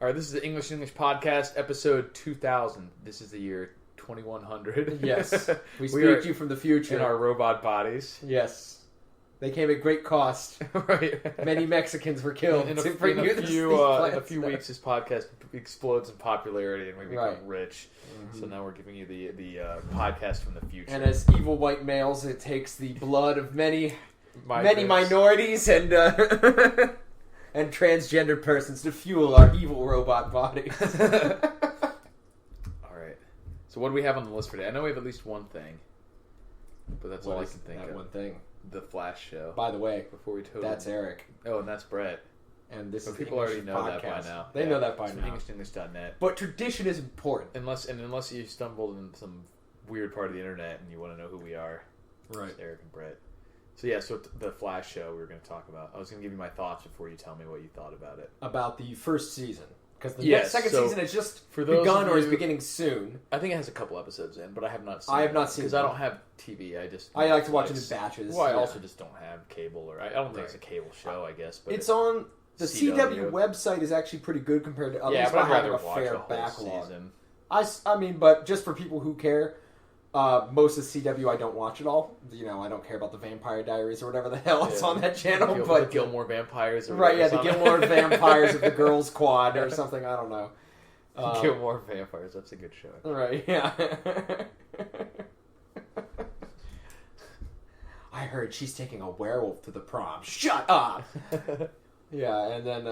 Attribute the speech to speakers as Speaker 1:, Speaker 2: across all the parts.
Speaker 1: All right, this is the English Podcast, episode 2000. This is the year 2100.
Speaker 2: Yes. We speak to you from the future.
Speaker 1: In our robot bodies.
Speaker 2: Yes. They came at great cost.
Speaker 1: Right.
Speaker 2: Many Mexicans were killed
Speaker 1: In
Speaker 2: to
Speaker 1: a
Speaker 2: bring you
Speaker 1: few weeks, this podcast explodes in popularity and we become rich. Mm-hmm. So now we're giving you the podcast from the future.
Speaker 2: And as evil white males, it takes the blood of many minorities and and transgender persons to fuel our evil robot bodies.
Speaker 1: All right. So what do we have on the list for today? I know we have at least one thing, but that's all I can think of.
Speaker 2: One thing.
Speaker 1: The Flash show.
Speaker 2: By the way,
Speaker 1: before we
Speaker 2: that's Eric.
Speaker 1: Oh, and that's Brett.
Speaker 2: And this is
Speaker 1: people already know that by now.
Speaker 2: They know that by now.
Speaker 1: EnglishEnglish.net.
Speaker 2: But tradition is important.
Speaker 1: Unless you stumbled in some weird part of the internet and you want to know who we are.
Speaker 2: Right.
Speaker 1: It's Eric and Brett. So yeah, the Flash show we were going to talk about. I was going to give you my thoughts before you tell me what you thought about it.
Speaker 2: About the first season. Because the second season has just begun or is beginning soon.
Speaker 1: I think it has a couple episodes in, but I have not seen
Speaker 2: I have not seen it.
Speaker 1: Because I don't have TV. I
Speaker 2: like to watch it in batches.
Speaker 1: Well, I also just don't have cable. Or I don't think it's a cable show, I guess. But
Speaker 2: it's on... The CW website is actually pretty good compared to others.
Speaker 1: Yeah, but I'd rather
Speaker 2: watch
Speaker 1: a whole backlog. Season.
Speaker 2: I mean, but just for people who care, most of CW I don't watch at all. You know, I don't care about the Vampire Diaries or whatever the hell is on that channel.
Speaker 1: The Gilmore Vampires. Or
Speaker 2: right, yeah, the Gilmore Vampires of the Girls Quad or something. I don't know.
Speaker 1: Gilmore Vampires. That's a good show.
Speaker 2: Right, yeah. I heard she's taking a werewolf to the prom. Shut up! Yeah, and then,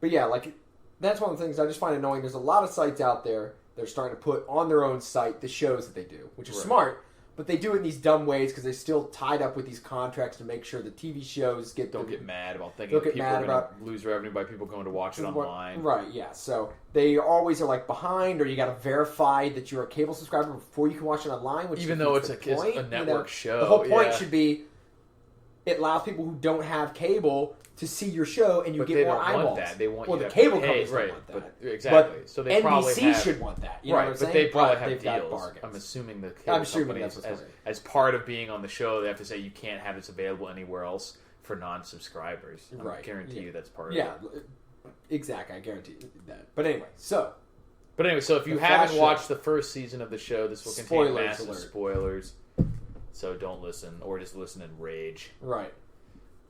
Speaker 2: but yeah, like, that's one of the things I just find annoying. There's a lot of sites out there that are starting to put on their own site the shows that they do, which is smart, but they do it in these dumb ways because they're still tied up with these contracts to make sure the TV shows
Speaker 1: don't get mad about thinking people are going to lose revenue by people going to watch it online.
Speaker 2: Right, yeah, so they always are, like, behind, or you got to verify that you're a cable subscriber before you can watch it online, which
Speaker 1: even though it's a network show.
Speaker 2: The whole point should be it allows people who don't have cable to see your show, and you get more eyeballs.
Speaker 1: They want you
Speaker 2: the cable companies
Speaker 1: right?
Speaker 2: Want that.
Speaker 1: But exactly.
Speaker 2: But
Speaker 1: so they
Speaker 2: NBC should want that. You know what I'm saying?
Speaker 1: But they probably have
Speaker 2: got
Speaker 1: deals.
Speaker 2: bargains.
Speaker 1: I'm assuming the cable companies, as part of being on the show, they have to say you can't have this available anywhere else for non-subscribers. I guarantee you that's part of it.
Speaker 2: Yeah, exactly. I guarantee that. But anyway, so
Speaker 1: if you haven't watched the first season of the show, this will contain massive spoilers. So don't listen, or just listen and rage.
Speaker 2: Right.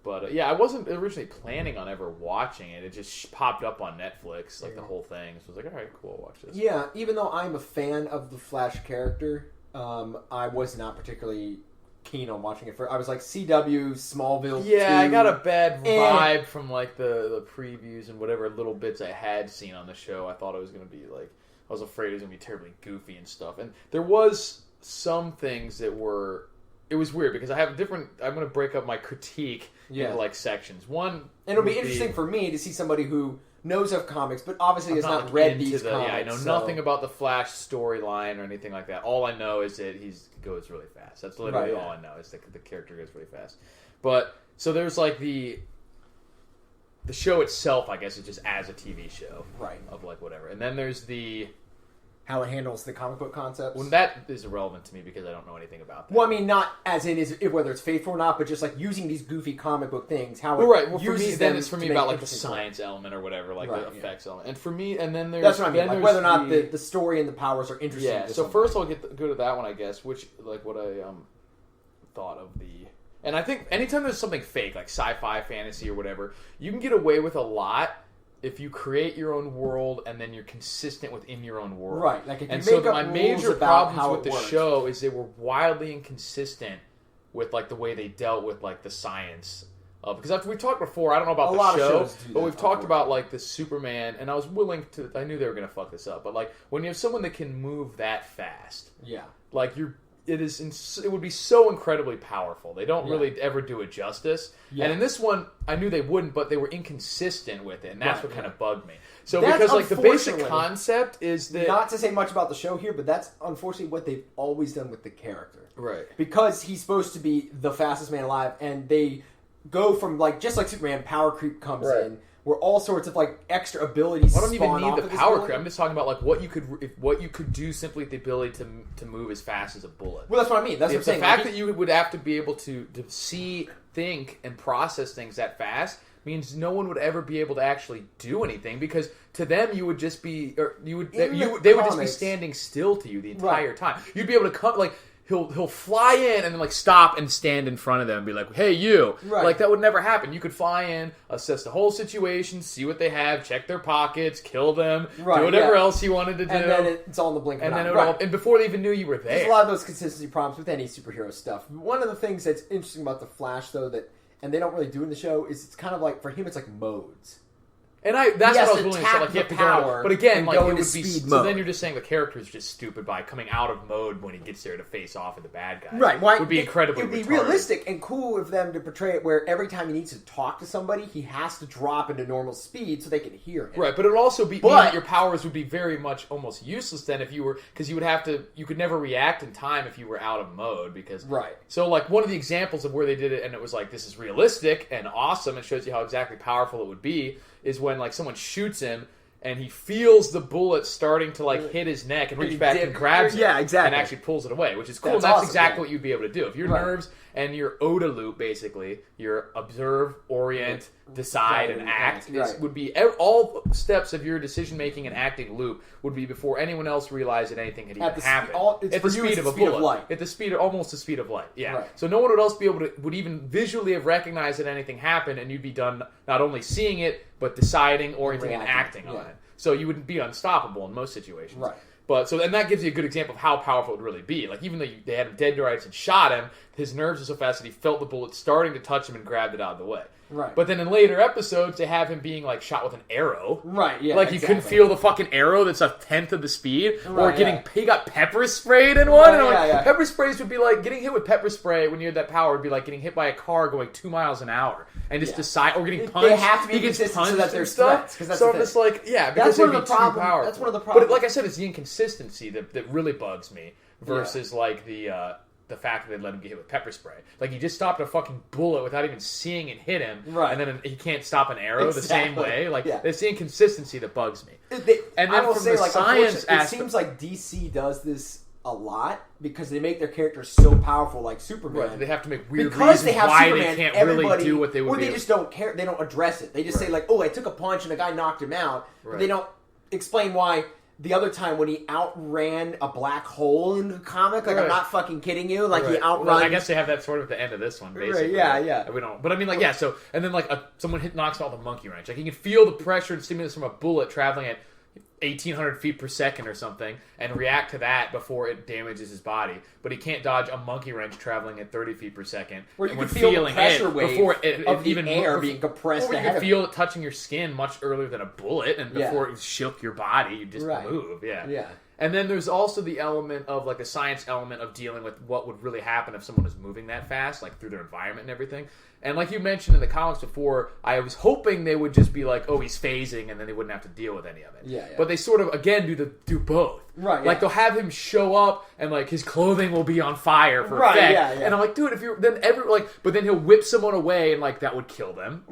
Speaker 1: But I wasn't originally planning on ever watching it. It just popped up on Netflix, like the whole thing. So I was like, all right, cool, I'll watch this.
Speaker 2: Yeah, even though I'm a fan of the Flash character, I was not particularly keen on watching it. I was like, CW, Smallville 2.
Speaker 1: I got a bad vibe from like the previews and whatever little bits I had seen on the show. I thought it was going to be like, I was afraid it was going to be terribly goofy and stuff. And there was some things that were... It was weird because I have I'm going to break up my critique into like sections. One,
Speaker 2: and it'll be interesting for me to see somebody who knows of comics, but obviously has not read these comics.
Speaker 1: Yeah, I know nothing about the Flash storyline or anything like that. All I know is that he goes really fast. That's literally all I know. Is that the character goes really fast. But so there's like the show itself, I guess, is just as a TV show,
Speaker 2: right? Of
Speaker 1: like whatever, and then there's
Speaker 2: how it handles the comic book concepts.
Speaker 1: Well, that is irrelevant to me because I don't know anything about that.
Speaker 2: Well, I mean, not as in whether it's faithful or not, but just like using these goofy comic book things. How it
Speaker 1: Well, for me, then it's for me about like the science element or whatever, like the effects element. And for me, and then there's
Speaker 2: that's what I mean. Like whether or not the story and the powers are interesting.
Speaker 1: Yeah. So first, I'll go to that one, I guess. Which like what I thought of the. And I think anytime there's something fake, like sci-fi, fantasy, or whatever, you can get away with a lot. If you create your own world and then you're consistent within your own world.
Speaker 2: Right. Like if you
Speaker 1: and
Speaker 2: make
Speaker 1: so
Speaker 2: up
Speaker 1: my major problems with the show is they were wildly inconsistent with like the way they dealt with like the science of because we've talked before, I don't know about the show, but we've talked about like the Superman and I was willing to I knew they were gonna fuck this up, but like when you have someone that can move that fast, like it would be so incredibly powerful. They don't really ever do it justice. Yeah. And in this one, I knew they wouldn't, but they were inconsistent with it, and that's what kind of bugged me. So because like the basic concept is that
Speaker 2: not to say much about the show here, but that's unfortunately what they've always done with the character.
Speaker 1: Right.
Speaker 2: Because he's supposed to be the fastest man alive, and they go from like just like Superman, power creep comes in. Where all sorts of like extra abilities.
Speaker 1: I don't even need the power creep. I'm just talking about like what you could do simply with the ability to move as fast as a bullet.
Speaker 2: Well, that's what I mean. That's what I'm saying.
Speaker 1: The fact that you would have to be able to see, think, and process things that fast means no one would ever be able to actually do anything because to them you would just be, or they would just be standing still to you the entire time. You'd be able to come like. He'll fly in and then like stop and stand in front of them and be like, hey you, like that would never happen. You could fly in, assess the whole situation, see what they have, check their pockets, kill them, do whatever else you wanted to do,
Speaker 2: and then it's all in the blink of an eye.
Speaker 1: And before they even knew you were there.
Speaker 2: There's a lot of those consistency problems with any superhero stuff. One of the things that's interesting about the Flash though and they don't really do in the show is it's kind of like for him it's like modes.
Speaker 1: And that's what I was willing to say. Like, you have to go, but again, like it would be. So then you're just saying the character is just stupid by coming out of mode when he gets there to face off with the bad guy.
Speaker 2: Right? Why
Speaker 1: would be incredibly.
Speaker 2: It would be realistic and cool of them to portray it where every time he needs to talk to somebody, he has to drop into normal speed so they can hear him.
Speaker 1: Right, but it would also mean that your powers would be very much almost useless then if you were because you would have to. You could never react in time if you were out of mode because.
Speaker 2: Right.
Speaker 1: So like one of the examples of where they did it and it was like this is realistic and awesome and shows you how exactly powerful it would be. Is when like someone shoots him and he feels the bullet starting to like hit his neck and reach back and grabs it and actually pulls it away, which is cool. That's awesome, exactly what you'd be able to do. If your nerves and your OODA loop, basically, your observe, orient, decide, and act, would be all steps of your decision-making and acting loop would be before anyone else realized that anything had even happened.
Speaker 2: At the speed of a bullet.
Speaker 1: At the speed of, almost the speed of light, So no one else would even visually have recognized that anything happened, and you'd be done not only seeing it, but deciding, orienting, and acting on it. So you wouldn't be unstoppable in most situations.
Speaker 2: Right.
Speaker 1: But and that gives you a good example of how powerful it would really be. Like even though they had him dead to rights and shot him, his nerves were so fast that he felt the bullet starting to touch him and grabbed it out of the way.
Speaker 2: Right.
Speaker 1: But then in later episodes, they have him being like shot with an arrow.
Speaker 2: Right. Yeah.
Speaker 1: Like you couldn't feel the fucking arrow that's a tenth of the speed, or he got pepper sprayed in one. Pepper sprays would be like getting hit with pepper spray when you had that power would be like getting hit by a car going 2 miles an hour and just decide or getting punched.
Speaker 2: They have to be consistent so that there's stuff.
Speaker 1: So I'm just like because
Speaker 2: that's one of the problems. That's one of the problems.
Speaker 1: But like I said, it's the inconsistency that really bugs me versus like the fact that they let him get hit with pepper spray. Like, he just stopped a fucking bullet without even seeing it hit him. Right. And then he can't stop an arrow the same way. Like, it's the inconsistency that bugs me.
Speaker 2: And then from the science aspect... It seems like DC does this a lot because they make their characters so powerful, like Superman.
Speaker 1: Right. They have to make weird reasons why Superman, they can't really do what they would do.
Speaker 2: Or they just don't care. They don't address it. They just say, like, oh, I took a punch and a guy knocked him out. But they don't explain why... The other time when he outran a black hole in the comic, like I'm not fucking kidding you, like he outruns.
Speaker 1: Well, I guess they have that sort of at the end of this one, basically.
Speaker 2: Yeah.
Speaker 1: We don't, but I mean, like, so and then like someone knocks out the monkey wrench. Like he can feel the pressure and stimulus from a bullet traveling at 1,800 feet per second or something, and react to that before it damages his body. But he can't dodge a monkey wrench traveling at 30 feet per second.
Speaker 2: Where you can feel the pressure wave before it even air being compressed.
Speaker 1: Or you can feel it touching your skin much earlier than a bullet, and before it shook your body, you just move. Yeah. And then there's also the element of, like, a science element of dealing with what would really happen if someone was moving that fast, like, through their environment and everything. And like you mentioned in the comics before, I was hoping they would just be like, oh, he's phasing, and then they wouldn't have to deal with any of it.
Speaker 2: Yeah.
Speaker 1: But they sort of, again, do both.
Speaker 2: Right.
Speaker 1: Like, they'll have him show up, and, like, his clothing will be on fire for effect.
Speaker 2: Yeah.
Speaker 1: And I'm like, dude, if you're, then but then he'll whip someone away, and, like, that would kill them.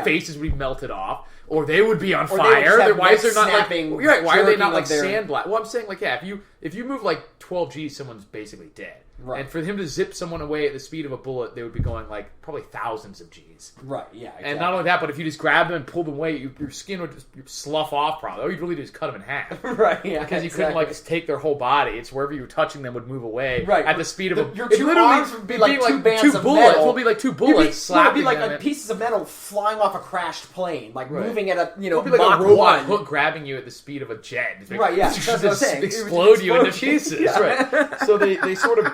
Speaker 1: Faces would be melted off. Or they would be on fire. Why is there not like? Why are they not like sandblast? Well, I'm saying like if you move like 12 Gs, someone's basically dead. Right. And for him to zip someone away at the speed of a bullet, they would be going like probably thousands of Gs.
Speaker 2: Right. Yeah. Exactly.
Speaker 1: And not only that, but if you just grab them and pull them away, your skin would just slough off. Probably. All you'd really do is cut them in half.
Speaker 2: Right. Yeah.
Speaker 1: Because you couldn't like take their whole body. It's wherever you were touching them would move away.
Speaker 2: Right.
Speaker 1: At the speed of a.
Speaker 2: Your two arms would be like two bands of
Speaker 1: bullets.
Speaker 2: metal.
Speaker 1: It would be like two bullets.
Speaker 2: It would be like pieces of metal flying off a crashed plane, like moving at a
Speaker 1: it would be like a robot hook grabbing you at the speed of a jet.
Speaker 2: Like, right. Yeah. That's what I'm saying.
Speaker 1: Explode you into pieces. Right. So they sort of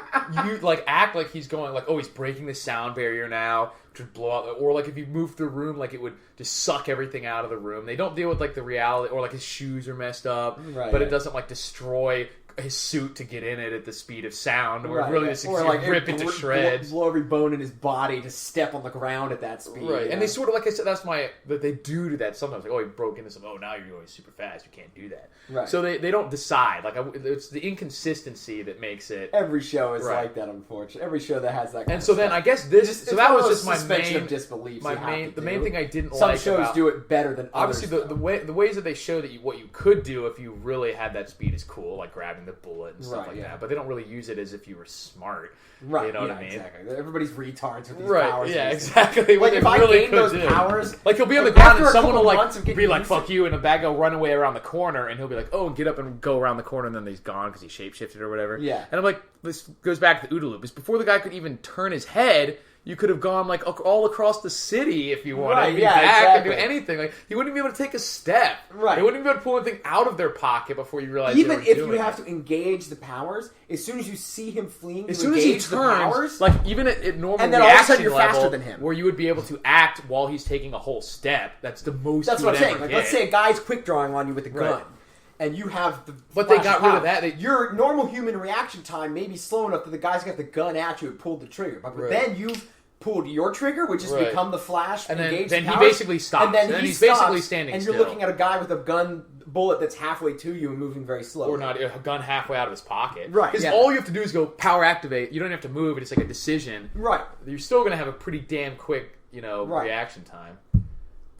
Speaker 1: act like he's going like, oh, he's breaking the sound barrier now, which would blow out. Or like if you move through the room, like it would just suck everything out of the room. They don't deal with like the reality, or like his shoes are messed up, but it doesn't like destroy his suit to get in it at the speed of sound, or really just like rip into shreds,
Speaker 2: blow every bone in his body to step on the ground at that speed.
Speaker 1: Right, and they sort of, like I said, that they do that sometimes. Like, oh, he broke into some. Oh, now you're going super fast. You can't do that.
Speaker 2: Right.
Speaker 1: So they don't decide. Like it's the inconsistency that makes it.
Speaker 2: Every show is like that, unfortunately. Every show that has that. Kind
Speaker 1: and so then I guess this. So that was just my
Speaker 2: suspension
Speaker 1: main
Speaker 2: of disbelief.
Speaker 1: The main thing I didn't
Speaker 2: Some
Speaker 1: like.
Speaker 2: Some shows do it better than others.
Speaker 1: Obviously, the ways that they show that what you could do if you really had that speed is cool, like grabbing the bullet and stuff that. But they don't really use it as if you were smart.
Speaker 2: Right.
Speaker 1: You know what I mean?
Speaker 2: Exactly. Everybody's retards with these
Speaker 1: right.
Speaker 2: powers.
Speaker 1: Yeah, exactly.
Speaker 2: Like, if I gain those powers...
Speaker 1: Like, he'll be on the ground and someone will, like, be like, fuck you, and a bad guy will run away around the corner, and he'll be like, oh, and get up and go around the corner, and then he's gone because he shapeshifted or whatever.
Speaker 2: Yeah.
Speaker 1: And I'm like, this goes back to the OODA loop. Is before the guy could even turn his head... You could have gone, like, all across the city if you wanted.
Speaker 2: Right,
Speaker 1: Be back and do anything. Like, you wouldn't be able to take a step.
Speaker 2: Right.
Speaker 1: They wouldn't be able to pull anything out of their pocket before you realize
Speaker 2: even if you have to engage the powers, as soon as you see him fleeing,
Speaker 1: as soon as he turns,
Speaker 2: the powers,
Speaker 1: like, even at normal
Speaker 2: and then all of a sudden you're
Speaker 1: level,
Speaker 2: faster than him.
Speaker 1: where you would be able to act while he's taking a whole step, that's the most
Speaker 2: That's
Speaker 1: you
Speaker 2: what
Speaker 1: would
Speaker 2: I'm saying.
Speaker 1: ever
Speaker 2: Like,
Speaker 1: get.
Speaker 2: let's say a guy's quick drawing on you with a gun.
Speaker 1: Right.
Speaker 2: And you have the
Speaker 1: But they got rid of that.
Speaker 2: Your normal human reaction time may be slow enough that the guy's got the gun at you and pulled the trigger. But then you've pulled your trigger, which has become the Flash,
Speaker 1: and then
Speaker 2: he
Speaker 1: basically stops.
Speaker 2: And then
Speaker 1: he's basically standing
Speaker 2: and
Speaker 1: still.
Speaker 2: you're looking at a guy with a gun bullet that's halfway to you and moving very slowly.
Speaker 1: Or not, a gun halfway out of his pocket.
Speaker 2: Right.
Speaker 1: Because all you have to do is go power activate. You don't have to move. It's like a decision.
Speaker 2: Right.
Speaker 1: You're still going to have a pretty damn quick, reaction time.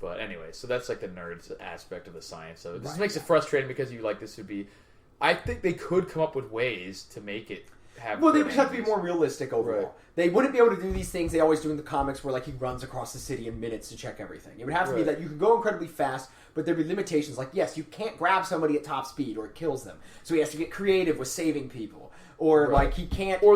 Speaker 1: But anyway, so that's like the nerds aspect of the science. So this makes it frustrating because you like this would be... I think they could come up with ways to make it have...
Speaker 2: Well, they would have to be more realistic overall. Right. They wouldn't be able to do these things they always do in the comics where like he runs across the city in minutes to check everything. It would have to be that you can go incredibly fast, but there'd be limitations. Like, yes, you can't grab somebody at top speed or it kills them. So he has to get creative with saving people. Or like he can't...
Speaker 1: I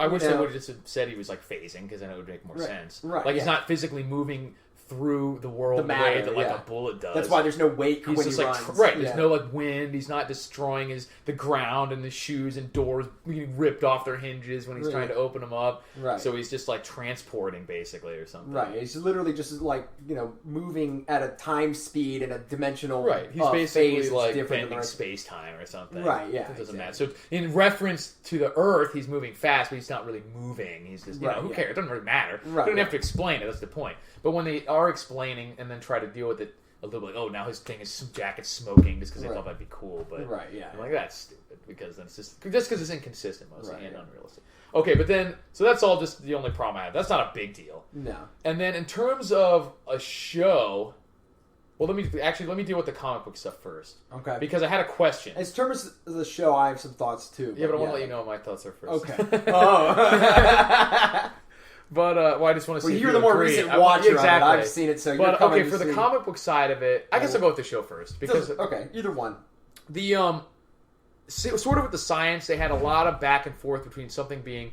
Speaker 1: wish they would have just said he was like phasing, because then it would make more sense.
Speaker 2: Right.
Speaker 1: Like he's not physically moving through the world the way that like a bullet does.
Speaker 2: That's why there's no wake when he runs.
Speaker 1: There's no like wind. He's not destroying the ground and the shoes and doors being ripped off their hinges when he's trying to open them up.
Speaker 2: Right.
Speaker 1: So he's just like transporting basically or something.
Speaker 2: Right. He's literally just like moving at a time speed and a dimensional.
Speaker 1: Right. He's basically like bending space time or something.
Speaker 2: Right. Yeah.
Speaker 1: It doesn't matter. So in reference to the Earth, he's moving fast, but he's not really moving. He's just who cares? It doesn't really matter. Right. You don't have to explain it. That's the point. But when they are explaining and then try to deal with it a little bit, now his jacket's smoking just because they thought that'd be cool. But I'm like, that's stupid because then it's just because it's inconsistent mostly and unrealistic. Okay, but then so that's all just the only problem I have. That's not a big deal.
Speaker 2: No.
Speaker 1: And then in terms of a show, well, let me deal with the comic book stuff first.
Speaker 2: Okay.
Speaker 1: Because I had a question.
Speaker 2: In terms of the show, I have some thoughts too.
Speaker 1: Yeah, but I want to let you know what my thoughts are first.
Speaker 2: Okay. Oh.
Speaker 1: But I just want to see.
Speaker 2: You're the more recent watcher. Exactly. I've seen it, so.
Speaker 1: But okay, for the comic book side of it, I guess I'll go with the show first because
Speaker 2: either one.
Speaker 1: The sort of with the science, they had a lot of back and forth between something being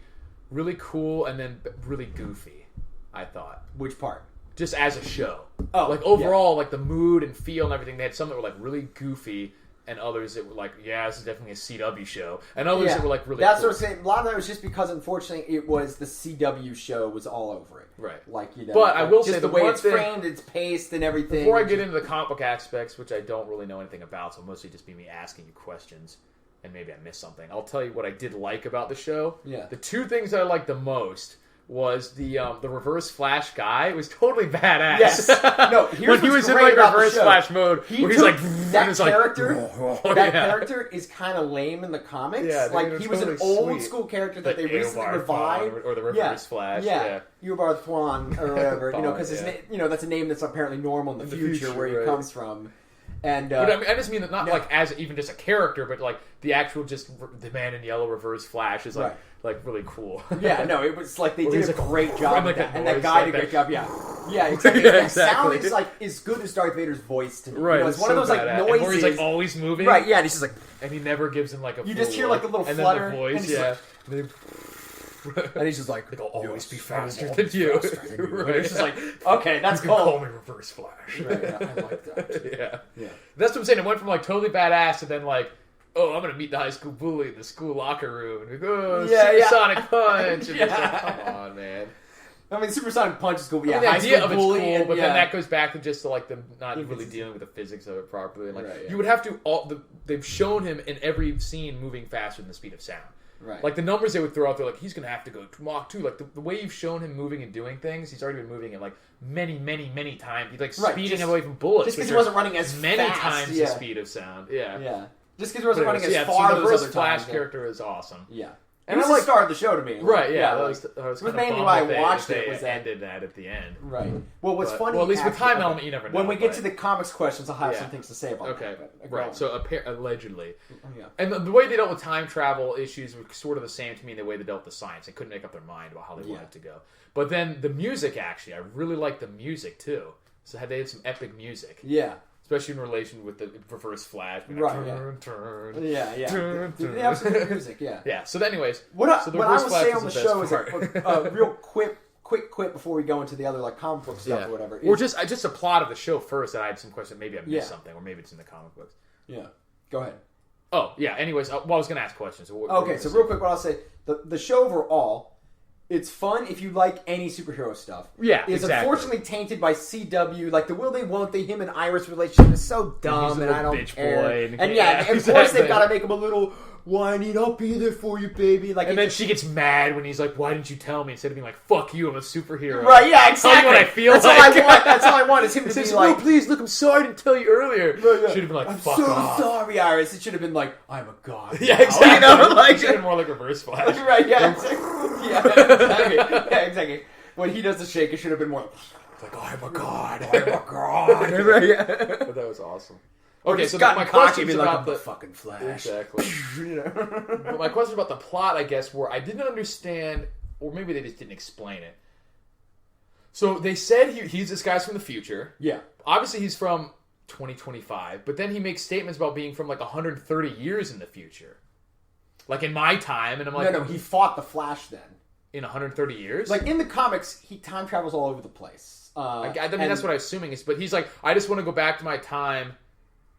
Speaker 1: really cool and then really goofy. I thought.
Speaker 2: Which part?
Speaker 1: Just as a show.
Speaker 2: Oh,
Speaker 1: like overall, like the mood and feel and everything. They had some that were like really goofy. And others that were like, this is definitely a CW show. And others that were like really
Speaker 2: That's
Speaker 1: cool.
Speaker 2: what I'm saying. A lot of that was just because, unfortunately, it was the CW show was all over it.
Speaker 1: Right.
Speaker 2: Like,
Speaker 1: But I will say
Speaker 2: the way it's framed, it's paced and everything.
Speaker 1: Before I get into the comic book aspects, which I don't really know anything about, so mostly just be me asking you questions, and maybe I missed something. I'll tell you what I did like about the show.
Speaker 2: Yeah.
Speaker 1: The two things that I liked the most was the Reverse Flash guy. It was totally badass.
Speaker 2: Yes. No,
Speaker 1: when he was in like Reverse Flash mode, where he's like
Speaker 2: that character. That character is kind of lame in the comics.
Speaker 1: Yeah,
Speaker 2: like he was an old school character that they recently revived,
Speaker 1: or the Reverse Flash. Yeah,
Speaker 2: Eobard Thawne or whatever. Because that's a name that's apparently normal in the future where he comes from. And
Speaker 1: but I just mean that not like as even just a character, but like the actual just the Man in Yellow Reverse Flash is like really cool.
Speaker 2: Yeah, no, it was like they did a great job,
Speaker 1: and
Speaker 2: that guy did a great job. Yeah, exactly. It sounds like as good as Darth Vader's voice to me.
Speaker 1: Right,
Speaker 2: it's one of those like noises
Speaker 1: where he's like always moving.
Speaker 2: Right, yeah, and he's just like,
Speaker 1: and he never gives him like a.
Speaker 2: You just hear like a little flutter,
Speaker 1: and then the voice,
Speaker 2: and he's just like,
Speaker 1: I'll always be faster than you.
Speaker 2: Right. It's just like, okay, that's cool.
Speaker 1: Call me Reverse Flash.
Speaker 2: Right, yeah, I like that.
Speaker 1: Yeah. That's what I'm saying. It went from like totally badass to then like, I'm gonna meet the high school bully in the school locker room. And supersonic punch. And it's like, come on, man.
Speaker 2: I mean, supersonic punch is cool. Yeah,
Speaker 1: the idea of it's cool, but then that goes back to just like them not really dealing with the physics of it properly. And like, you would have to. They've shown him in every scene moving faster than the speed of sound.
Speaker 2: Right.
Speaker 1: Like the numbers they would throw out, they're like, he's going to have to go to Mach 2. Like the way you've shown him moving and doing things, he's already been moving it like many, many, many times. He's like speeding away from bullets.
Speaker 2: Just because he wasn't running as
Speaker 1: many
Speaker 2: fast.
Speaker 1: times the speed of sound. Yeah.
Speaker 2: Just because he wasn't running as far
Speaker 1: as the
Speaker 2: other
Speaker 1: Flash character is awesome.
Speaker 2: Yeah. And it was the start of the show to me.
Speaker 1: Right, yeah. That was
Speaker 2: mainly why I watched it.
Speaker 1: Was ended that at the end.
Speaker 2: Right. Well, what's funny...
Speaker 1: Well, at least with time element, you never know.
Speaker 2: When we get to the comics questions, I'll have some things to say about that.
Speaker 1: Okay, right. So, allegedly. Yeah. And the way they dealt with time travel issues were sort of the same to me the way they dealt with the science. They couldn't make up their mind about how they wanted it to go. But then the music, actually, I really liked the music, too. So they had some epic music.
Speaker 2: Yeah.
Speaker 1: Especially in relation with the reverse flash.
Speaker 2: Right,
Speaker 1: turn.
Speaker 2: Yeah. They have some good music, yeah.
Speaker 1: Yeah, so anyways.
Speaker 2: What I will say on the show is a real quick quip before we go into the other comic book stuff or whatever.
Speaker 1: Or just a plot of the show first that I had some questions. Maybe I missed something, or maybe it's in the comic books.
Speaker 2: Yeah. Go ahead.
Speaker 1: Oh, yeah. Anyways, I was going to ask questions. So
Speaker 2: real quick, what I'll say. The show overall... It's fun if you like any superhero stuff.
Speaker 1: Yeah,
Speaker 2: it's unfortunately tainted by CW. Like the will they won't they, him and Iris relationship is so dumb, and I don't care. Boy, and of course they've got to make him a little whiny. I'll be there for you, baby.
Speaker 1: And then she gets mad when he's like, "Why didn't you tell me?" Instead of being like, "Fuck you, I'm a superhero."
Speaker 2: Right? Yeah, exactly.
Speaker 1: Tell me what I feel.
Speaker 2: That's all I want. That's all I want is him to be like,
Speaker 1: "No, please, look, I'm sorry I didn't tell you earlier."
Speaker 2: Right, yeah.
Speaker 1: Should have been like,
Speaker 2: "I'm
Speaker 1: fuck
Speaker 2: so
Speaker 1: off."
Speaker 2: sorry, Iris. It should have been like, "I'm a god."
Speaker 1: Yeah, exactly.
Speaker 2: Like,
Speaker 1: should have been more like Reverse Flash.
Speaker 2: Right? Yeah. Exactly. When he does the shake, it should have been more
Speaker 1: like, "I'm a god."
Speaker 2: I'm a god. Right, yeah.
Speaker 1: But that was awesome. Okay, so
Speaker 2: my question
Speaker 1: is about the
Speaker 2: fucking Flash.
Speaker 1: Exactly. But my question about the plot, I guess, were I didn't understand, or maybe they just didn't explain it. So they said he's this guy's from the future.
Speaker 2: Yeah.
Speaker 1: Obviously, he's from 2025, but then he makes statements about being from 130 years in the future. Like in my time, and I'm like...
Speaker 2: No, he fought the Flash then.
Speaker 1: In 130 years?
Speaker 2: Like, in the comics, he time travels all over the place.
Speaker 1: That's what I'm assuming. But he's like, I just want to go back to my time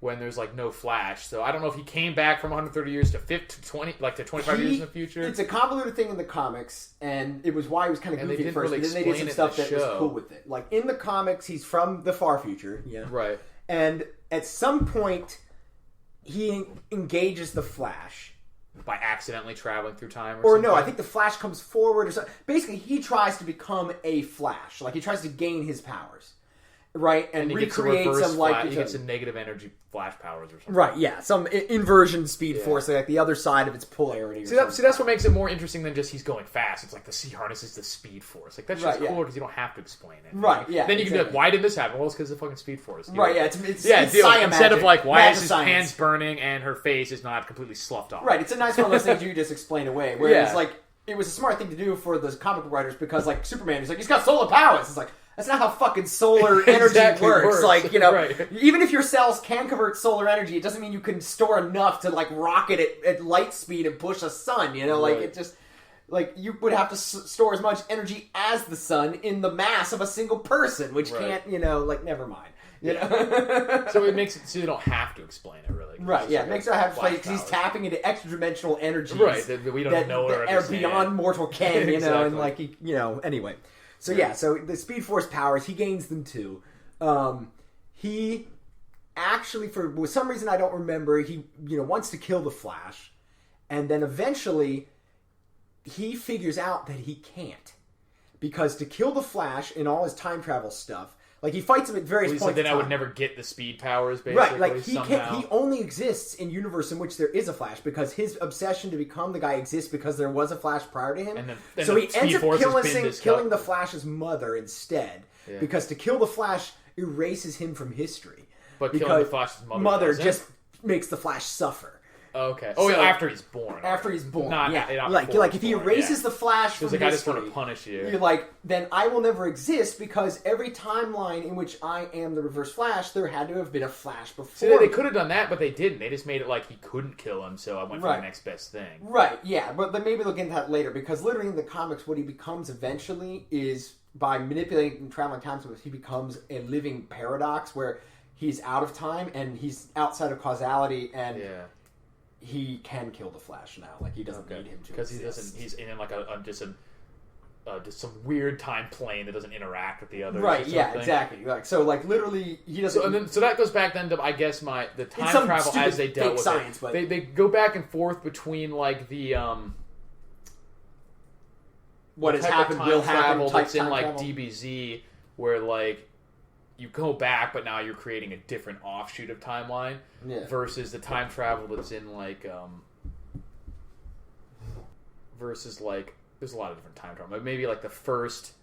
Speaker 1: when there's, no Flash. So I don't know if he came back from 130 years to 25 years in the future.
Speaker 2: It's a convoluted thing in the comics, and it was why he was kind of goofy at first. But then they did some stuff that was cool with it. Like, in the comics, he's from the far future. Yeah.
Speaker 1: Right.
Speaker 2: And at some point, he engages the Flash.
Speaker 1: By accidentally traveling through time
Speaker 2: or
Speaker 1: something?
Speaker 2: No, I think the Flash comes forward or something. Basically, he tries to become a Flash. Like, he tries to gain his powers. Right? And recreate some,
Speaker 1: he gets some negative energy Flash powers or something.
Speaker 2: Right, yeah. Some inversion speed force, like the other side of its polarity.
Speaker 1: See, that's what makes it more interesting than just he's going fast. It's like the sea harnesses the speed force. Like, that's just cooler because you don't have to explain it.
Speaker 2: Right, yeah.
Speaker 1: Then you can be like, why did this happen? Well, it's because of the fucking speed force.
Speaker 2: Right, yeah. It's
Speaker 1: instead of like, why is his
Speaker 2: science.
Speaker 1: hands burning and her face is not completely sloughed off?
Speaker 2: Right, it's a nice one of those things you just explain away. Whereas, it was a smart thing to do for the comic book writers because, Superman, he's got solar powers. It's like, that's not how fucking solar energy works. Like, even if your cells can convert solar energy, it doesn't mean you can store enough to, rocket at light speed and push a sun, it just... you would have to store as much energy as the sun in the mass of a single person, which can't, never mind.
Speaker 1: So it makes it so you don't have to explain it, really.
Speaker 2: Right, yeah. It makes it have to explain because he's tapping into extra-dimensional energies.
Speaker 1: Right, that we don't know or
Speaker 2: are beyond mortal ken, exactly. And, anyway... So so the Speed Force powers, he gains them too. He actually, for some reason I don't remember, he wants to kill the Flash, and then eventually he figures out that he can't, because to kill the Flash in all his time travel stuff, he fights him at various points.
Speaker 1: Then I would never get the speed powers, basically.
Speaker 2: Right, he only exists in universe in which there is a Flash because his obsession to become the guy exists because there was a Flash prior to him. And so he ends up killing the Flash's mother instead because to kill the Flash erases him from history.
Speaker 1: But killing the Flash's mother
Speaker 2: just makes the Flash suffer.
Speaker 1: Okay. Oh, after he's born.
Speaker 2: After he's born,
Speaker 1: not
Speaker 2: if he erases the Flash from history,
Speaker 1: I just want to punish you.
Speaker 2: You're like, then I will never exist because every timeline in which I am the Reverse Flash, there had to have been a Flash before.
Speaker 1: See, they could have done that, but they didn't. They just made it like he couldn't kill him, so I went for the next best thing.
Speaker 2: Right. Yeah, but then maybe they'll get into that later because literally in the comics, what he becomes eventually is by manipulating and traveling time, he becomes a living paradox where he's out of time and he's outside of causality and. Yeah. He can kill the Flash now. He doesn't need him to.
Speaker 1: Because he doesn't. He's in just some weird time plane that doesn't interact with the others.
Speaker 2: Right. Yeah. Exactly. Literally, he doesn't.
Speaker 1: So that goes back then to I guess the time travel as they dealt with
Speaker 2: science,
Speaker 1: it.
Speaker 2: But
Speaker 1: they go back and forth between the
Speaker 2: what has happened will happen.
Speaker 1: That's in DBZ where you go back, but now you're creating a different offshoot of timeline versus the time travel that's in versus like there's a lot of different time travel. But maybe like the first,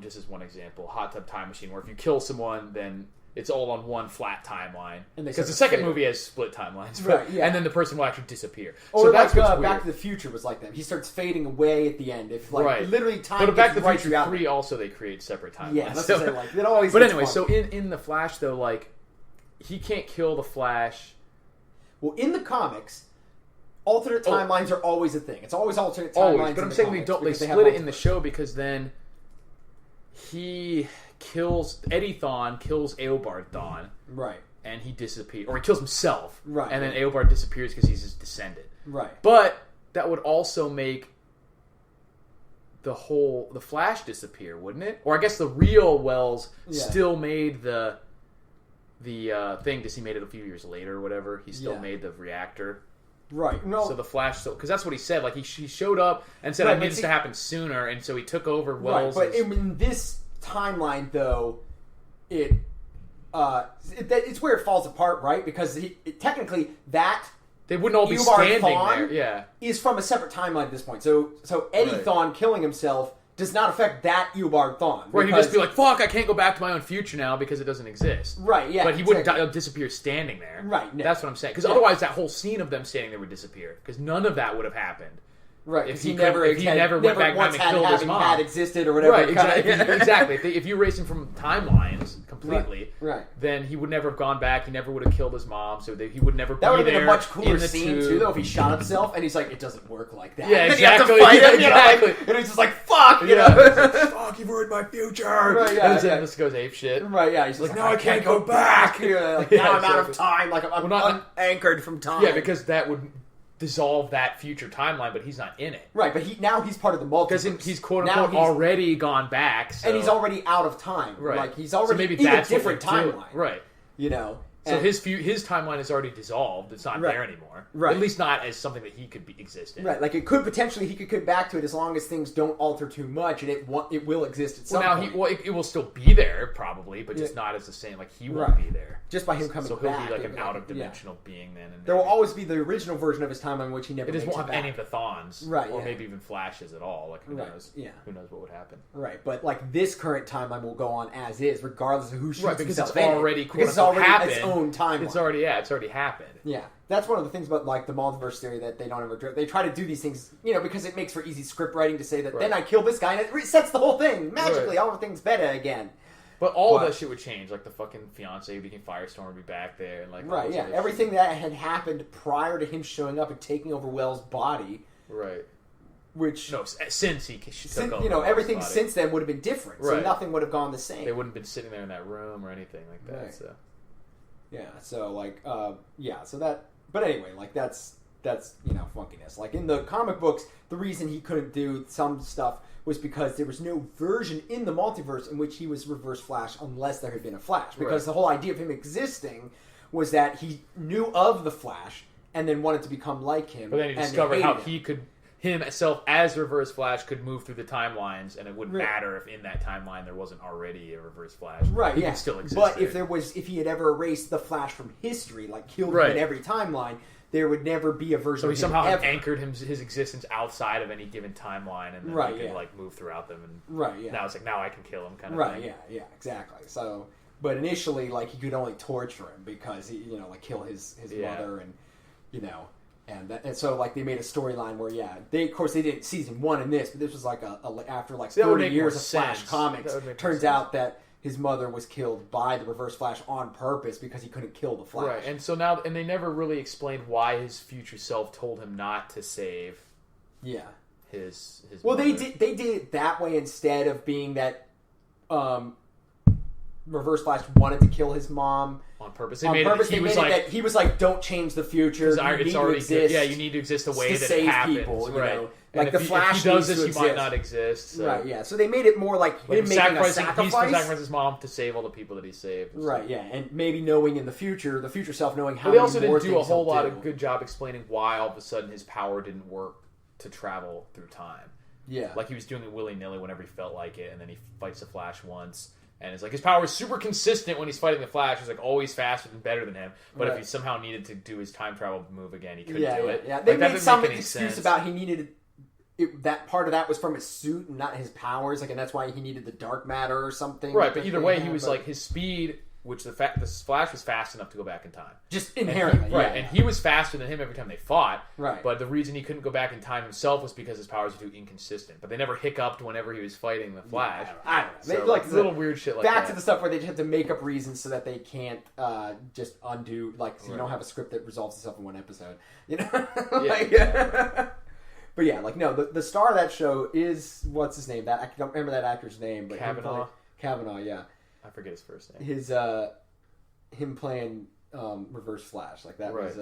Speaker 1: just as one example, Hot Tub Time Machine, where if you kill someone, then it's all on one flat timeline. Because the second movie has split timelines,
Speaker 2: right? Yeah.
Speaker 1: And then the person will actually disappear.
Speaker 2: Or so that's what's Back to the Future was like that. He starts fading away at the end. If like literally time.
Speaker 1: But Back to the Future 3 also they create separate timelines.
Speaker 2: Yeah, that's so, like it always.
Speaker 1: But anyway, so in the Flash though, like he can't kill the Flash.
Speaker 2: Well, in the comics, alternate timelines are always a thing. It's always alternate timelines. Always,
Speaker 1: but I'm saying they split it in the show because then Eddie Thawne kills Eobard Thawne.
Speaker 2: Right.
Speaker 1: And he disappears. Or he kills himself.
Speaker 2: Right.
Speaker 1: And then Eobard disappears because he's his descendant.
Speaker 2: Right.
Speaker 1: But that would also make the Flash disappear, wouldn't it? Or I guess the real Wells still made the thing because he made it a few years later or whatever. He still made the reactor.
Speaker 2: Right. No.
Speaker 1: So the Flash, because that's what he said. Like he showed up and said, "I need this to happen sooner," and so he took over Wells.
Speaker 2: Right. But in this timeline, though, it's where it falls apart, right? Because technically that
Speaker 1: they wouldn't all be standing there. Yeah,
Speaker 2: is from a separate timeline at this point. So Eddie Thawne killing himself does not affect that Eobard Thawne.
Speaker 1: Right, he'd just be like, "Fuck, I can't go back to my own future now because it doesn't exist."
Speaker 2: Right, yeah.
Speaker 1: But he wouldn't disappear standing there.
Speaker 2: Right, no.
Speaker 1: That's what I'm saying. Because otherwise that whole scene of them standing there would disappear. Because none of that would have happened.
Speaker 2: Right,
Speaker 1: if he never went back and killed his mom.
Speaker 2: Had existed or whatever.
Speaker 1: Right, exactly. If you erase him from timelines completely, then he would never have gone back. He never would have killed his mom, so he would never be there.
Speaker 2: That would have been a much cooler scene, too, though, if he shot himself and he's like, it doesn't work like that.
Speaker 1: Yeah,
Speaker 2: and
Speaker 1: exactly.
Speaker 2: You have to fight him, exactly. And he's just like, fuck, you know?
Speaker 1: Fuck, you've ruined my future.
Speaker 2: Right, yeah.
Speaker 1: And then this goes ape shit.
Speaker 2: Right, yeah. He's
Speaker 1: like, now I can't go back.
Speaker 2: Like, now I'm out of time. Like, I'm unanchored from time.
Speaker 1: Yeah, because that would dissolve that future timeline, but he's not in it.
Speaker 2: Right, but now he's part of the multiverse.
Speaker 1: Because he's quote-unquote already gone back. So.
Speaker 2: And he's already out of time.
Speaker 1: Right.
Speaker 2: Like, he's already
Speaker 1: maybe
Speaker 2: in a different timeline.
Speaker 1: Right.
Speaker 2: You know?
Speaker 1: So his timeline is already dissolved. It's not there anymore. Right. At least not as something that he could exist in.
Speaker 2: Right. Like, it could potentially, he could come back to it as long as things don't alter too much, and it will exist at some point.
Speaker 1: It will still be there, probably, but just not as the same. Like, he won't be there.
Speaker 2: Just by him coming back.
Speaker 1: So he'll be like an out-of-dimensional being then.
Speaker 2: There will always be the original version of his timeline, which he never makes it
Speaker 1: won't have
Speaker 2: back.
Speaker 1: any of the Thawns.
Speaker 2: Right,
Speaker 1: or maybe even Flashes at all. Like, who knows? Yeah. Who knows what would happen.
Speaker 2: Right, but, like, this current timeline will go on as is, regardless of who shoots himself
Speaker 1: because it's already, happened.
Speaker 2: Its own timeline.
Speaker 1: It's already happened.
Speaker 2: Yeah. That's one of the things about, like, the multiverse theory that they don't ever... They try to do these things, you know, because it makes for easy script writing to say that then I kill this guy and it resets the whole thing. Magically, all the things better again.
Speaker 1: But all of that shit would change. Like, the fucking fiance who became Firestorm would be back there. And like,
Speaker 2: right, yeah. Everything that had happened prior to him showing up and taking over Wells' body.
Speaker 1: Right.
Speaker 2: Which...
Speaker 1: No, since he took over
Speaker 2: you know, everything
Speaker 1: body.
Speaker 2: Since then would have been different. So nothing would have gone the same.
Speaker 1: They wouldn't have been sitting there in that room or anything like that, so...
Speaker 2: Yeah, so, like, so that... But anyway, like, that's you know, funkiness. Like, in the comic books, the reason he couldn't do some stuff was because there was no version in the multiverse in which he was Reverse Flash unless there had been a Flash. Because the whole idea of him existing was that he knew of the Flash and then wanted to become like him.
Speaker 1: But then he discovered how he could... himself as Reverse Flash could move through the timelines, and it wouldn't matter if in that timeline there wasn't already a Reverse Flash.
Speaker 2: Right,
Speaker 1: he could still exist.
Speaker 2: But if he had ever erased the Flash from history, like killed him in every timeline, there would never be a version.
Speaker 1: So he
Speaker 2: of him
Speaker 1: somehow
Speaker 2: ever.
Speaker 1: Anchored his existence outside of any given timeline, and then he could like move throughout them. And now it's like now I can kill him, kind of thing.
Speaker 2: Yeah, exactly. So, but initially, like he could only torture him because he, you know, like kill his mother, and you know. And so like they made a storyline where they did season 1 in this, but this was like after like 30 years of Flash comics. Turns out that his mother was killed by the Reverse Flash on purpose because he couldn't kill the Flash.
Speaker 1: Right, and so now they never really explained why his future self told him not to save. His.
Speaker 2: Well,
Speaker 1: mother.
Speaker 2: they did it that way instead of being that. Reverse Flash wanted to kill his mom
Speaker 1: on purpose.
Speaker 2: He was like, "Don't change the future. You need to exist.
Speaker 1: Yeah, you need to exist the way that
Speaker 2: save
Speaker 1: it happens."
Speaker 2: People,
Speaker 1: right.
Speaker 2: You know? Like the Flash
Speaker 1: if he does this,
Speaker 2: he
Speaker 1: might not exist. So.
Speaker 2: Right. Yeah. So they made it more like him making a sacrifice.
Speaker 1: He's sacrificing his mom to save all the people that he saved.
Speaker 2: Right. Yeah. And maybe knowing in the future self knowing how.
Speaker 1: But they also didn't do a whole lot of good job explaining why all of a sudden his power didn't work to travel through time.
Speaker 2: Yeah.
Speaker 1: Like he was doing it willy-nilly whenever he felt like it, and then he fights the Flash once. And it's like his power is super consistent when he's fighting the Flash. He's like always faster and better than him. But if he somehow needed to do his time travel move again, he couldn't do it.
Speaker 2: Yeah, they made some excuse about he needed that part of that was from his suit and not his powers, like, and that's why he needed the dark matter or something.
Speaker 1: Right, but either way, he was like his speed, which the Flash was fast enough to go back in time,
Speaker 2: just inherently,
Speaker 1: and he was faster than him every time they fought.
Speaker 2: Right,
Speaker 1: but the reason he couldn't go back in time himself was because his powers were too inconsistent. But they never hiccuped whenever he was fighting the Flash.
Speaker 2: I don't know.
Speaker 1: So, like little weird shit like
Speaker 2: back
Speaker 1: that.
Speaker 2: To the stuff where they just have to make up reasons so that they can't just undo, like, so you don't have a script that resolves itself in one episode. You know, But yeah, like, no, the star of that show is, what's his name? I don't remember that actor's name, but
Speaker 1: Kavanaugh.
Speaker 2: Kavanaugh, yeah.
Speaker 1: I forget his first name.
Speaker 2: His him playing Reverse Flash, like that was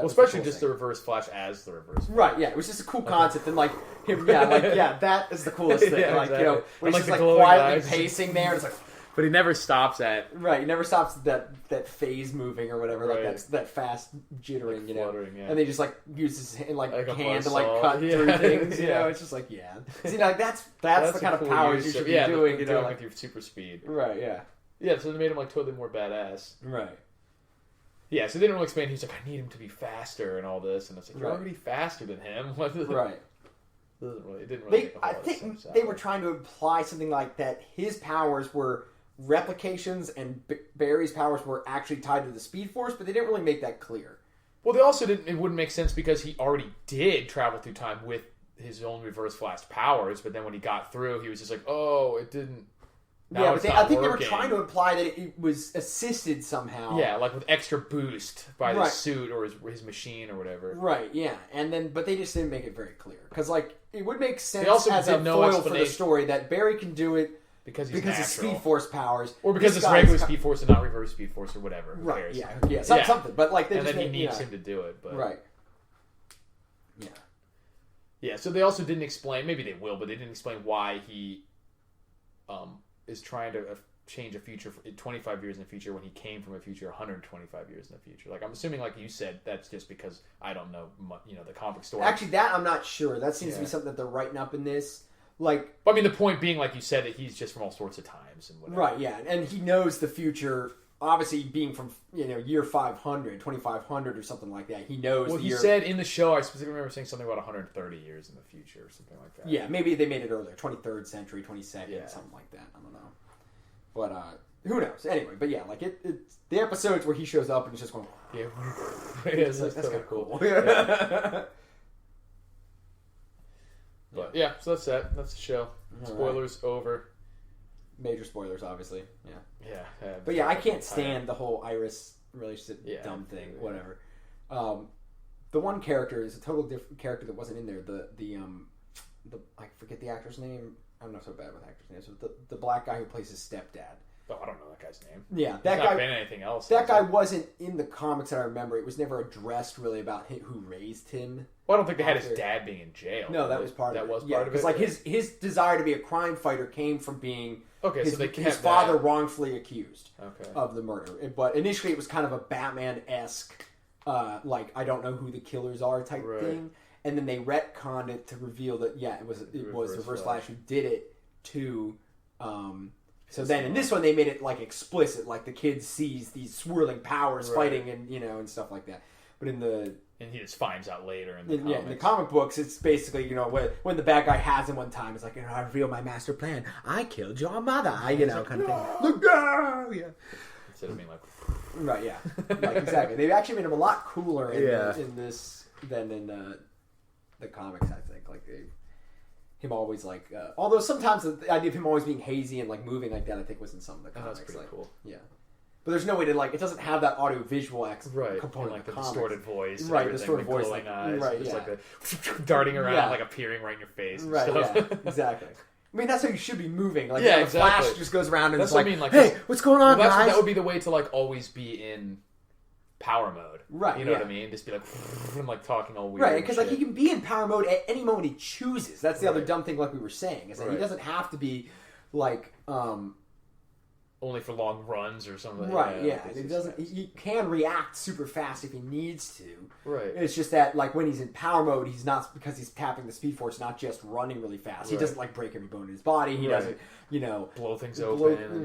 Speaker 1: especially just the Reverse Flash as the Reverse Flash.
Speaker 2: Right, yeah, it was just a cool concept, and like him, that is the coolest thing.
Speaker 1: Yeah,
Speaker 2: like,
Speaker 1: exactly.
Speaker 2: you know, when
Speaker 1: and,
Speaker 2: he's
Speaker 1: like,
Speaker 2: just like quietly pacing there, it's like.
Speaker 1: But he never stops at...
Speaker 2: Right, he never stops that phase moving or whatever,
Speaker 1: right.
Speaker 2: like that fast jittering,
Speaker 1: like
Speaker 2: you know.
Speaker 1: Yeah.
Speaker 2: And they just like use his hand, like hand to like
Speaker 1: saw.
Speaker 2: cut through things, you know. It's just like, See, you know, like that's the kind of
Speaker 1: cool
Speaker 2: powers you should be doing, you know,
Speaker 1: like with your super speed.
Speaker 2: Right, yeah.
Speaker 1: Yeah, so they made him like totally more badass.
Speaker 2: Right.
Speaker 1: Yeah, so they didn't really explain. He's like, I need him to be faster and all this, and it's like, you're already faster than him.
Speaker 2: Right.
Speaker 1: It didn't really.
Speaker 2: I think they were trying to imply something like that. His powers were replications and Barry's powers were actually tied to the Speed Force, but they didn't really make that clear.
Speaker 1: Well, they also didn't. It wouldn't make sense because he already did travel through time with his own Reverse Flash powers, but then when he got through, he was just like, "Oh, it didn't."
Speaker 2: Yeah, but I think they were trying to imply that it was assisted somehow.
Speaker 1: Yeah, like with extra boost by the suit or his machine or whatever.
Speaker 2: Right. Yeah, but they just didn't make it very clear because, like, it would make sense as a
Speaker 1: no
Speaker 2: foil for the story that Barry can do it.
Speaker 1: Because
Speaker 2: of Speed Force powers,
Speaker 1: or because it's regular Speed Force and not Reverse Speed Force or whatever. Who
Speaker 2: right?
Speaker 1: cares?
Speaker 2: Something. But like,
Speaker 1: and then he needs him to do it. But
Speaker 2: right. Yeah.
Speaker 1: Yeah. So they also didn't explain. Maybe they will, but they didn't explain why he is trying to change a future 25 years in the future when he came from a future 125 years in the future. Like, I'm assuming, like you said, that's just because I don't know, the comic story.
Speaker 2: Actually, that I'm not sure. That seems to be something that they're writing up in this. Like,
Speaker 1: but I mean, the point being, like you said, that he's just from all sorts of times and whatever.
Speaker 2: Right, yeah, and he knows the future. Obviously, being from year 500, 2500 or something like that, he knows.
Speaker 1: Well, he said in the show, I specifically remember saying something about 130 years in the future or something like that.
Speaker 2: Yeah, maybe they made it earlier, 23rd century, 22nd, something like that. I don't know, but who knows? Anyway, but yeah, like it's the episodes where he shows up and he's just going.
Speaker 1: Yeah, that's
Speaker 2: kind of cool.
Speaker 1: But yeah, so that's that. That's the show. Spoilers over.
Speaker 2: Major spoilers, obviously.
Speaker 1: Yeah.
Speaker 2: But yeah, I can't stand the whole Iris relationship dumb thing. Whatever. The one character is a total different character that wasn't in there. The I forget the actor's name. I'm not so bad with actors' names. But the black guy who plays his stepdad.
Speaker 1: Oh, I don't know that guy's name.
Speaker 2: Yeah,
Speaker 1: that guy. Not been anything else.
Speaker 2: That guy wasn't in the comics that I remember. It was never addressed really about who raised him.
Speaker 1: Well, I don't think they had his dad being in jail.
Speaker 2: No, that was part of it.
Speaker 1: That was part of it.
Speaker 2: Because like his desire to be a crime fighter came from being his father wrongfully accused of the murder. But initially, it was kind of a Batman-esque, like I don't know who the killers are type thing. And then they retconned it to reveal that it was Reverse Flash who did it to. So then in this one they made it like explicit, like the kid sees these swirling powers fighting and stuff like that. But
Speaker 1: and he just finds out later in the
Speaker 2: comic books, it's basically when the bad guy has him one time, it's like I reveal my master plan. I killed your mother, kind of thing.
Speaker 1: Instead of being like,
Speaker 2: right, yeah, like exactly. They've actually made him a lot cooler in this than in the comics. I think him always although sometimes the idea of him always being hazy and like moving like that, I think was in some of the comics.
Speaker 1: That's pretty cool.
Speaker 2: Yeah. But there's no way to it doesn't have that audio-visual component,
Speaker 1: like the distorted voice,
Speaker 2: right? Distorted voice,
Speaker 1: eyes, just like the darting around, like appearing right in your face,
Speaker 2: right?
Speaker 1: Stuff.
Speaker 2: Yeah, exactly. I mean, that's how you should be moving. Like,
Speaker 1: exactly.
Speaker 2: Flash just goes around and
Speaker 1: that's
Speaker 2: it's
Speaker 1: what I mean. Like,
Speaker 2: hey, what's going on, guys?
Speaker 1: That would be the way to always be in power mode,
Speaker 2: right?
Speaker 1: You know what I mean? Just be like talking all weird,
Speaker 2: right? Because he can be in power mode at any moment he chooses. That's the other dumb thing, like we were saying, is that he doesn't have to be like
Speaker 1: only for long runs or something.
Speaker 2: Right, It doesn't. He can react super fast if he needs to.
Speaker 1: Right.
Speaker 2: It's just that, like, when he's in power mode, he's not, because he's tapping the Speed Force, not just running really fast. Right. He doesn't, like, break every bone in his body. He doesn't, blow things open.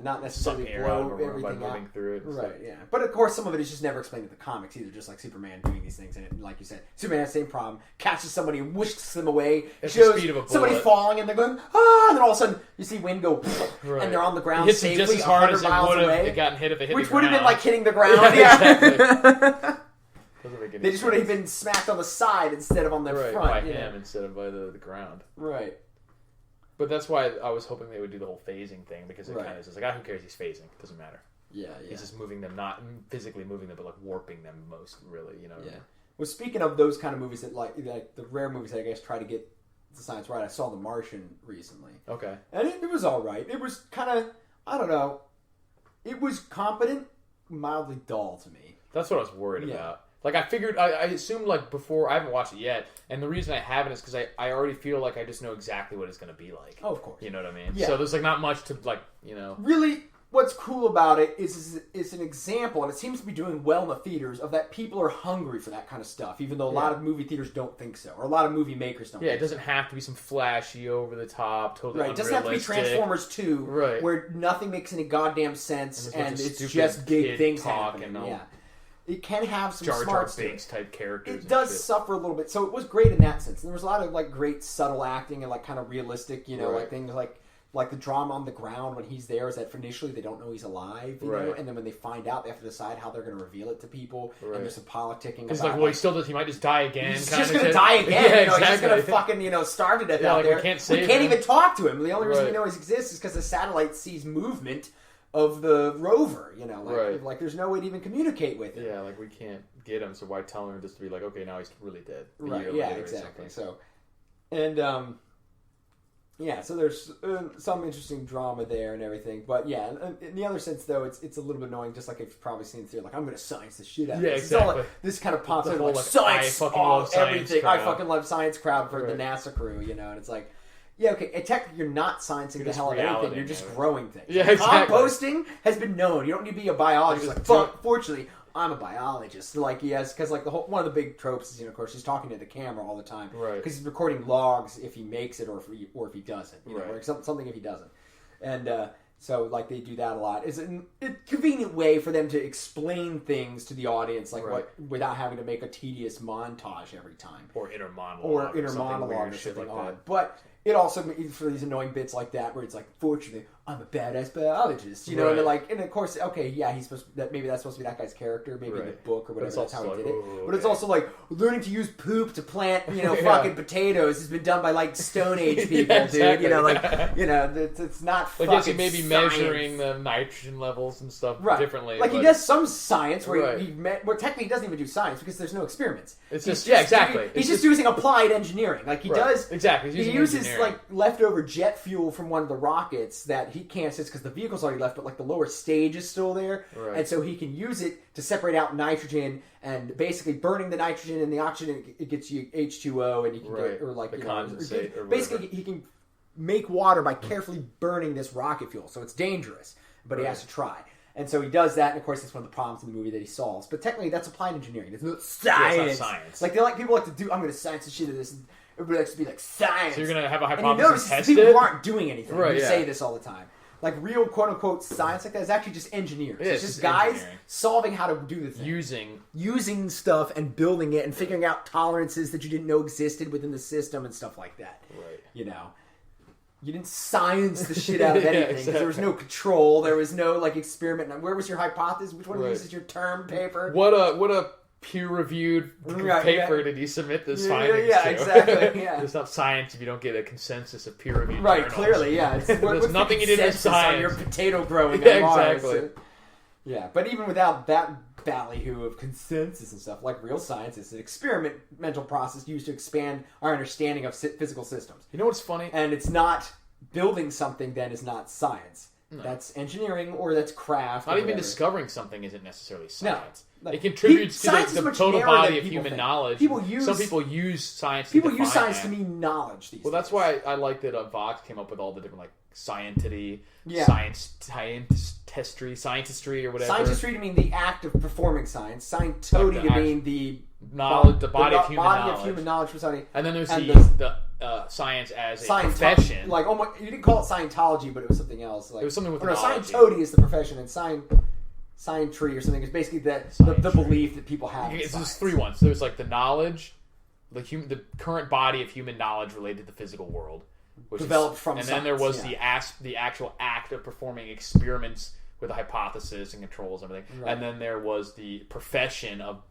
Speaker 2: Not necessarily blow everything out.
Speaker 1: Through it.
Speaker 2: Right, But, of course, some of it is just never explained in the comics either, just like Superman doing these things. And, like you said, Superman has the same problem. Catches somebody and whisks them away. Shows somebody falling and they're going, ah! And then all of a sudden, you see wind go, and they're on the ground safely,
Speaker 1: just as hard as it would
Speaker 2: have
Speaker 1: gotten hit if it hit
Speaker 2: which
Speaker 1: the
Speaker 2: would
Speaker 1: ground.
Speaker 2: have been like hitting the ground.
Speaker 1: Exactly.
Speaker 2: They just would have been smacked on the side instead of on their front.
Speaker 1: By him instead of by the ground.
Speaker 2: Right.
Speaker 1: But that's why I was hoping they would do the whole phasing thing, because it kind of is just like, who cares? He's phasing. It doesn't matter.
Speaker 2: Yeah.
Speaker 1: He's just moving them, not physically moving them, but like warping them most, really.
Speaker 2: Yeah. Well, speaking of those kind of movies that like the rare movies that I guess try to get the science right, I saw The Martian recently.
Speaker 1: Okay.
Speaker 2: And it was all right. It was kind of, I don't know, it was competent, mildly dull to me.
Speaker 1: That's what I was worried about. Like, I figured, I assumed, like, before, I haven't watched it yet, and the reason I haven't is because I already feel like I just know exactly what it's going to be like.
Speaker 2: Oh, of course.
Speaker 1: You know what I mean?
Speaker 2: Yeah.
Speaker 1: So there's, like, not much to, like,
Speaker 2: Really, what's cool about it is it's an example, and it seems to be doing well in the theaters, of that people are hungry for that kind of stuff, even though a lot of movie theaters don't think so, or a lot of movie makers don't think so.
Speaker 1: Yeah, it doesn't have to be some flashy, over-the-top, totally
Speaker 2: Right, it doesn't have to be Transformers 2, where nothing makes any goddamn sense, and it's just big things happening. Yeah. It can have some smart
Speaker 1: Binks type characters.
Speaker 2: It does suffer a little bit, so it was great in that sense. And there was a lot of like great subtle acting and like kind of realistic, like things like the drama on the ground when he's there is that initially they don't know he's alive, you know, and then when they find out, they have to decide how they're going to reveal it to people, and there's some politicking.
Speaker 1: Because like, well, he still does. He might just die again.
Speaker 2: He's just going to die again.
Speaker 1: Yeah,
Speaker 2: exactly. He's just going to fucking starve to death out there.
Speaker 1: We can't
Speaker 2: even talk to him. The only reason we know he exists is because the satellite sees movement of the rover, like there's no way to even communicate with him.
Speaker 1: Yeah, like we can't get him, so why tell him just to be like, okay, now he's really dead.
Speaker 2: Right, yeah, exactly. So, and, so there's some interesting drama there and everything, but yeah, in the other sense though, it's a little bit annoying, just like you've probably seen in theory, like, I'm going to science the shit out of this.
Speaker 1: Exactly.
Speaker 2: It's all like, this kind of pops in, like,
Speaker 1: science, I fucking love
Speaker 2: everything.
Speaker 1: Science
Speaker 2: I fucking love science crowd for the NASA crew, and it's like, yeah, okay, and technically you're not sciencing the hell out of anything, you're just growing things.
Speaker 1: Yeah, exactly.
Speaker 2: Composting has been known. You don't need to be a biologist. Fortunately, I'm a biologist. Like, yes, because like one of the big tropes is, of course, he's talking to the camera all the time.
Speaker 1: Right.
Speaker 2: Because he's recording logs if he makes it or if he doesn't. Or something if he doesn't. And so, like, they do that a lot. It's a convenient way for them to explain things to the audience, like without having to make a tedious montage every time.
Speaker 1: Or inner monologue.
Speaker 2: Or something
Speaker 1: like
Speaker 2: odd.
Speaker 1: that.
Speaker 2: But it also, for these annoying bits like that, where it's like, fortunately, I'm a badass biologist, and they're like, and of course, okay, yeah, he's supposed to, maybe that's supposed to be that guy's character, maybe in the book or whatever, that's how he did it. But it's also like, learning to use poop to plant, fucking potatoes has been done by like Stone Age people,
Speaker 1: exactly.
Speaker 2: dude. It's not fucking
Speaker 1: I guess he may be
Speaker 2: science.
Speaker 1: Measuring the nitrogen levels and stuff differently.
Speaker 2: Like, he does some science where where technically he doesn't even do science because there's no experiments.
Speaker 1: It's just exactly.
Speaker 2: He's just using applied engineering. Like, he does
Speaker 1: exactly.
Speaker 2: He uses like leftover jet fuel from one of the rockets that he can't sense because the vehicle's already left, but like the lower stage is still there, and so he can use it to separate out nitrogen, and basically burning the nitrogen and the oxygen, it gets you H2O, and you can get, or like,
Speaker 1: the condensate, or
Speaker 2: basically he can make water by carefully burning this rocket fuel. So it's dangerous, but he has to try. And so he does that, and of course that's one of the problems in the movie that he solves. But technically that's applied engineering. It's not science.
Speaker 1: Yeah, it's not science.
Speaker 2: Like, people like to do, I'm going to science the shit of this, and everybody likes to be like, science.
Speaker 1: So you're going to have a hypothesis
Speaker 2: and you notice
Speaker 1: tested?
Speaker 2: People who aren't doing anything. You say this all the time. Like, real quote-unquote science like that is actually just engineers.
Speaker 1: It's
Speaker 2: just guys solving how to do the thing. Using stuff and building it and figuring out tolerances that you didn't know existed within the system and stuff like that.
Speaker 1: Right.
Speaker 2: You didn't science the shit out of anything because there was no control. There was no, like, experiment. Where was your hypothesis? Which one of these is your term paper?
Speaker 1: What a peer-reviewed paper did you submit this findings to?
Speaker 2: Yeah, exactly. Yeah.
Speaker 1: It's not science if you don't get a consensus of peer-reviewed
Speaker 2: journals.
Speaker 1: Clearly,
Speaker 2: yeah.
Speaker 1: There's nothing you did in science
Speaker 2: on your potato growing on Mars.
Speaker 1: Exactly.
Speaker 2: Yeah, but even without that ballyhoo of consensus and stuff, like real science is an experimental process used to expand our understanding of physical systems.
Speaker 1: You know what's funny?
Speaker 2: And it's not building something then is not science.
Speaker 1: No.
Speaker 2: That's engineering or that's craft.
Speaker 1: Not even discovering something isn't necessarily science.
Speaker 2: No.
Speaker 1: It contributes to the total body of human knowledge. Some people use science to
Speaker 2: mean knowledge.
Speaker 1: That's why I like that Vox came up with all the different like scientistry or whatever.
Speaker 2: Scientistry to mean the act of performing science. Scientody to mean the
Speaker 1: knowledge, the body of human knowledge
Speaker 2: for study.
Speaker 1: And then there's the science as a profession.
Speaker 2: Like, you didn't call it Scientology, but it was something else. Like,
Speaker 1: it was something with
Speaker 2: Scientody is the profession, and Scientry or something is basically the belief that people have.
Speaker 1: It's just three ones. There's like the knowledge, the current body of human knowledge related to the physical world, which
Speaker 2: developed from
Speaker 1: and
Speaker 2: science,
Speaker 1: then there was the actual act of performing experiments with a hypothesis and controls and everything. Right. And then there was the profession of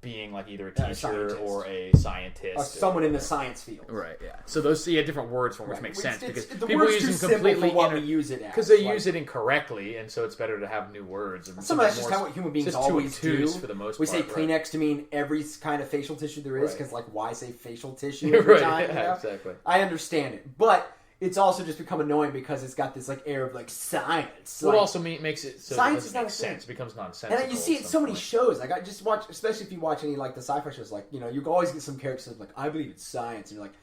Speaker 1: being like either a teacher or a scientist,
Speaker 2: or someone in the science field.
Speaker 1: Right. Yeah. So those different words for them, which makes sense because
Speaker 2: the
Speaker 1: people
Speaker 2: use
Speaker 1: them completely
Speaker 2: what we use it as,
Speaker 1: because they use it incorrectly, and so it's better to have new words. And
Speaker 2: some of that's just how what human beings always do.
Speaker 1: For the most
Speaker 2: we
Speaker 1: part,
Speaker 2: say Kleenex to mean every kind of facial tissue there is, because like why say facial tissue every time?
Speaker 1: Yeah, exactly.
Speaker 2: I understand it, but it's also just become annoying because it's got this like air of like science.
Speaker 1: What also makes it so
Speaker 2: science
Speaker 1: it doesn't make sense. It becomes nonsensical.
Speaker 2: And you see it in so many shows. Like I just watch, especially if you watch any like the sci-fi shows. Like you always get some characters like I believe in science, and you're like,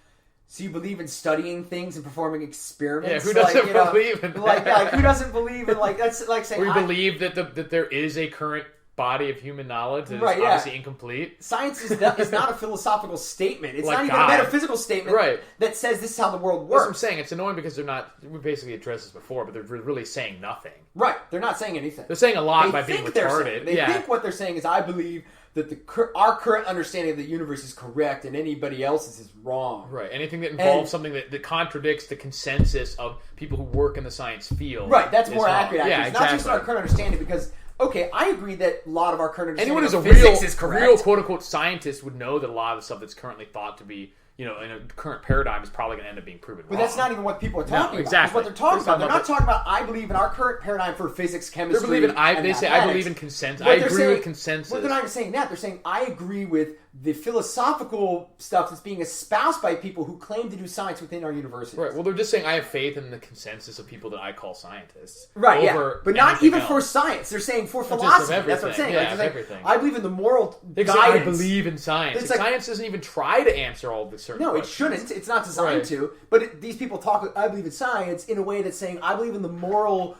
Speaker 2: so you believe in studying things and performing experiments?
Speaker 1: Yeah, who doesn't believe in that?
Speaker 2: Like who doesn't believe in like that's like saying
Speaker 1: we believe that there is a current body of human knowledge that is obviously incomplete.
Speaker 2: Science is not a philosophical statement. It's
Speaker 1: like
Speaker 2: not even a metaphysical statement that says this is how the world works.
Speaker 1: That's what I'm saying. It's annoying because we basically addressed this before, but they're really saying nothing.
Speaker 2: Right. They're not saying anything.
Speaker 1: They're saying a lot by being retarded.
Speaker 2: They think what they're saying is, I believe that our current understanding of the universe is correct and anybody else's is wrong.
Speaker 1: Right. Anything that involves something that contradicts the consensus of people who work in the science field.
Speaker 2: Right. That's more accurate.
Speaker 1: Yeah,
Speaker 2: it's not just our current understanding because... Okay, I agree that a lot of our current understanding
Speaker 1: of
Speaker 2: physics is correct.
Speaker 1: Real quote-unquote scientist would know that a lot of the stuff that's currently thought to be, in a current paradigm is probably going to end up being proven wrong.
Speaker 2: But that's not even what people are talking about.
Speaker 1: Exactly.
Speaker 2: That's what they're talking about. They're not talking about, I believe in our current paradigm for physics, chemistry,
Speaker 1: They say, I believe in consensus. I agree with consensus.
Speaker 2: Well, they're not even saying that. They're saying, I agree with the philosophical stuff that's being espoused by people who claim to do science within our universities.
Speaker 1: Right. Well, they're just saying, I have faith in the consensus of people that I call scientists.
Speaker 2: Right, yeah. But not even for science. They're saying for philosophy. That's what I'm saying.
Speaker 1: Yeah, everything.
Speaker 2: I believe in the moral guidance.
Speaker 1: I believe in science. Science doesn't even try to answer all the certain questions.
Speaker 2: It shouldn't. It's not designed to. But these people talk, I believe in science, in a way that's saying, I believe in the moral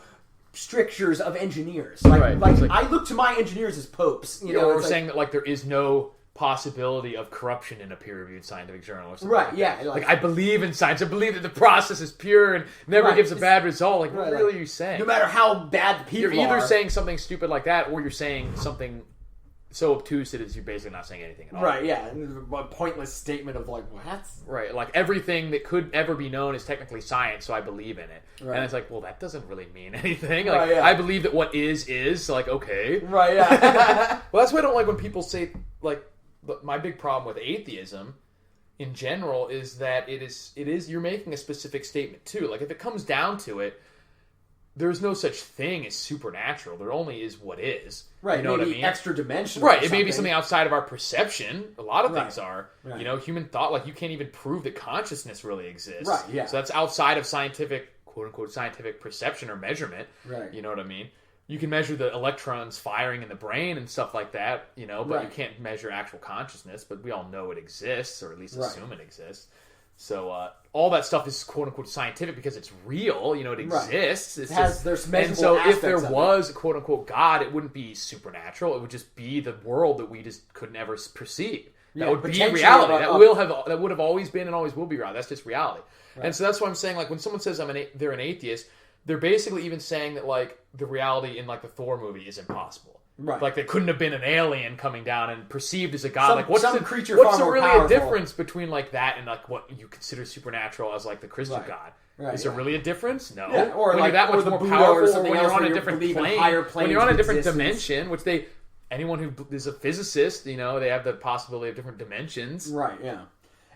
Speaker 2: strictures of engineers. I look to my engineers as popes.
Speaker 1: Or saying that there is no possibility of corruption in a peer-reviewed scientific journal or something.
Speaker 2: Right, yeah.
Speaker 1: I believe in science. I believe that the process is pure and never gives a bad result. What really are you saying?
Speaker 2: No matter how bad the people are.
Speaker 1: You're either saying something stupid like that, or you're saying something so obtuse that you're basically not saying anything at all.
Speaker 2: Right, yeah. A pointless statement of what?
Speaker 1: Right, everything that could ever be known is technically science, so I believe in it. Right. And it's that doesn't really mean anything. I believe that what is, okay.
Speaker 2: Right, yeah.
Speaker 1: Well, that's why I don't like when people say, my big problem with atheism in general is that it is you're making a specific statement too. If it comes down to it, there's no such thing as supernatural. There only is what is.
Speaker 2: Right.
Speaker 1: You know what I mean?
Speaker 2: Extra dimensional.
Speaker 1: Right. It may be something outside of our perception. A lot of things are.
Speaker 2: Right.
Speaker 1: Human thought. You can't even prove that consciousness really exists.
Speaker 2: Right. Yeah.
Speaker 1: So that's outside of scientific, quote unquote, scientific perception or measurement.
Speaker 2: Right.
Speaker 1: You know what I mean? You can measure the electrons firing in the brain and stuff like that, but you can't measure actual consciousness. But we all know it exists, or at least assume it exists. So all that stuff is quote unquote scientific because it's real. It exists.
Speaker 2: There's measurable
Speaker 1: and so if there
Speaker 2: aspects
Speaker 1: was quote unquote God, it wouldn't be supernatural. It would just be the world that we just could never perceive. That would be reality. That would have always been and always will be reality. That's just reality. Right. And so that's why I'm saying, when someone says they're an atheist, they're basically even saying that the reality in the Thor movie is impossible.
Speaker 2: Right.
Speaker 1: There couldn't have been an alien coming down and perceived as a god. What's
Speaker 2: creature
Speaker 1: what's
Speaker 2: far more
Speaker 1: really
Speaker 2: powerful.
Speaker 1: a difference between that and what you consider supernatural as the Christian God?
Speaker 2: Right,
Speaker 1: is there really a difference? No.
Speaker 2: Yeah, or
Speaker 1: when you're that much
Speaker 2: more
Speaker 1: powerful, or
Speaker 2: something
Speaker 1: when
Speaker 2: else
Speaker 1: you're on a different plane, when you're on a different dimension, which anyone who is a physicist, they have the possibility of different dimensions.
Speaker 2: Right. Yeah.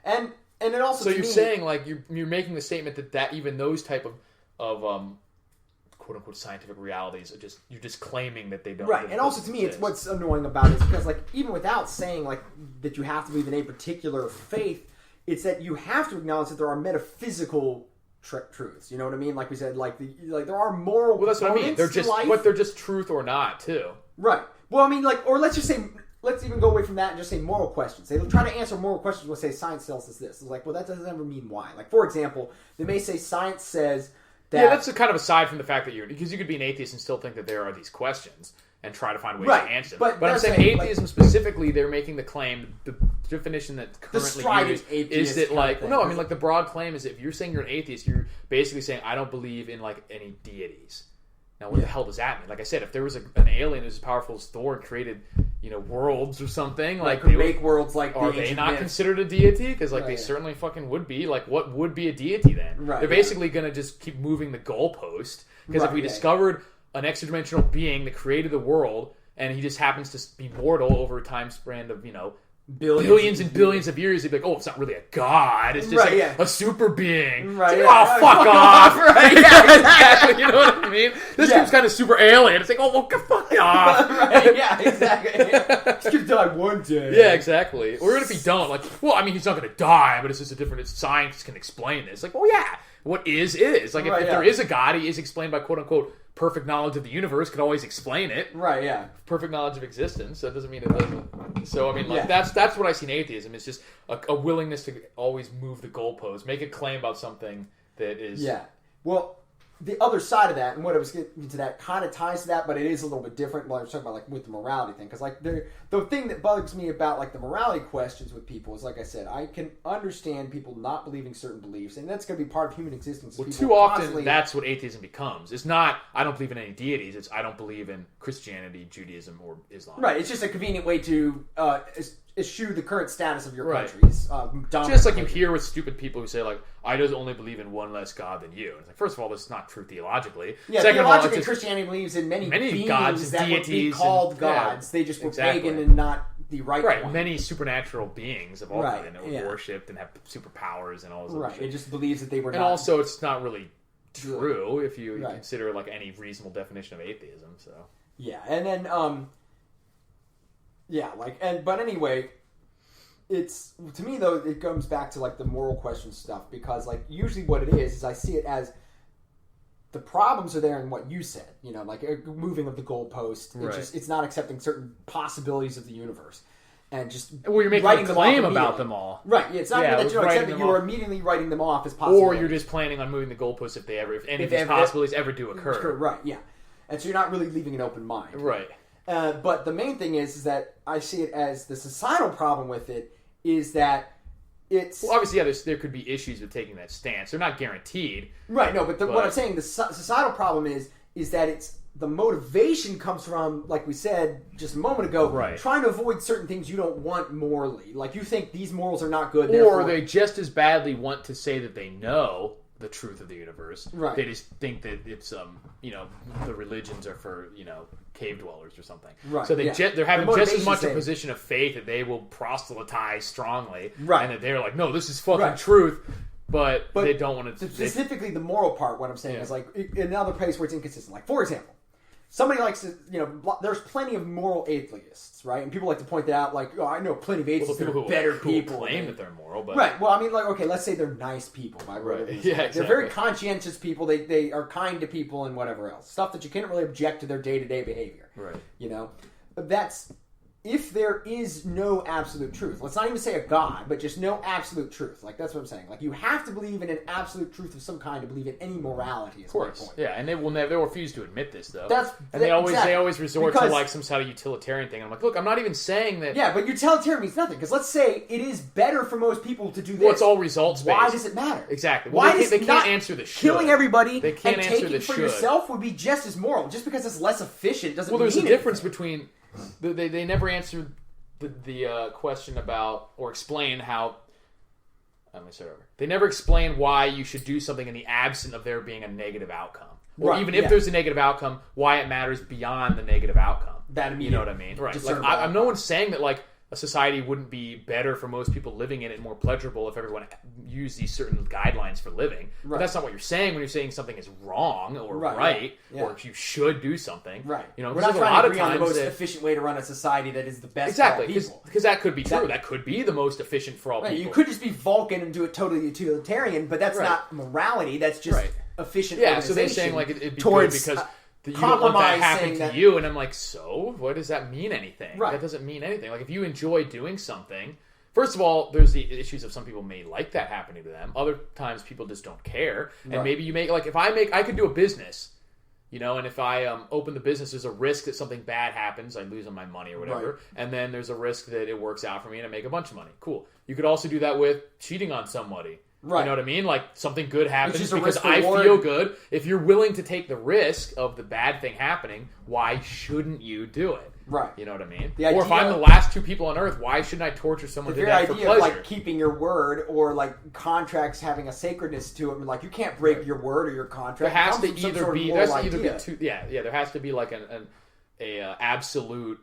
Speaker 2: And it also.
Speaker 1: So you're saying you're making the statement that even those type of quote unquote scientific realities are you're just claiming that they don't.
Speaker 2: Right. And also to me, it's what's annoying about it is because even without saying that you have to believe in a particular faith, it's that you have to acknowledge that there are metaphysical truths. You know what I mean? Like we said, there are moral.
Speaker 1: Well, that's what I mean. They're just truth or not too.
Speaker 2: Right. Well, I mean, or let's just say, let's even go away from that and just say moral questions. They try to answer moral questions. We'll say science tells us this. It's well, that doesn't ever mean why. For example, they may say science says
Speaker 1: that's kind of aside from the fact that because you could be an atheist and still think that there are these questions and try to find ways to answer them. But I'm saying atheism specifically, they're making the claim, the definition that currently used is that like the broad claim is that if you're saying you're an atheist, you're basically saying I don't believe in like any deities. Now, what the hell does that mean? Like I said, if there was an alien who's as powerful as Thor and created, worlds or something, like
Speaker 2: they make worlds like
Speaker 1: are they not considered a deity? Because they certainly fucking would be. Like, what would be a deity then? Right, They're basically going to just keep moving the goalpost. Because if we discovered an extra-dimensional being that created the world, and he just happens to be mortal over a time span of billions and billions of years, he'd be like, oh, it's not really a god, it's just a super being. Right, it's like, fuck off! Right, exactly, you know what I mean? This game's kind of super alien. It's like, oh, well, fuck off!
Speaker 2: Right, yeah, exactly. He's gonna die one day.
Speaker 1: Yeah, exactly. Or even if he don't, like, well, I mean, he's not gonna die, but it's just a different, science can explain this. Like, well, yeah, what is. Like, if there is a god, he is explained by quote-unquote perfect knowledge of the universe, could always explain it.
Speaker 2: Right, yeah.
Speaker 1: Perfect knowledge of existence, so it doesn't mean it doesn't. So, I mean, like, that's what I see in atheism. It's just a willingness to always move the goalposts, make a claim about something that is...
Speaker 2: Yeah. Well, the other side of that, and what I was getting to that, kind of ties to that, but it is a little bit different while I was talking about, like, with the morality thing. Because, like, the thing that bugs me about, like, the morality questions with people is, like I said, I can understand people not believing certain beliefs, and that's going to be part of human existence.
Speaker 1: Well, too often, that's what atheism becomes. It's not, I don't believe in any deities, it's I don't believe in Christianity, Judaism, or Islam.
Speaker 2: Right, it's just a convenient way to eschew the current status of your country's
Speaker 1: just like you hear with stupid people who say, like, I just only believe in one less God than you. It's like, first of all, this is not true theologically.
Speaker 2: Yeah, theologically, Christianity believes in many beings
Speaker 1: gods and
Speaker 2: that
Speaker 1: deities
Speaker 2: would be called gods. They just were pagan and not the right one.
Speaker 1: Many supernatural beings of all kinds that were worshipped and have superpowers and all this other shit.
Speaker 2: It just believes that they were
Speaker 1: and not... And also, it's not really true if you consider, like, any reasonable definition of atheism, so...
Speaker 2: Yeah, and then, but anyway... It's, to me, though, it comes back to, like, the moral question stuff, because, like, usually what it is I see it as the problems are there in what you said, like moving of the goalpost. It's not accepting certain possibilities of the universe. And just
Speaker 1: you're making a claim about them all.
Speaker 2: Right, it's not even that you don't accept it, you're immediately writing them off as possibilities.
Speaker 1: Or you're just planning on moving the goalposts if any of these possibilities ever do occur.
Speaker 2: Right, yeah. And so you're not really leaving an open mind.
Speaker 1: Right.
Speaker 2: But the main thing is that I see it as the societal problem with it is that it's...
Speaker 1: Well, obviously, there could be issues with taking that stance. They're not guaranteed.
Speaker 2: Right, no, but what I'm saying, the societal problem is that it's... The motivation comes from, like we said just a moment ago, trying to avoid certain things you don't want morally. Like, you think these morals are not good,
Speaker 1: or they just as badly want to say that they know the truth of the universe. Right. They just think that it's, the religions are for, cave dwellers or something. Right. So they're having just as much a position of faith that they will proselytize strongly. Right. And that they're like, no, this is fucking truth. But they don't want to...
Speaker 2: Specifically, the moral part, what I'm saying is, like, another place where it's inconsistent. Like, for example, somebody likes to, there's plenty of moral atheists, right? And people like to point that out, like, I know plenty of atheists that are better people.
Speaker 1: Who claim that they're moral, but...
Speaker 2: Right, well, I mean, like, okay, let's say they're nice people. They're very conscientious people. They are kind to people and whatever else. Stuff that you can't really object to their day-to-day behavior. Right. But that's... If there is no absolute truth, let's not even say a God, but just no absolute truth. Like, that's what I'm saying. Like, you have to believe in an absolute truth of some kind to believe in any morality. Of course, my point.
Speaker 1: Yeah, and they'll refuse to admit this though. They always resort to like some sort of utilitarian thing. I'm like, look, I'm not even saying that.
Speaker 2: Yeah, but utilitarian means nothing because let's say it is better for most people to do this.
Speaker 1: Well, it's all results based.
Speaker 2: Why does it matter?
Speaker 1: Exactly.
Speaker 2: Well,
Speaker 1: they can't answer the should.
Speaker 2: Killing everybody
Speaker 1: they can't
Speaker 2: and
Speaker 1: answer
Speaker 2: taking for yourself would be just as moral. Just because it's less efficient doesn't mean anything.
Speaker 1: Well, there's a difference between they never answered the question about or explain how. Let me start over. They never explain why you should do something in the absence of there being a negative outcome, or even if there's a negative outcome, why it matters beyond the negative outcome.
Speaker 2: You
Speaker 1: know what I mean? Right. Like, I'm no one's saying that like a society wouldn't be better for most people living in it, more pleasurable if everyone used these certain guidelines for living. Right. But that's not what you're saying when you're saying something is wrong or right. Or if you should do something.
Speaker 2: Right. We're not trying to agree on the most efficient way to run a society that is the best for all people.
Speaker 1: Because that could be true. That could be the most efficient for all people.
Speaker 2: You could just be Vulcan and do it totally utilitarian, but that's not morality. That's just efficient organization.
Speaker 1: Yeah, so they're saying like it'd be good because... You don't want that happening to you, and I'm like, so? What does that mean anything? Right. That doesn't mean anything. Like, if you enjoy doing something, First of all, there's the issues of some people may like that happening to them. Other times people just don't care. And maybe you make, like, I could do a business, you know, and if I open the business, there's a risk that something bad happens, I lose on my money or whatever, right. And then there's a risk that it works out for me and I make a bunch of money. Cool. You could also do that with cheating on somebody. Right. You know what I mean? Like, something good happens because I feel good. If you're willing to take the risk of the bad thing happening, why shouldn't you do it? Right. You know what I mean? Or if I'm the last two people on Earth, why shouldn't I torture someone to death for pleasure?
Speaker 2: The idea of, like, keeping your word or, like, contracts having a sacredness to it, like, you can't break your word or your contract.
Speaker 1: There has to either be two, there has to be, like, an absolute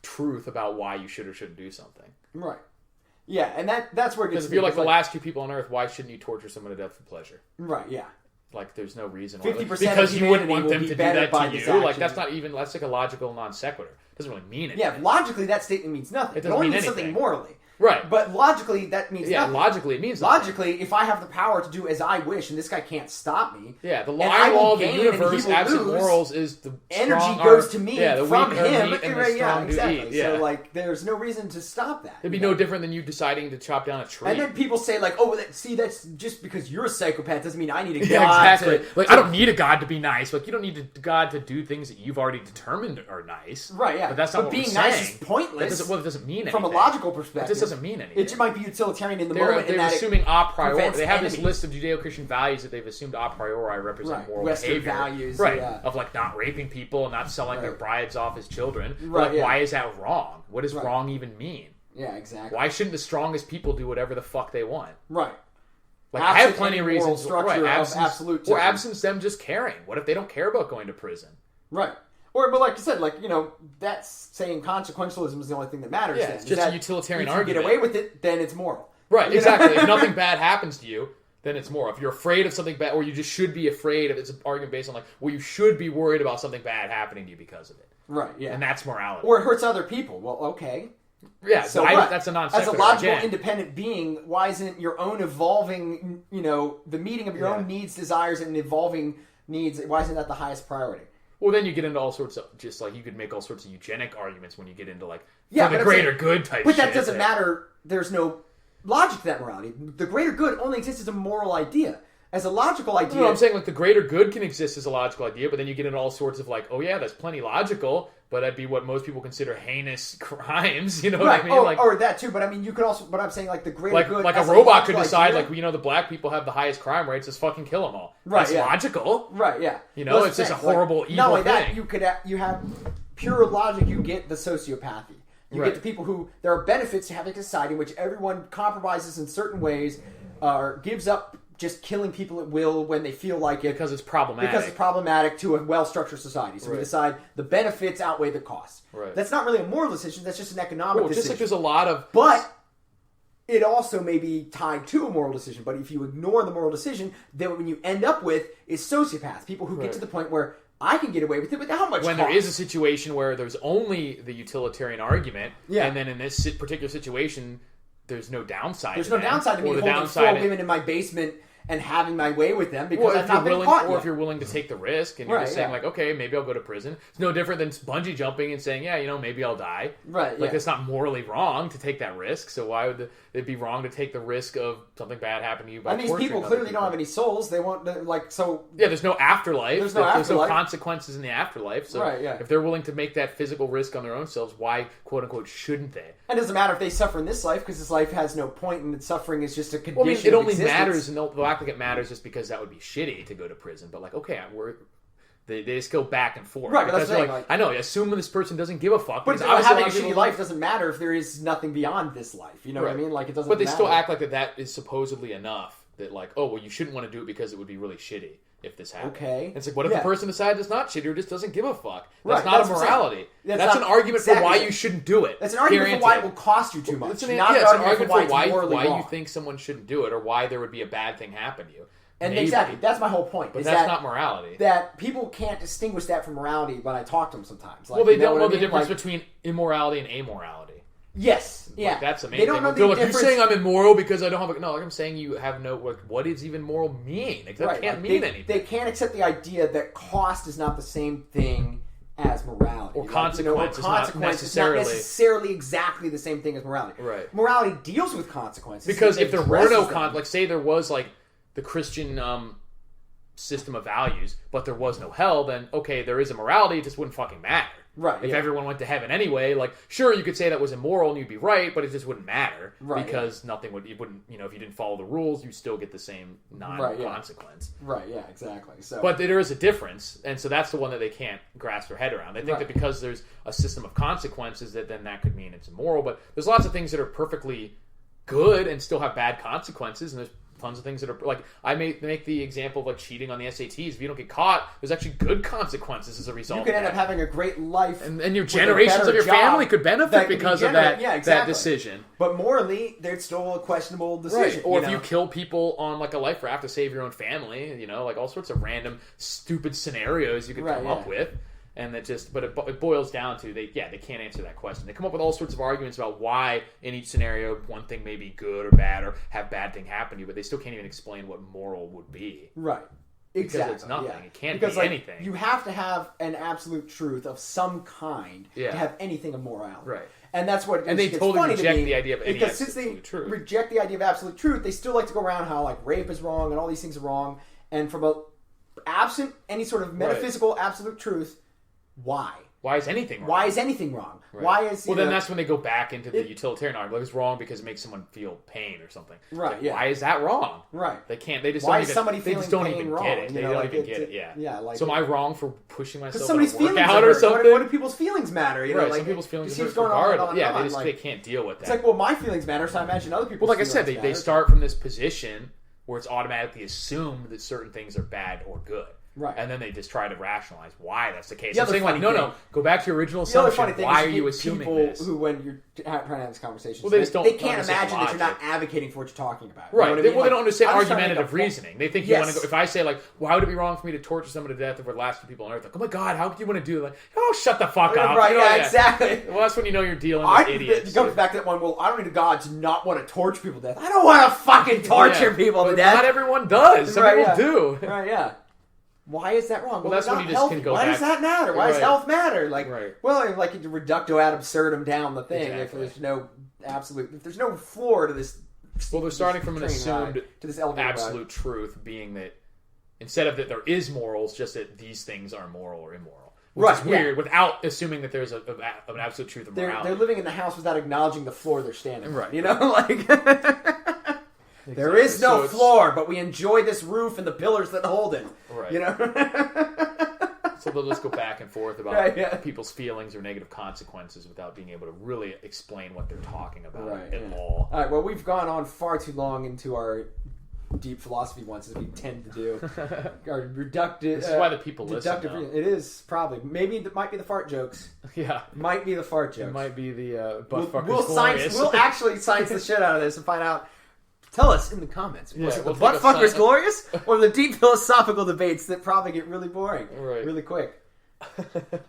Speaker 1: truth about why you should or shouldn't do something.
Speaker 2: Right. Yeah, and that's where it gets...
Speaker 1: Because if you're like the last two people on Earth, why shouldn't you torture someone to death for pleasure?
Speaker 2: Right, yeah.
Speaker 1: Like, there's no reason
Speaker 2: why. 50%
Speaker 1: because you wouldn't want them to do that to you. Like, that's like a logical non sequitur. It doesn't really mean anything.
Speaker 2: Yeah, logically that statement means nothing. It only means something morally.
Speaker 1: Right.
Speaker 2: But logically, that means nothing.
Speaker 1: Logically, it means nothing.
Speaker 2: Logically, if I have the power to do as I wish, and this guy can't stop me...
Speaker 1: Yeah, the law of the universe, absent morals, is the
Speaker 2: energy goes to me from him.
Speaker 1: Yeah,
Speaker 2: exactly. Yeah. So, like, there's no reason to stop that.
Speaker 1: It'd be no different than you deciding to chop down a tree.
Speaker 2: And then people say, like, oh, that's just because you're a psychopath doesn't mean I need a god.
Speaker 1: Yeah, exactly. Like, I don't need a god to be nice. Like, you don't need a god to do things that you've already determined are nice.
Speaker 2: Right, yeah.
Speaker 1: But that's not what
Speaker 2: being
Speaker 1: we're
Speaker 2: nice
Speaker 1: saying.
Speaker 2: Is pointless.
Speaker 1: It doesn't mean anything.
Speaker 2: From a logical perspective.
Speaker 1: It just doesn't mean anything.
Speaker 2: It might be utilitarian in the moment.
Speaker 1: They're assuming a priori. They have this list of Judeo-Christian values that they've assumed a priori represent moral
Speaker 2: Western
Speaker 1: behavior.
Speaker 2: Values,
Speaker 1: right?
Speaker 2: Yeah.
Speaker 1: Of, like, not raping people and not selling their brides off as children.
Speaker 2: Right.
Speaker 1: Like, why is that wrong? What does wrong even mean?
Speaker 2: Yeah, exactly.
Speaker 1: Why shouldn't the strongest people do whatever the fuck they want?
Speaker 2: Right.
Speaker 1: Like, I have plenty of reasons.
Speaker 2: Or
Speaker 1: absence them just caring. What if they don't care about going to prison?
Speaker 2: Right. But like you said, like, you know, that's saying consequentialism is the only thing that matters.
Speaker 1: Yeah,
Speaker 2: then.
Speaker 1: it's just a utilitarian argument.
Speaker 2: If you get away with it, then it's moral.
Speaker 1: Right, exactly. If nothing bad happens to you, then it's moral. If you're afraid of something bad, or you just should be afraid of, it's an argument based on, like, well, you should be worried about something bad happening to you because of it.
Speaker 2: Right, yeah.
Speaker 1: And that's morality.
Speaker 2: Or it hurts other people. Well, okay.
Speaker 1: Yeah, so that's a non-sequitur.
Speaker 2: As a logical, independent being, why isn't your own evolving, you know, the meeting of your own needs, desires, and evolving needs, why isn't that the highest priority?
Speaker 1: Well, then you get into all sorts of, just like, you could make all sorts of eugenic arguments when you get into, like, for the greater good type shit.
Speaker 2: But that doesn't matter. There's no logic to that morality. The greater good only exists as a moral idea. As a logical idea...
Speaker 1: No, I'm saying, like, the greater good can exist as a logical idea, but then you get into all sorts of, like, oh yeah, that's plenty logical, but that'd be what most people consider heinous crimes, you know what I mean?
Speaker 2: Or that too, but I mean, you could also... But I'm saying, like, the greater good...
Speaker 1: Like, a robot could decide, like, you know, the black people have the highest crime rates, let's fucking kill them all.
Speaker 2: Right,
Speaker 1: that's logical.
Speaker 2: Right, yeah.
Speaker 1: You know, it's just a horrible, evil
Speaker 2: not only
Speaker 1: thing.
Speaker 2: That, you have pure logic, you get the sociopathy. You get the people who... There are benefits to having a society in which everyone compromises in certain ways, or gives up just killing people at will when they feel like it.
Speaker 1: Because it's problematic.
Speaker 2: Because it's problematic to a well-structured society. So we decide the benefits outweigh the costs.
Speaker 1: Right.
Speaker 2: That's not really a moral decision. That's just an economic decision.
Speaker 1: Just like there's a lot of...
Speaker 2: But it also may be tied to a moral decision. But if you ignore the moral decision, then what you end up with is sociopaths. People who get to the point where I can get away with it without much cost.
Speaker 1: There is a situation where there's only the utilitarian argument, and then in this particular situation, there's no downside.
Speaker 2: There's no downside to me holding 4 women in my basement and having my way with them because I've not been caught yet.
Speaker 1: Or if you're willing to take the risk and you're just saying, like, okay, maybe I'll go to prison. It's no different than bungee jumping and saying, yeah, you know, maybe I'll die.
Speaker 2: Right,
Speaker 1: Like, it's not morally wrong to take that risk, so why would it be wrong to take the risk of something bad happening to you by torturing
Speaker 2: these people clearly don't have any souls. They won't, like, so...
Speaker 1: Yeah, there's no afterlife. There's no consequences in the afterlife. So if they're willing to make that physical risk on their own selves, why, quote-unquote, shouldn't they?
Speaker 2: And it doesn't matter if they suffer in this life, because this life has no point, and suffering is just a condition
Speaker 1: of existence. It only matters, and they'll act like it matters just because that would be shitty to go to prison. But, like, okay, they just go back and forth.
Speaker 2: Right, but that's
Speaker 1: like, I know, assume this person doesn't give a fuck.
Speaker 2: But having a shitty life doesn't matter if there is nothing beyond this life. You know what I mean? Like, it doesn't matter.
Speaker 1: But they still act like that is supposedly enough. That, like, oh, well, you shouldn't want to do it because it would be really shitty if this happened.
Speaker 2: Okay.
Speaker 1: And it's like, what if the person decides it's not shitty or just doesn't give a fuck? That's not a morality. That's an argument for why you shouldn't do it.
Speaker 2: That's an argument for why it will cost you too much.
Speaker 1: It's an argument for why you think someone shouldn't do it or why there would be a bad thing happen to you.
Speaker 2: And exactly, that's my whole point.
Speaker 1: But that's not morality.
Speaker 2: That people can't distinguish that from morality when I talk to them sometimes. Like,
Speaker 1: well, they don't know the difference between immorality and amorality.
Speaker 2: Yes, yeah.
Speaker 1: Like, that's amazing.
Speaker 2: They don't know the difference.
Speaker 1: You're saying I'm immoral because I don't have no, like, I'm saying you have no, like, what does even moral mean? Like, that can't mean anything.
Speaker 2: They can't accept the idea that cost is not the same thing as morality.
Speaker 1: Or consequences, not
Speaker 2: necessarily exactly the same thing as morality.
Speaker 1: Right.
Speaker 2: Morality deals with consequences.
Speaker 1: Because if there were no like say there was like the Christian system of values, but there was no hell, then okay, there is a morality, it just wouldn't fucking matter.
Speaker 2: Right.
Speaker 1: If everyone went to heaven anyway, like sure you could say that was immoral and you'd be right, but it just wouldn't matter. Right. Because nothing would, you wouldn't, if you didn't follow the rules, you still get the same non-consequence.
Speaker 2: Right, yeah, exactly. So,
Speaker 1: but there is a difference, and so that's the one that they can't grasp their head around. They think that because there's a system of consequences that then that could mean it's immoral, but there's lots of things that are perfectly good and still have bad consequences, and there's tons of things that are like I make the example of like cheating on the SATs. If you don't get caught, there's actually good consequences as a result.
Speaker 2: You could end up having a great life,
Speaker 1: and your generations of your family could benefit because of that decision.
Speaker 2: But morally, there's still a questionable decision.
Speaker 1: Right. Or if you kill people on like a life raft to save your own family, like all sorts of random stupid scenarios you could come up with. And that but it boils down to they can't answer that question. They come up with all sorts of arguments about why in each scenario one thing may be good or bad or have bad thing happen to you, but they still can't even explain what moral would be.
Speaker 2: Right.
Speaker 1: Exactly. Because it's nothing. Yeah. It can't be anything.
Speaker 2: You have to have an absolute truth of some kind to have anything of morality.
Speaker 1: Right.
Speaker 2: And that's what.
Speaker 1: And they totally reject the idea of any
Speaker 2: because since they reject the idea of absolute truth, they still like to go around how like rape is wrong and all these things are wrong. And from absent any sort of metaphysical absolute truth. Why?
Speaker 1: Why is anything wrong?
Speaker 2: Why is anything wrong?
Speaker 1: Right.
Speaker 2: Why is
Speaker 1: then that's when they go back into the utilitarian argument. Like it's wrong because it makes someone feel pain or something.
Speaker 2: Right.
Speaker 1: Like, why is that wrong?
Speaker 2: Right.
Speaker 1: They can't. They just
Speaker 2: why
Speaker 1: don't
Speaker 2: is
Speaker 1: even,
Speaker 2: somebody
Speaker 1: they
Speaker 2: feeling
Speaker 1: just don't
Speaker 2: pain
Speaker 1: even
Speaker 2: wrong?
Speaker 1: get it. They don't even get it. Yeah.
Speaker 2: Yeah. Like
Speaker 1: so am I wrong for pushing myself?
Speaker 2: Somebody's feelings
Speaker 1: out or something?
Speaker 2: What do people's feelings matter?
Speaker 1: Right. Like, some people's feelings are regardless. Yeah. They can't deal with that.
Speaker 2: It's like, well, my feelings matter, so I imagine other people's.
Speaker 1: Well, like I said, they start from this position where it's automatically assumed that certain things are bad or good.
Speaker 2: Right.
Speaker 1: And then they just try to rationalize why that's the case.
Speaker 2: I'm
Speaker 1: saying like, no, go back to your original assumption. Why are you assuming
Speaker 2: people
Speaker 1: this?
Speaker 2: Who, when you're trying to have this conversation,
Speaker 1: they
Speaker 2: can't imagine that you're not advocating for what you're talking about.
Speaker 1: Right.
Speaker 2: You know
Speaker 1: they don't understand argumentative reasoning. They think you want to go. If I say like, why would it be wrong for me to torture someone to death if we're the last few people on Earth? Like, oh my God, how could you want to do it? Like, oh, shut the fuck up.
Speaker 2: Right. Yeah. Exactly.
Speaker 1: Well, that's when you know you're dealing with idiots.
Speaker 2: It comes back to that one. Well, I don't need God to not want to torture people to death. I don't want to fucking torture people to death.
Speaker 1: Not everyone does. Some people do.
Speaker 2: Right. Yeah. Why is that wrong?
Speaker 1: Well, that's when you just can go
Speaker 2: back. Why does that matter? Why does health matter? Like, well, like you reducto ad absurdum down the thing. Exactly. If there's no if there's no floor to this.
Speaker 1: Well, they're starting from an assumed absolute truth, being that instead of that there is morals, just that these things are moral or immoral. Which is weird, without assuming that there's an absolute truth of morality.
Speaker 2: They're living in the house without acknowledging the floor they're standing on.
Speaker 1: Right.
Speaker 2: You know, like. Exactly. There is no floor, but we enjoy this roof and the pillars that hold it.
Speaker 1: Right.
Speaker 2: You know?
Speaker 1: So they'll just go back and forth about people's feelings or negative consequences without being able to really explain what they're talking about in law.
Speaker 2: All right, well, we've gone on far too long into our deep philosophy ones, as we tend to do. Our reductive...
Speaker 1: This is why the people listen,
Speaker 2: It is, probably. Maybe it might be the fart jokes.
Speaker 1: Yeah.
Speaker 2: Might be the fart jokes.
Speaker 1: It might be the butt-fuckers glorious.
Speaker 2: We'll actually science the shit out of this and find out. Tell us in the comments. Was it the butt-fuckers glorious or the deep philosophical debates that probably get really boring really quick?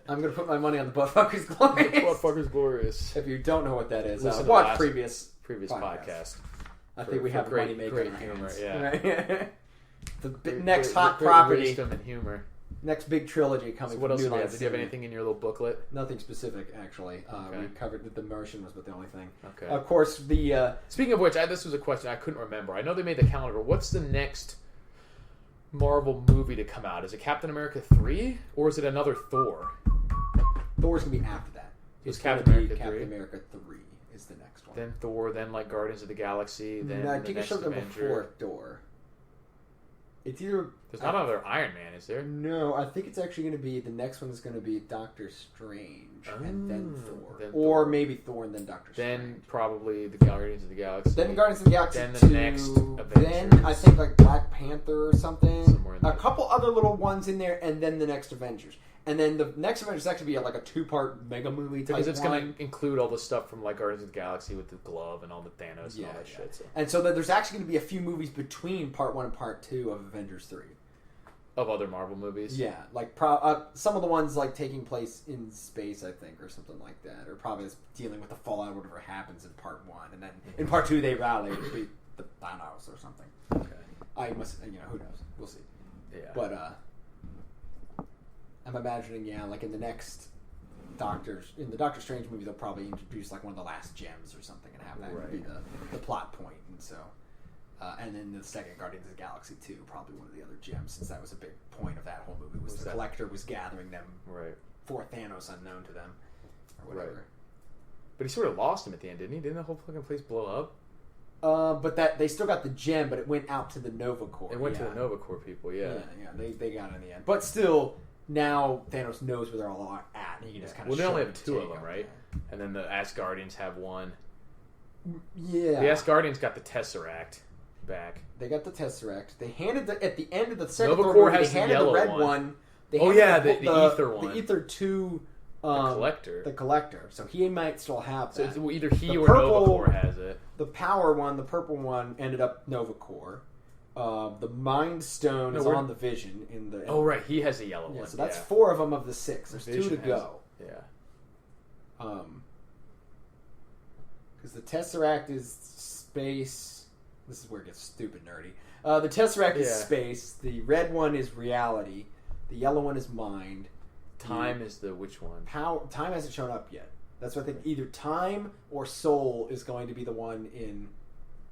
Speaker 2: I'm going to put my money on the butt-fuckers glorious.
Speaker 1: Butt-fuckers glorious.
Speaker 2: If you don't know what that is, watch previous
Speaker 1: podcast.
Speaker 2: I think we have money-maker
Speaker 1: humor.
Speaker 2: Yeah. The next hot property.
Speaker 1: Wisdom and humor.
Speaker 2: Next big trilogy coming.
Speaker 1: So what else do you have? Did you have anything in your little booklet?
Speaker 2: Nothing specific, actually. We covered that The Martian was but the only thing.
Speaker 1: Okay.
Speaker 2: Of course, the...
Speaker 1: Speaking of which, this was a question I couldn't remember. I know they made the calendar. What's the next Marvel movie to come out? Is it Captain America 3? Or is it another Thor?
Speaker 2: Thor's going to be after that.
Speaker 1: It's Captain America 3?
Speaker 2: Captain America 3 is the next one.
Speaker 1: Then Thor, then like Guardians of the Galaxy, then
Speaker 2: I think it's something before Thor. It's either...
Speaker 1: There's not another Iron Man, is there?
Speaker 2: No, I think it's actually going to be... The next one is going to be Doctor Strange, and then Thor. Or maybe Thor and then Doctor Strange.
Speaker 1: Then probably the Guardians of the Galaxy.
Speaker 2: Then Guardians of the Galaxy
Speaker 1: Then
Speaker 2: 2.
Speaker 1: The next Avengers.
Speaker 2: Then I think like Black Panther or something.
Speaker 1: Somewhere in there.
Speaker 2: A couple other little ones in there, and then the next Avengers. And then the next Avengers is actually like a 2-part mega movie type
Speaker 1: because it's going to include all the stuff from like Guardians of the Galaxy with the glove and all the Thanos and all that shit. So.
Speaker 2: And so there's actually going to be a few movies between Part 1 and Part 2 of Avengers 3.
Speaker 1: Of other Marvel movies?
Speaker 2: Yeah. Like some of the ones like taking place in space, I think, or something like that. Or probably dealing with the fallout or whatever happens in Part 1. And then in Part 2 they rally to beat the Thanos or something.
Speaker 1: Okay.
Speaker 2: I must, who knows? We'll see.
Speaker 1: Yeah.
Speaker 2: But, I'm imagining, like in the next Doctor Strange movie, they'll probably introduce like one of the last gems or something and have that be the plot point. And so, and then the second Guardians of the Galaxy 2, probably one of the other gems, since that was a big point of that whole movie, was the Collector was gathering them for Thanos unknown to them, or whatever.
Speaker 1: Right. But he sort of lost him at the end, didn't he? Didn't the whole fucking place blow up?
Speaker 2: But that they still got the gem, but it went out to the Nova Corps.
Speaker 1: It went to the Nova Corps people, yeah.
Speaker 2: They got it in the end. But still, now Thanos knows where they're all at, and he can just kind of.
Speaker 1: Well, they only have 2 of them, right? And then the Asgardians have 1.
Speaker 2: Yeah.
Speaker 1: The Asgardians got the Tesseract back.
Speaker 2: They got the Tesseract. They handed at the end of the second
Speaker 1: Nova Corps
Speaker 2: movie,
Speaker 1: has the yellow
Speaker 2: red one. The Ether one. The Ether 2.
Speaker 1: The
Speaker 2: Collector. So he might still have that.
Speaker 1: So either he or Nova Corps has it.
Speaker 2: The power one, the purple one, ended up Nova Corps. The Mind Stone is on the Vision.
Speaker 1: Oh, right. He has a yellow one.
Speaker 2: So that's 4 of them of the 6. There's Vision 2 to go. Because the Tesseract is space. This is where it gets stupid nerdy. The Tesseract is space. The red one is reality. The yellow one is mind.
Speaker 1: Time is the which one?
Speaker 2: Time hasn't shown up yet. That's what I think. Either Time or Soul is going to be the one in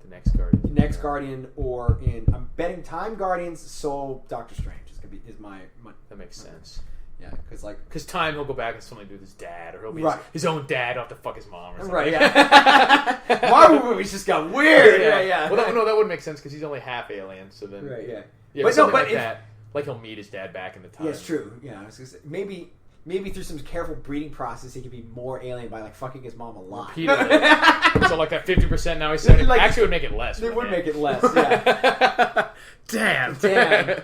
Speaker 1: the next Guardian.
Speaker 2: Guardian, or in I'm betting Time Guardians, Soul, Doctor Strange is my.
Speaker 1: That makes sense.
Speaker 2: Yeah, because
Speaker 1: Time he'll go back and something to do with his dad, or he'll be his own dad. He'll have to fuck his mom or something.
Speaker 2: Right. Yeah. Marvel movies just got weird. Yeah.
Speaker 1: Well, no, that wouldn't make sense because he's only half alien. So then.
Speaker 2: Right. Yeah.
Speaker 1: Yeah, but that. Like he'll meet his dad back in the time.
Speaker 2: Yeah, it's true. Yeah, I was gonna say, maybe through some careful breeding process, he could be more alien by like fucking his mom a lot.
Speaker 1: Repeatedly. So like that 50% now he's saying actually would make it less.
Speaker 2: It would make it less. Yeah.
Speaker 1: Damn.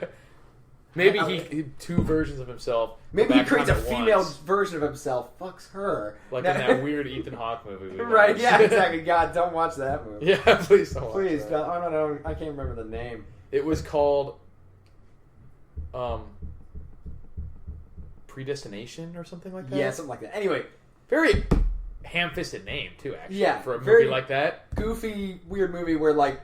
Speaker 1: Maybe he 2 versions of himself.
Speaker 2: Maybe he creates a female version of himself. Fucks her.
Speaker 1: Like in that weird Ethan Hawke movie.
Speaker 2: Right? Yeah. Exactly. God, don't watch that movie.
Speaker 1: Yeah, please don't.
Speaker 2: Please, God. I don't know. I can't remember the name.
Speaker 1: It was called. Predestination or something like that?
Speaker 2: Yeah, something like that. Anyway.
Speaker 1: Very ham-fisted name, too, actually.
Speaker 2: Yeah.
Speaker 1: For a movie like that.
Speaker 2: Goofy, weird movie where, like,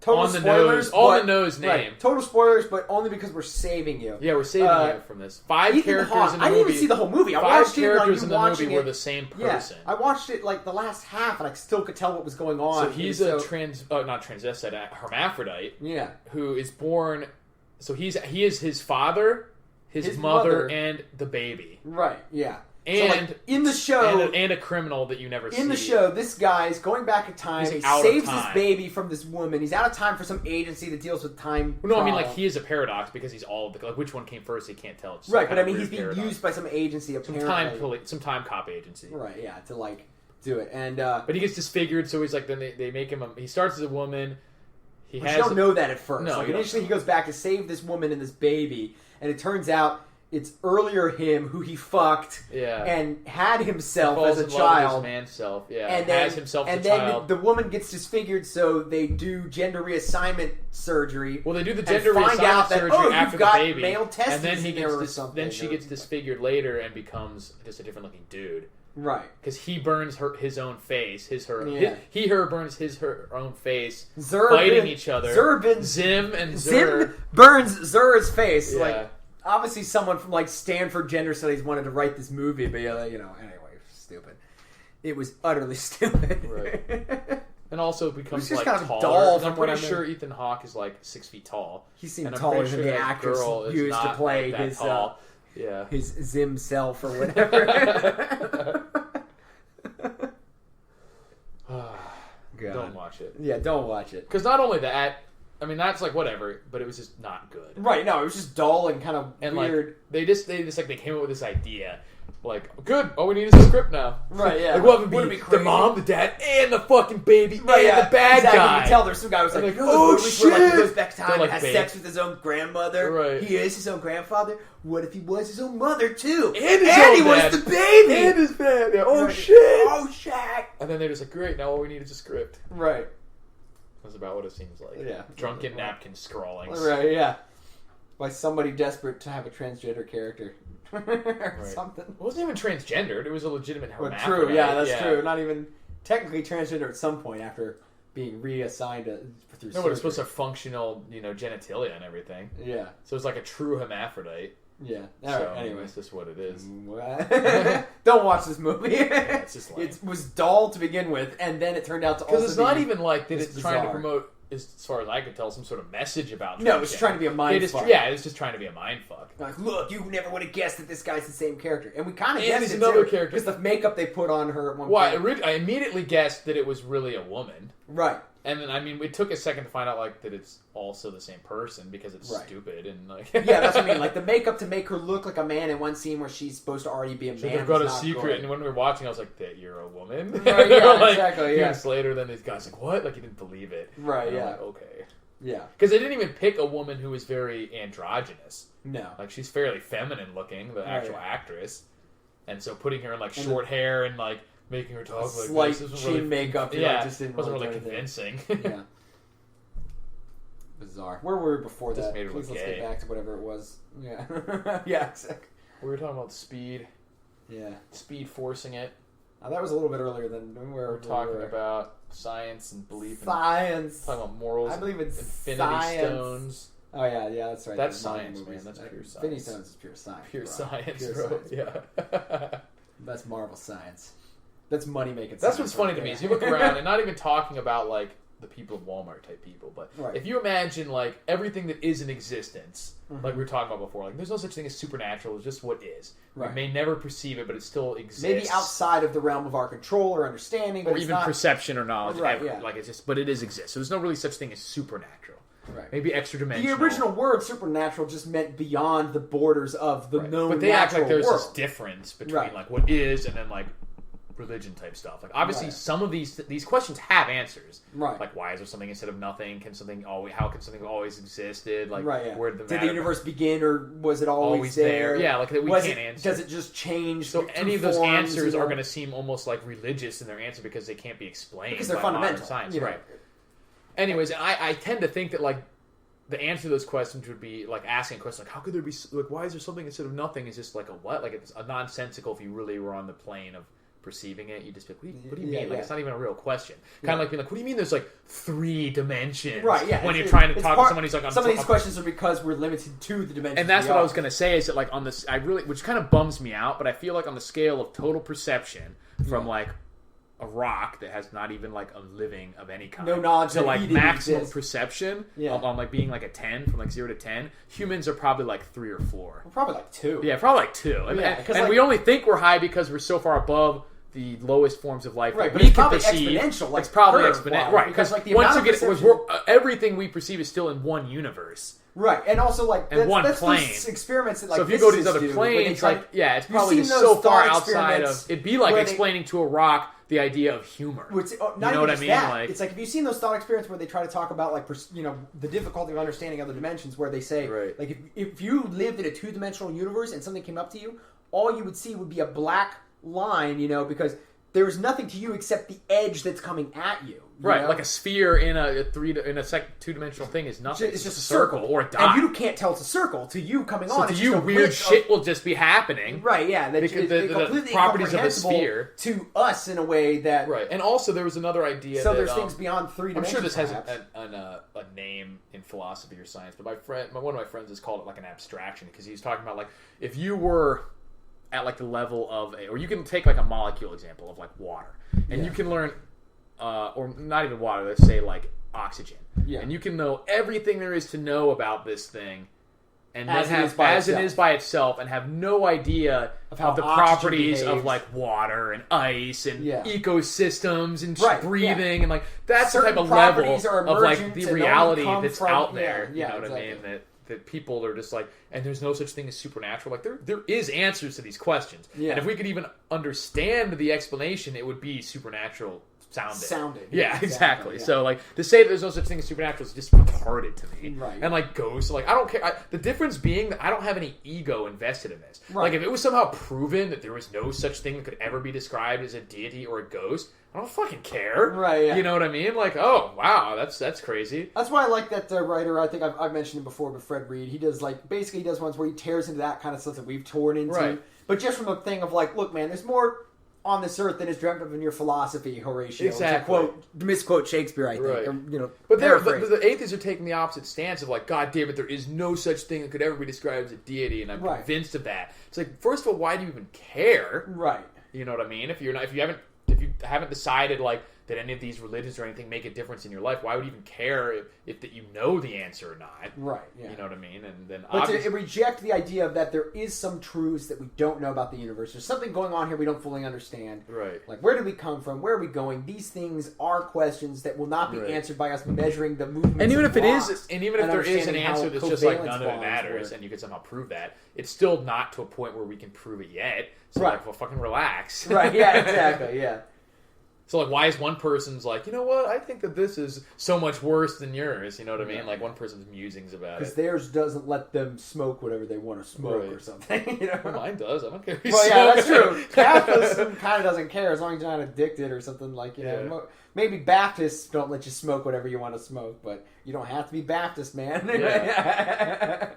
Speaker 2: total
Speaker 1: on the
Speaker 2: spoilers.
Speaker 1: On the nose name.
Speaker 2: Right, total spoilers, but only because we're saving you.
Speaker 1: Yeah, we're saving you from this. 5 characters in the movie.
Speaker 2: I didn't even see the whole movie. I watched
Speaker 1: 5 characters in the movie were the same person.
Speaker 2: Yeah, I watched it, like, the last half, and I still could tell what was going on.
Speaker 1: So he's not transvestite, a hermaphrodite.
Speaker 2: Yeah.
Speaker 1: Who is born... So he is his father... His mother and the baby.
Speaker 2: Right, yeah.
Speaker 1: And
Speaker 2: so, like, in the show...
Speaker 1: And a criminal that you never see.
Speaker 2: In the show, this guy's going back in time. He saves this baby from this woman. He's out of time for some agency that deals with time.
Speaker 1: No, I mean, like, he is a paradox because he's all... Like, which one came first, he can't tell. It's
Speaker 2: right, but I mean, he's being used by some agency, apparently.
Speaker 1: Some time cop agency.
Speaker 2: Right, yeah, to, like, do it. And
Speaker 1: but he gets disfigured, so he's like... Then they make him... He starts as a woman.
Speaker 2: You don't know that at first.
Speaker 1: No,
Speaker 2: like, initially, he goes back to save this woman and this baby, and it turns out... It's earlier him who he fucked and had himself as a child.
Speaker 1: His man self,
Speaker 2: and
Speaker 1: then, has himself
Speaker 2: and
Speaker 1: as a
Speaker 2: then
Speaker 1: child.
Speaker 2: The woman gets disfigured, so they do gender reassignment surgery.
Speaker 1: Well, they do the gender reassignment surgery after the baby,
Speaker 2: male testes
Speaker 1: and then he gets
Speaker 2: then
Speaker 1: she gets disfigured later and becomes just a different looking dude.
Speaker 2: Right,
Speaker 1: because he burns his own face. Her burns her own face, fighting each other. Zim and Zur.
Speaker 2: Zim burns Zur's face. Yeah. Like, obviously, someone from like Stanford Gender Studies wanted to write this movie, but anyway, stupid. It was utterly stupid.
Speaker 1: Right. And also becomes like
Speaker 2: kind of
Speaker 1: taller. I'm pretty sure Ethan Hawke is like 6 feet tall.
Speaker 2: He seemed taller than the actress used to play his Zim self or whatever.
Speaker 1: Don't watch it.
Speaker 2: Yeah, don't watch it.
Speaker 1: Because not only that. I mean, that's like whatever, but it was just not good.
Speaker 2: Right? No, it was just dull and kind of weird.
Speaker 1: Like, they came up with this idea, like, good. All we need is a script now.
Speaker 2: Right? Yeah.
Speaker 1: Like, what would be the mom, the dad, and the fucking baby, and the bad guy.
Speaker 2: You can tell there's some guy who's like,
Speaker 1: oh shit!
Speaker 2: Where, he goes back to time and has sex with his own grandmother.
Speaker 1: Right.
Speaker 2: He is his own grandfather. What if he was his own mother too?
Speaker 1: And
Speaker 2: he was the baby.
Speaker 1: And his dad. Yeah. Oh shit!
Speaker 2: Oh shit!
Speaker 1: And then they're just like, great. Now all we need is a script.
Speaker 2: Right.
Speaker 1: That's about what it seems like.
Speaker 2: Yeah.
Speaker 1: Drunken napkin scrawlings.
Speaker 2: Right, yeah. By somebody desperate to have a transgender character. Or something.
Speaker 1: It wasn't even transgendered. It was a legitimate hermaphrodite.
Speaker 2: True, yeah, that's true. Not even technically transgender at some point after being reassigned through surgery.
Speaker 1: But it's supposed to have functional, genitalia and everything.
Speaker 2: Yeah.
Speaker 1: So it's like a true hermaphrodite.
Speaker 2: Yeah.
Speaker 1: So,
Speaker 2: anyway,
Speaker 1: that's just what it is.
Speaker 2: Don't watch this movie.
Speaker 1: Yeah, it's just
Speaker 2: it was dull to begin with, and then it turned out to also
Speaker 1: because it's not even like that. It's
Speaker 2: bizarre.
Speaker 1: trying to promote, as far as I could tell, some sort of message about.
Speaker 2: No, it's trying to be a mind fuck.
Speaker 1: Yeah, it's just trying to be a mind fuck.
Speaker 2: Like, look, you never would have guessed that this guy's the same character, and we kind of
Speaker 1: And
Speaker 2: guessed
Speaker 1: he's
Speaker 2: it
Speaker 1: another
Speaker 2: too,
Speaker 1: character
Speaker 2: because the makeup they put on her at one
Speaker 1: Well,
Speaker 2: point.
Speaker 1: I immediately guessed that it was really a woman.
Speaker 2: Right.
Speaker 1: And then, I mean, it took a second to find out, like, that it's also the same person because it's stupid and, like...
Speaker 2: Yeah, that's what I mean. Like, the makeup to make her look like a man in one scene where she's supposed to already be a man.
Speaker 1: So they've got a secret, and when we were watching, I was like, that you're a woman?
Speaker 2: Right, yeah,
Speaker 1: like,
Speaker 2: exactly, yeah.
Speaker 1: Years later, then these guys like, what? Like, you didn't believe it.
Speaker 2: Right,
Speaker 1: and
Speaker 2: yeah.
Speaker 1: I'm like, okay.
Speaker 2: Yeah.
Speaker 1: Because they didn't even pick a woman who was very androgynous.
Speaker 2: No.
Speaker 1: Like, she's fairly feminine looking, the actual actress. And so putting her in, like, short hair and, like, making her talk like
Speaker 2: this.
Speaker 1: Slight
Speaker 2: chin
Speaker 1: really,
Speaker 2: makeup.
Speaker 1: Yeah,
Speaker 2: just didn't
Speaker 1: wasn't
Speaker 2: really
Speaker 1: really convincing.
Speaker 2: Yeah. Bizarre. Where were we before
Speaker 1: Just
Speaker 2: that?
Speaker 1: made her
Speaker 2: Please,
Speaker 1: look
Speaker 2: let's
Speaker 1: gay.
Speaker 2: get back to whatever it was. Yeah. Yeah, exactly.
Speaker 1: We were talking about speed.
Speaker 2: Yeah.
Speaker 1: Speed forcing it.
Speaker 2: That was a little bit earlier than where
Speaker 1: We're talking about science and belief.
Speaker 2: Science.
Speaker 1: Talking about morals.
Speaker 2: I believe it's
Speaker 1: Infinity
Speaker 2: science.
Speaker 1: Stones.
Speaker 2: Oh yeah, that's right.
Speaker 1: That's science, man. That's pure science.
Speaker 2: Infinity Stones is pure science.
Speaker 1: Pure
Speaker 2: bro.
Speaker 1: science,
Speaker 2: Pure
Speaker 1: bro.
Speaker 2: science,
Speaker 1: Yeah.
Speaker 2: That's Marvel science. That's money making.
Speaker 1: That's what's funny to me is you look around and not even talking about like the people of Walmart type people, but if you imagine like everything that is in existence, like we were talking about before, like there's no such thing as supernatural. It's just what is. Right. We may never perceive it, but it still exists.
Speaker 2: Maybe outside of the realm of our control or understanding, but
Speaker 1: or even perception or knowledge.
Speaker 2: Right.
Speaker 1: Ever.
Speaker 2: Yeah.
Speaker 1: Like it's just, but it is exists. So there's no really such thing as supernatural.
Speaker 2: Right.
Speaker 1: Maybe extra dimensional.
Speaker 2: The original word supernatural just meant beyond the borders of the known.
Speaker 1: But they act like there's
Speaker 2: world.
Speaker 1: this difference between like what is and then like religion type stuff. Like obviously some of these questions have answers.
Speaker 2: Right.
Speaker 1: Like why is there something instead of nothing? Can something always? How can something always existed? Like where did
Speaker 2: the universe begin, or was it always there?
Speaker 1: Yeah, like we can't answer.
Speaker 2: Does it just change?
Speaker 1: So any of those answers are going to seem almost like religious in their answer because they can't be explained
Speaker 2: because they're
Speaker 1: by
Speaker 2: fundamental
Speaker 1: modern science,
Speaker 2: you know?
Speaker 1: right? Anyways, I tend to think that like the answer to those questions would be like asking a question like how could there be like why is there something instead of nothing? Is just like a what? Like it's a nonsensical if you really were on the plane of perceiving it, you just be like, what do you mean? Like, it's not even a real question. Kind of like being like, what do you mean there's like 3 dimensions?
Speaker 2: Right, yeah.
Speaker 1: When you're trying to talk to someone who's like,
Speaker 2: some of these questions are because we're limited to the dimensions.
Speaker 1: And that's what I was going to say is that like on this, which kind of bums me out, but I feel like on the scale of total perception from like a rock that has not even like a living of any kind.
Speaker 2: No knowledge
Speaker 1: to
Speaker 2: that
Speaker 1: like
Speaker 2: he didn't
Speaker 1: maximum
Speaker 2: exist.
Speaker 1: Perception on like being like a 10 from like 0 to 10. Humans are probably like 3 or 4.
Speaker 2: We're probably like 2.
Speaker 1: Yeah, probably like 2. And like, we only think we're high because we're so far above the lowest forms of life
Speaker 2: right,
Speaker 1: that
Speaker 2: but
Speaker 1: we
Speaker 2: it's
Speaker 1: can
Speaker 2: probably
Speaker 1: perceive.
Speaker 2: Exponential, like
Speaker 1: it's probably
Speaker 2: exponential,
Speaker 1: right? Because
Speaker 2: like the
Speaker 1: once you get
Speaker 2: perception...
Speaker 1: everything we perceive is still in one universe,
Speaker 2: right? And also like that's
Speaker 1: plane.
Speaker 2: Those experiments that like
Speaker 1: so if you go to these other
Speaker 2: do,
Speaker 1: planes, like it's probably just so far outside of. It'd be like explaining to a rock the idea of humor.
Speaker 2: Which,
Speaker 1: you know what I mean?
Speaker 2: Like, it's like, have you seen those thought experiments where they try to talk about like the difficulty of understanding other dimensions? Where they say like if you lived in a 2-dimensional universe and something came up to you, all you would see would be a black line, because there's nothing to you except the edge that's coming at you.
Speaker 1: Right,
Speaker 2: know?
Speaker 1: like a sphere in a 2-dimensional thing is nothing.
Speaker 2: It's just a circle
Speaker 1: or a dot.
Speaker 2: And you can't tell it's a circle. To you coming on,
Speaker 1: to you, weird shit will just be happening.
Speaker 2: Right, yeah. That
Speaker 1: because the properties of the sphere.
Speaker 2: To us in a way that...
Speaker 1: Right, and also there was another idea
Speaker 2: so there's things beyond 3 dimensions.
Speaker 1: I'm sure this has
Speaker 2: a
Speaker 1: name in philosophy or science, but one of my friends has called it like an abstraction because he's talking about like if you were at like the level of or you can take like a molecule example of like water, and you can learn, or not even water, let's say like oxygen, and you can know everything there is to know about this thing, and then as it is by itself, and have no idea of the properties of like water and ice and ecosystems and breathing and like that's the type of level of like the reality that's out there. You know what I mean? That people are just like, and there's no such thing as supernatural. Like there is answers to these questions, and if we could even understand the explanation, it would be supernatural sounding. Yeah, exactly. So like to say that there's no such thing as supernatural is just retarded to me.
Speaker 2: Right.
Speaker 1: And like ghosts, like I don't care. The difference being that I don't have any ego invested in this. Right. Like if it was somehow proven that there was no such thing that could ever be described as a deity or a ghost, I don't fucking care.
Speaker 2: Right, yeah.
Speaker 1: You know what I mean? Like, oh, wow, that's crazy.
Speaker 2: That's why I like that writer, I think I've mentioned him before, but Fred Reed, he does basically he does ones where he tears into that kind of stuff that we've torn into.
Speaker 1: Right.
Speaker 2: But just from the thing of like, look, man, there's more on this earth than is dreamt of in your philosophy, Horatio.
Speaker 1: Exactly.
Speaker 2: To misquote Shakespeare, I think.
Speaker 1: Right.
Speaker 2: Or,
Speaker 1: but the atheists are taking the opposite stance of like, God damn it, there is no such thing that could ever be described as a deity, and I'm convinced of that. It's like, first of all, why do you even care?
Speaker 2: Right.
Speaker 1: You know what I mean? If you haven't decided like that any of these religions or anything make a difference in your life, why would you even care if that you know the answer or not?
Speaker 2: Right. Yeah.
Speaker 1: You know what I mean? And then
Speaker 2: but to reject the idea of that there is some truths that we don't know about the universe. There's something going on here we don't fully understand.
Speaker 1: Right.
Speaker 2: Like, where did we come from? Where are we going? These things are questions that will not be answered by us measuring the movements.
Speaker 1: And even
Speaker 2: if
Speaker 1: it is, and even if there is an answer that's just like none of it matters, and you can somehow prove that, it's still not to a point where we can prove it yet. So like, well, fucking relax.
Speaker 2: Right. Yeah. Exactly. Yeah.
Speaker 1: So, like, why is one person's like, you know what, I think that this is so much worse than yours, you know what I mean? Yeah. Like, one person's musings about it.
Speaker 2: Because theirs doesn't let them smoke whatever they want to smoke or something, you know?
Speaker 1: Well, mine does. I don't care.
Speaker 2: Well, yeah, that's true. Catholicism kind of doesn't care as long as you're not addicted or something like, you know. Maybe Baptists don't let you smoke whatever you want to smoke, but you don't have to be Baptist, man.
Speaker 1: Yeah.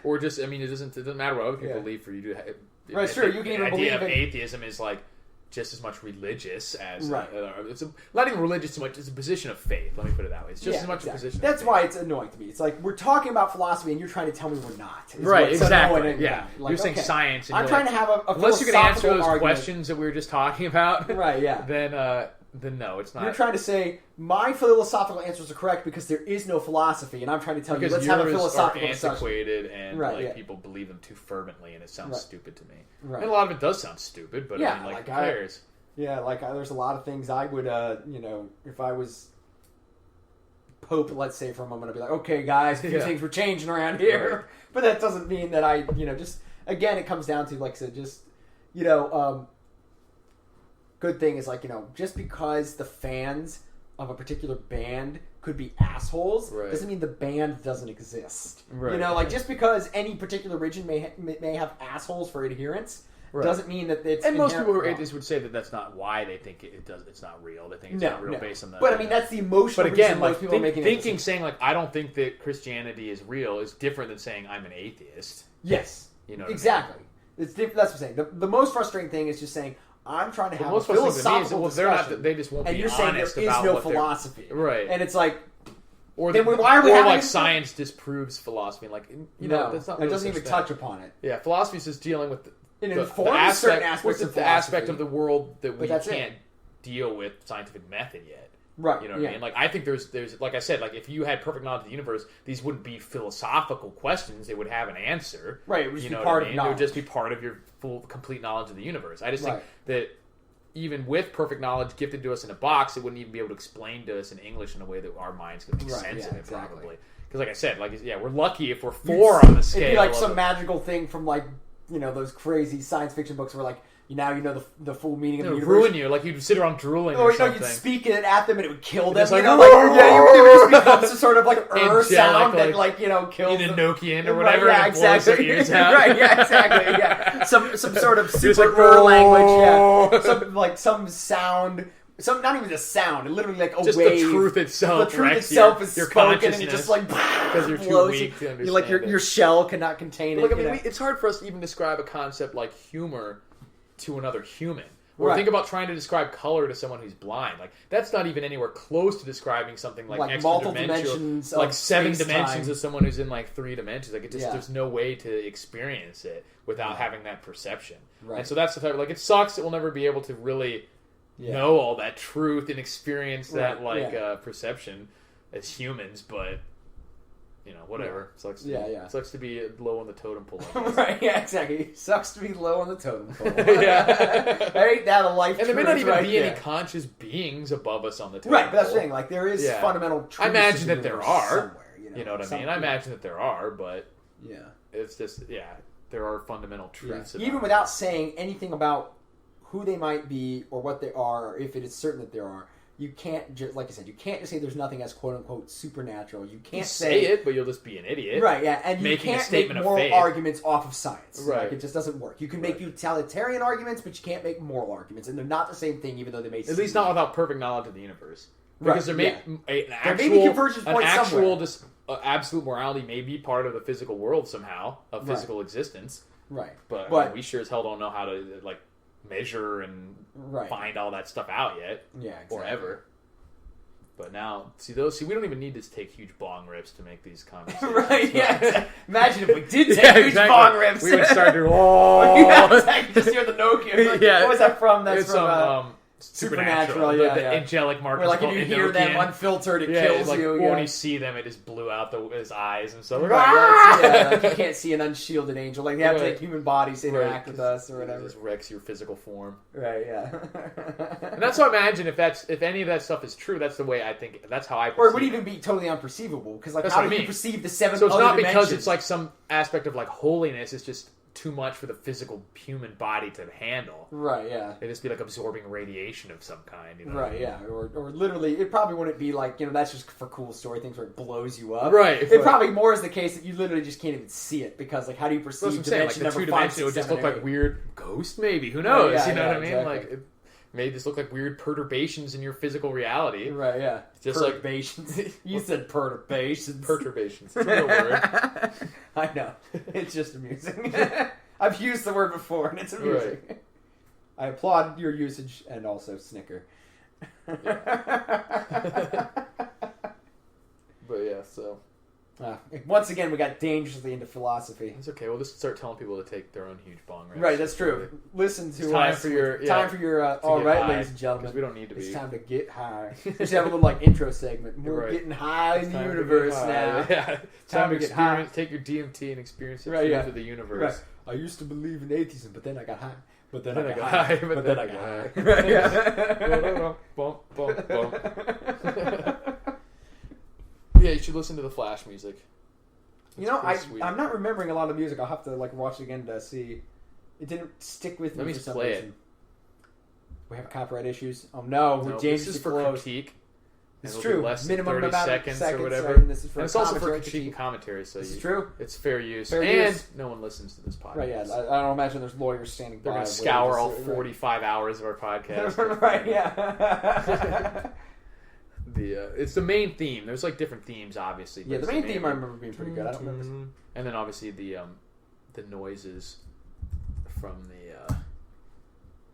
Speaker 1: Or just, I mean, it doesn't matter what other people believe for you to have.
Speaker 2: Right, sure. You can even believe
Speaker 1: in... The idea of atheism is, like, just as much religious as
Speaker 2: right.
Speaker 1: It's not even religious so much. It's a position of faith. Let me put it that way. It's just as much a position.
Speaker 2: That's
Speaker 1: of faith.
Speaker 2: why it's annoying to me. It's like we're talking about philosophy and you're trying to tell me we're not.
Speaker 1: Right? Exactly. Yeah. Like, you're saying science. And
Speaker 2: I'm trying to have a
Speaker 1: unless you can answer those
Speaker 2: argument.
Speaker 1: questions that we were just talking about.
Speaker 2: Right. Yeah.
Speaker 1: Then no, it's not.
Speaker 2: You're trying to say my philosophical answers are correct because there is no philosophy, and I'm trying to tell you let's have a philosophical discussion.
Speaker 1: Antiquated and people believe them too fervently, and it sounds stupid to me.
Speaker 2: Right.
Speaker 1: And a lot of it does sound stupid, but I mean, like who cares?
Speaker 2: There's a lot of things I would, if I was Pope, let's say for a moment, I'd be like, okay, guys, a few things were changing around here, right. But that doesn't mean that I, just again, it comes down to like I said, just good thing is like just because the fans of a particular band could be assholes doesn't mean the band doesn't exist. Right. Like just because any particular religion may have assholes for adherents doesn't mean that it's.
Speaker 1: And most people who are atheists would say that that's not why they think it does. It's not real. They think it's not real based on that.
Speaker 2: But I mean, that's the emotional.
Speaker 1: But again,
Speaker 2: most people are making
Speaker 1: saying like I don't think that Christianity is real is different than saying I'm an atheist.
Speaker 2: Yes,
Speaker 1: exactly.
Speaker 2: I mean? It's different. That's what I'm saying. The most frustrating thing is just saying. I'm trying to have a philosophical discussion.
Speaker 1: They just won't be honest
Speaker 2: about what they're... And you're saying there is no philosophy.
Speaker 1: Right.
Speaker 2: And it's like...
Speaker 1: Or science disproves philosophy. Like, that's not really
Speaker 2: it doesn't even touch upon it.
Speaker 1: Yeah, philosophy is just dealing with
Speaker 2: certain aspects
Speaker 1: of the world that we can't deal with scientific method yet.
Speaker 2: Right.
Speaker 1: You know what I mean? Like, I think there's like I said, like if you had perfect knowledge of the universe, these wouldn't be philosophical questions. They would have an answer.
Speaker 2: Right. It would just be part of knowledge.
Speaker 1: It would just be part of your complete knowledge of the universe. I just think that even with perfect knowledge gifted to us in a box, it wouldn't even be able to explain to us in English in a way that our minds could make sense of it, probably. Because like I said, we're lucky if we're 4 on the scale.
Speaker 2: It'd be like some magical thing from like, those crazy science fiction books where like, now you know the full meaning of the universe. It would
Speaker 1: ruin you, like you'd sit around drooling or something.
Speaker 2: You'd speak it at them and it would kill them.
Speaker 1: It's like,
Speaker 2: you would just become some sort of like sound that kills them.
Speaker 1: Nokian or whatever.
Speaker 2: Yeah, exactly.
Speaker 1: Ears out.
Speaker 2: Right, yeah, exactly. Yeah, some sort of super language. Some sound. Not even a sound, literally like a
Speaker 1: just
Speaker 2: wave.
Speaker 1: The truth itself.
Speaker 2: The truth itself is
Speaker 1: your
Speaker 2: spoken, and it just like because
Speaker 1: you're too weak to understand.
Speaker 2: Like your shell cannot contain it.
Speaker 1: Like, I mean, it's hard for us to even describe a concept like humor to another human. Or think about trying to describe color to someone who's blind. Like that's not even anywhere close to describing something like extra
Speaker 2: multiple dimensions,
Speaker 1: like 7 dimensions of someone who's in like 3 dimensions. Like it just there's no way to experience it without having that perception. Right. And so that's the type of, like it sucks that we'll never be able to really know all that truth and experience that perception as humans, but whatever. Sucks. Sucks to be low on the totem pole.
Speaker 2: Right? Yeah, exactly. Sucks to be low on the totem pole. Ain't that a life?
Speaker 1: And there may not even be any conscious beings above us on the totem pole.
Speaker 2: Right, but that's the thing. Like there is fundamental truth.
Speaker 1: I imagine that there are
Speaker 2: somewhere.
Speaker 1: You know what I mean? I imagine that there are, but it's just there are fundamental truths.
Speaker 2: Even without saying anything about who they might be or what they are, or if it is certain that there are. You can't just, like I said, you can't just say there's nothing as quote unquote supernatural. You can't
Speaker 1: say it, but you'll just be an idiot.
Speaker 2: Right, yeah. And you can't make moral arguments off of science. Right. Like, it just doesn't work. You can make utilitarian arguments, but you can't make moral arguments. And they're not the same thing, even though they may
Speaker 1: At least not without perfect knowledge of the universe. Because there may absolute morality may be part of the physical world somehow, of physical existence.
Speaker 2: Right.
Speaker 1: But I mean, we sure as hell don't know how to, like, measure and find all that stuff out yet.
Speaker 2: Yeah, exactly.
Speaker 1: Or ever. But now, we don't even need to take huge bong rips to make these conversations.
Speaker 2: Right, yeah. Imagine if we did take huge bong rips.
Speaker 1: We would start to, oh.
Speaker 2: Exactly. Just hear the Nokia. Like, what was that from? That's from Supernatural. Yeah,
Speaker 1: the angelic mark.
Speaker 2: Where, like, if you hear them unfiltered, it kills
Speaker 1: like,
Speaker 2: you.
Speaker 1: When you see them, it just blew out his eyes and stuff.
Speaker 2: Like, you can't see an unshielded angel. Like, they have to take human bodies to interact with us or whatever.
Speaker 1: It just wrecks your physical form.
Speaker 2: Right, yeah.
Speaker 1: And that's what I imagine if any of that stuff is true, that's the way I think, that's how I perceive it.
Speaker 2: Or it would even be totally unperceivable. Because, like, how do you perceive the 7
Speaker 1: So it's
Speaker 2: other
Speaker 1: not because
Speaker 2: dimensions?
Speaker 1: it's, like, some aspect of, like, holiness. It's just too much for the physical human body to handle.
Speaker 2: Right, yeah.
Speaker 1: It'd just be like absorbing radiation of some kind, you know?
Speaker 2: Right, yeah. Or literally, it probably wouldn't be like, that's just for cool story things where it blows you up.
Speaker 1: Right.
Speaker 2: It probably more is the case that you literally just can't even see it because, like, how do you perceive dimension
Speaker 1: like, the 2 dimensions, it would just look like weird ghost, maybe. Who knows? You know what I mean? Exactly. Like, it may just look like weird perturbations in your physical reality.
Speaker 2: Right, yeah.
Speaker 1: Just
Speaker 2: perturbations. You said perturbations.
Speaker 1: Perturbations. It's a real word.
Speaker 2: I know. It's just amusing. I've used the word before, and it's amusing. Right. I applaud your usage and also snicker.
Speaker 1: Yeah. But yeah, so.
Speaker 2: Once again, we got dangerously into philosophy.
Speaker 1: It's okay. We'll just start telling people to take their own huge bong rips.
Speaker 2: Right, that's true. Listen to
Speaker 1: time
Speaker 2: us.
Speaker 1: For your,
Speaker 2: time for your. All right, ladies and gentlemen.
Speaker 1: Because we don't need to be.
Speaker 2: It's time to get high. We should have a little like intro segment. We're getting high in the universe now.
Speaker 1: Yeah, time to get high. Take your DMT and experience it through the universe.
Speaker 2: Right. I used to believe in atheism, but then I got high. But then I got
Speaker 1: high.
Speaker 2: But then I got high.
Speaker 1: Right, yeah. Bump, bump, bump. Yeah, you should listen to the Flash music.
Speaker 2: I'm not remembering a lot of music. I'll have to like watch it again to see. It didn't stick with me for some reason. It. We have copyright issues. Oh no,
Speaker 1: this is for critique.
Speaker 2: It's true.
Speaker 1: Less
Speaker 2: minimum
Speaker 1: than 30 seconds or whatever.
Speaker 2: Right, this is for
Speaker 1: and it's also for critique and commentary. So
Speaker 2: this is true.
Speaker 1: It's fair use. No one listens to this podcast.
Speaker 2: Right, yeah. I don't imagine there's lawyers standing by.
Speaker 1: They're going to scour all 45 hours of our podcast.
Speaker 2: Right, yeah.
Speaker 1: It's the main theme. There's like different themes, obviously.
Speaker 2: Yeah, the main theme I remember being pretty good. I don't remember.
Speaker 1: And then obviously the noises from the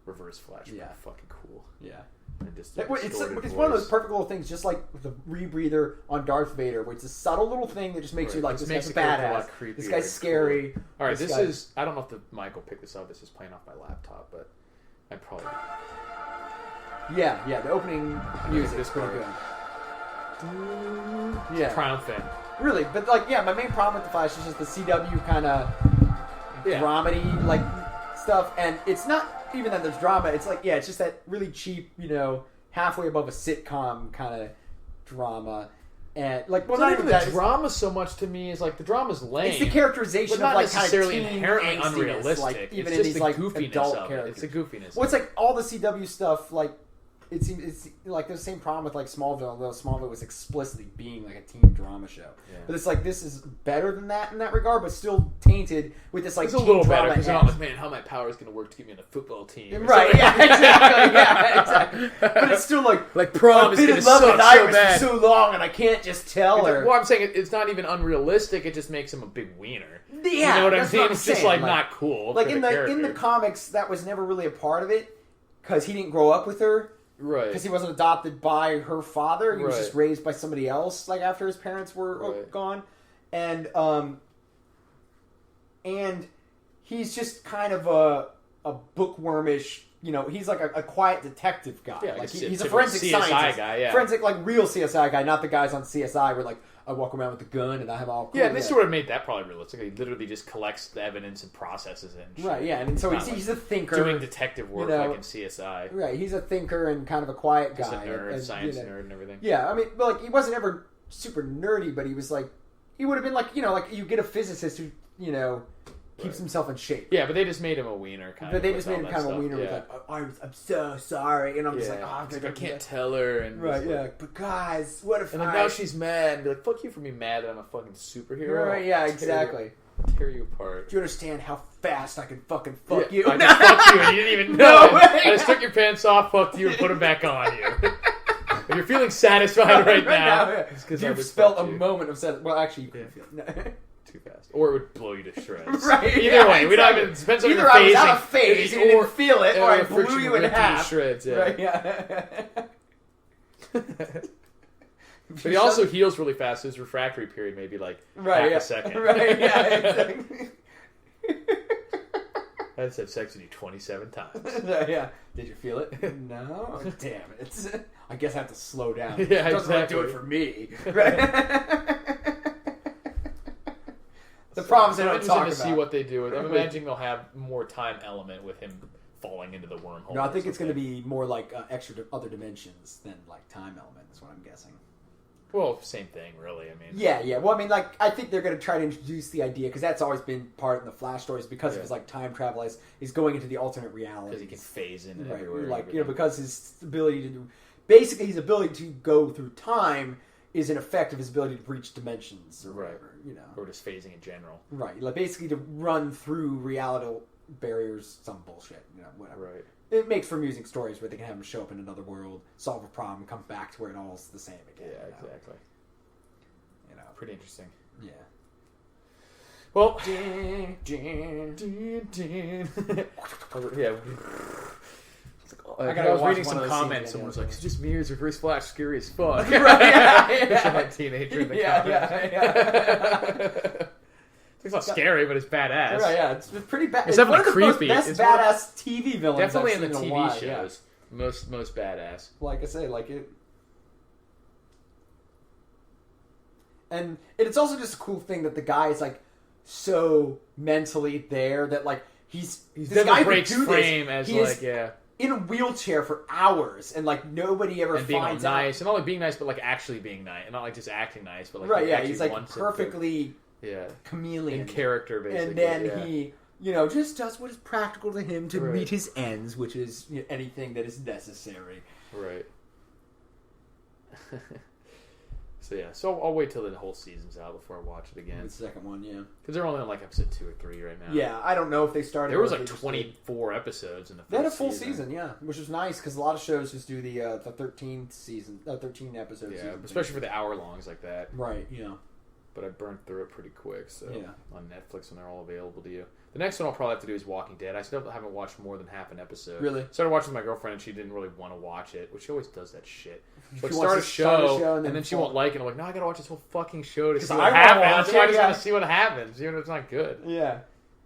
Speaker 1: reverse flash are fucking cool.
Speaker 2: Yeah.
Speaker 1: And just
Speaker 2: it's one of those perfect little things, just like the rebreather on Darth Vader, where it's a subtle little thing that just makes you like, this guy's badass, this guy's scary.
Speaker 1: Cool. All right, this is, I don't know if the mic will pick this up. This is playing off my laptop, but I probably...
Speaker 2: Yeah, the opening music is pretty good. Yeah.
Speaker 1: Triumphant.
Speaker 2: Really, but like, my main problem with the Flash is just the CW kind of dramedy like stuff, and it's not even that there's drama. It's like, it's just that really cheap, halfway above a sitcom kind of drama, and like,
Speaker 1: well, not even the drama so much to me is like the drama's lame.
Speaker 2: It's the characterization
Speaker 1: of
Speaker 2: like
Speaker 1: necessarily
Speaker 2: kind of
Speaker 1: inherently unrealistic.
Speaker 2: Like, even
Speaker 1: it's
Speaker 2: in these like
Speaker 1: goofiness
Speaker 2: adult characters.
Speaker 1: It's the goofiness.
Speaker 2: Well, it's like all the CW stuff, like. It's like the same problem with like Smallville, though Smallville was explicitly being like a teen drama show. Yeah. But it's like this is better than that in that regard, but still tainted with this like
Speaker 1: it's a little better because I'm like, man, how my power is going to work to get me on a football team,
Speaker 2: right? Yeah, exactly. But it's still like
Speaker 1: prom is going to suck so bad
Speaker 2: for so long, and I can't just tell her.
Speaker 1: Well, I'm saying it's not even unrealistic; it just makes him a big wiener.
Speaker 2: Yeah,
Speaker 1: you know what I mean? It's just like not cool.
Speaker 2: Like in the comics, that was never really a part of it because he didn't grow up with her.
Speaker 1: Right.
Speaker 2: Because he wasn't adopted by her father. He was just raised by somebody else, like, after his parents were gone. And he's just kind of a bookwormish, he's like a quiet detective guy.
Speaker 1: Yeah,
Speaker 2: like he's a forensic
Speaker 1: CSI
Speaker 2: scientist
Speaker 1: guy, yeah.
Speaker 2: Forensic, like, real CSI guy, not the guys on CSI where, like, I walk around with a gun and I have all...
Speaker 1: Yeah, and they sort of made that probably realistic. He literally just collects the evidence and processes it. And
Speaker 2: right, yeah, and so he's a thinker.
Speaker 1: Doing detective work like in CSI.
Speaker 2: Right, he's a thinker and kind of a quiet guy.
Speaker 1: He's a nerd, science nerd and everything.
Speaker 2: Yeah, I mean, but like, he wasn't ever super nerdy, but he was like... He would have been like, like you get a physicist who, keeps himself in shape.
Speaker 1: Yeah, but they just made him a wiener, kind of.
Speaker 2: But they just made him kind of a wiener with like, I'm so sorry. And I'm just like,
Speaker 1: I can't tell her. And
Speaker 2: but guys, what if
Speaker 1: now she's mad. And be like, fuck you for being mad that I'm a fucking superhero.
Speaker 2: Right, yeah, exactly.
Speaker 1: Tear you apart.
Speaker 2: Do you understand how fast I can fucking fuck you?
Speaker 1: I just fucked you and you didn't even know.
Speaker 2: No way.
Speaker 1: I just took your pants off, fucked you, and put them back on you. If you're feeling satisfied right now,
Speaker 2: you've felt a moment of sadness. Well, actually, you couldn't feel it.
Speaker 1: too fast, or it would blow you to shreds.
Speaker 2: Right.
Speaker 1: Either way, we don't even. It depends on
Speaker 2: either
Speaker 1: your
Speaker 2: I was
Speaker 1: phasing.
Speaker 2: out of phase and you didn't feel it, or I blew you in half.
Speaker 1: Shreds, yeah.
Speaker 2: Right. Yeah.
Speaker 1: But he also heals really fast. So his refractory period may be like half a second.
Speaker 2: Right. Yeah. Exactly.
Speaker 1: I just had sex with you 27 times.
Speaker 2: Yeah. Did you feel it? No. Damn it. I guess I have to slow down.
Speaker 1: Yeah,
Speaker 2: it doesn't really do it for me. Right. The problems they don't talk about.
Speaker 1: See what they do. I'm imagining they'll have more time element with him falling into the wormhole.
Speaker 2: No, I think it's going to be more like other dimensions than like time element. Is what I'm guessing.
Speaker 1: Well, same thing, really. I mean,
Speaker 2: yeah. Well, I mean, like, I think they're going to try to introduce the idea because that's always been part in the Flash stories because of his like time travel is going into the alternate reality
Speaker 1: because he can phase in everywhere.
Speaker 2: Like because his ability to do basically his ability to go through time is an effect of his ability to breach dimensions or whatever,
Speaker 1: or just phasing in general.
Speaker 2: Right, like basically to run through reality barriers, some bullshit, whatever.
Speaker 1: Right.
Speaker 2: It makes for amusing stories where they can have him show up in another world, solve a problem, come back to where it all's the same again.
Speaker 1: Yeah, exactly. Pretty interesting.
Speaker 2: Yeah.
Speaker 1: Well, yeah. I was reading some comments. Someone was like, "It's just mirrors with Chris Flash, scary as fuck."
Speaker 2: Right? Yeah.
Speaker 1: Like teenager in the comments. It's not scary, but it's badass.
Speaker 2: Right, yeah, it's pretty bad.
Speaker 1: It's definitely creepy.
Speaker 2: It's badass TV villains.
Speaker 1: Definitely in the
Speaker 2: TV
Speaker 1: shows. Yeah. Most badass.
Speaker 2: Like I say, like it. And it's also just a cool thing that the guy is like so mentally there that like he's this guy
Speaker 1: breaks frame as like
Speaker 2: in a wheelchair for hours and like nobody ever
Speaker 1: and being
Speaker 2: finds
Speaker 1: nice
Speaker 2: out.
Speaker 1: And not like being nice, but like actually being nice, and not like just acting nice, but like
Speaker 2: right, yeah, he's like perfectly chameleon
Speaker 1: in character, basically.
Speaker 2: And then he, just does what is practical to him to meet his ends, which is anything that is necessary.
Speaker 1: Right. So I'll wait till the whole season's out before I watch it again.
Speaker 2: The second one, yeah.
Speaker 1: Because they're only on like episode 2 or 3 right now.
Speaker 2: Yeah, I don't know if they started.
Speaker 1: There was like 24 episodes in the first season.
Speaker 2: They had a full season, yeah, which was nice because a lot of shows just do the 13 episodes.
Speaker 1: Yeah, especially for the hour-longs like that.
Speaker 2: Right,
Speaker 1: But I burned through it pretty quick, so on Netflix when they're all available to you. The next one I'll probably have to do is Walking Dead. I still haven't watched more than half an episode.
Speaker 2: Really?
Speaker 1: Started watching with my girlfriend, and she didn't really want to watch it, which she always does that shit. She'll start a show, and then she won't like it. I'm like, no, I gotta watch this whole fucking show to see what happens. I just want to see what happens, even if it's not good.
Speaker 2: Yeah.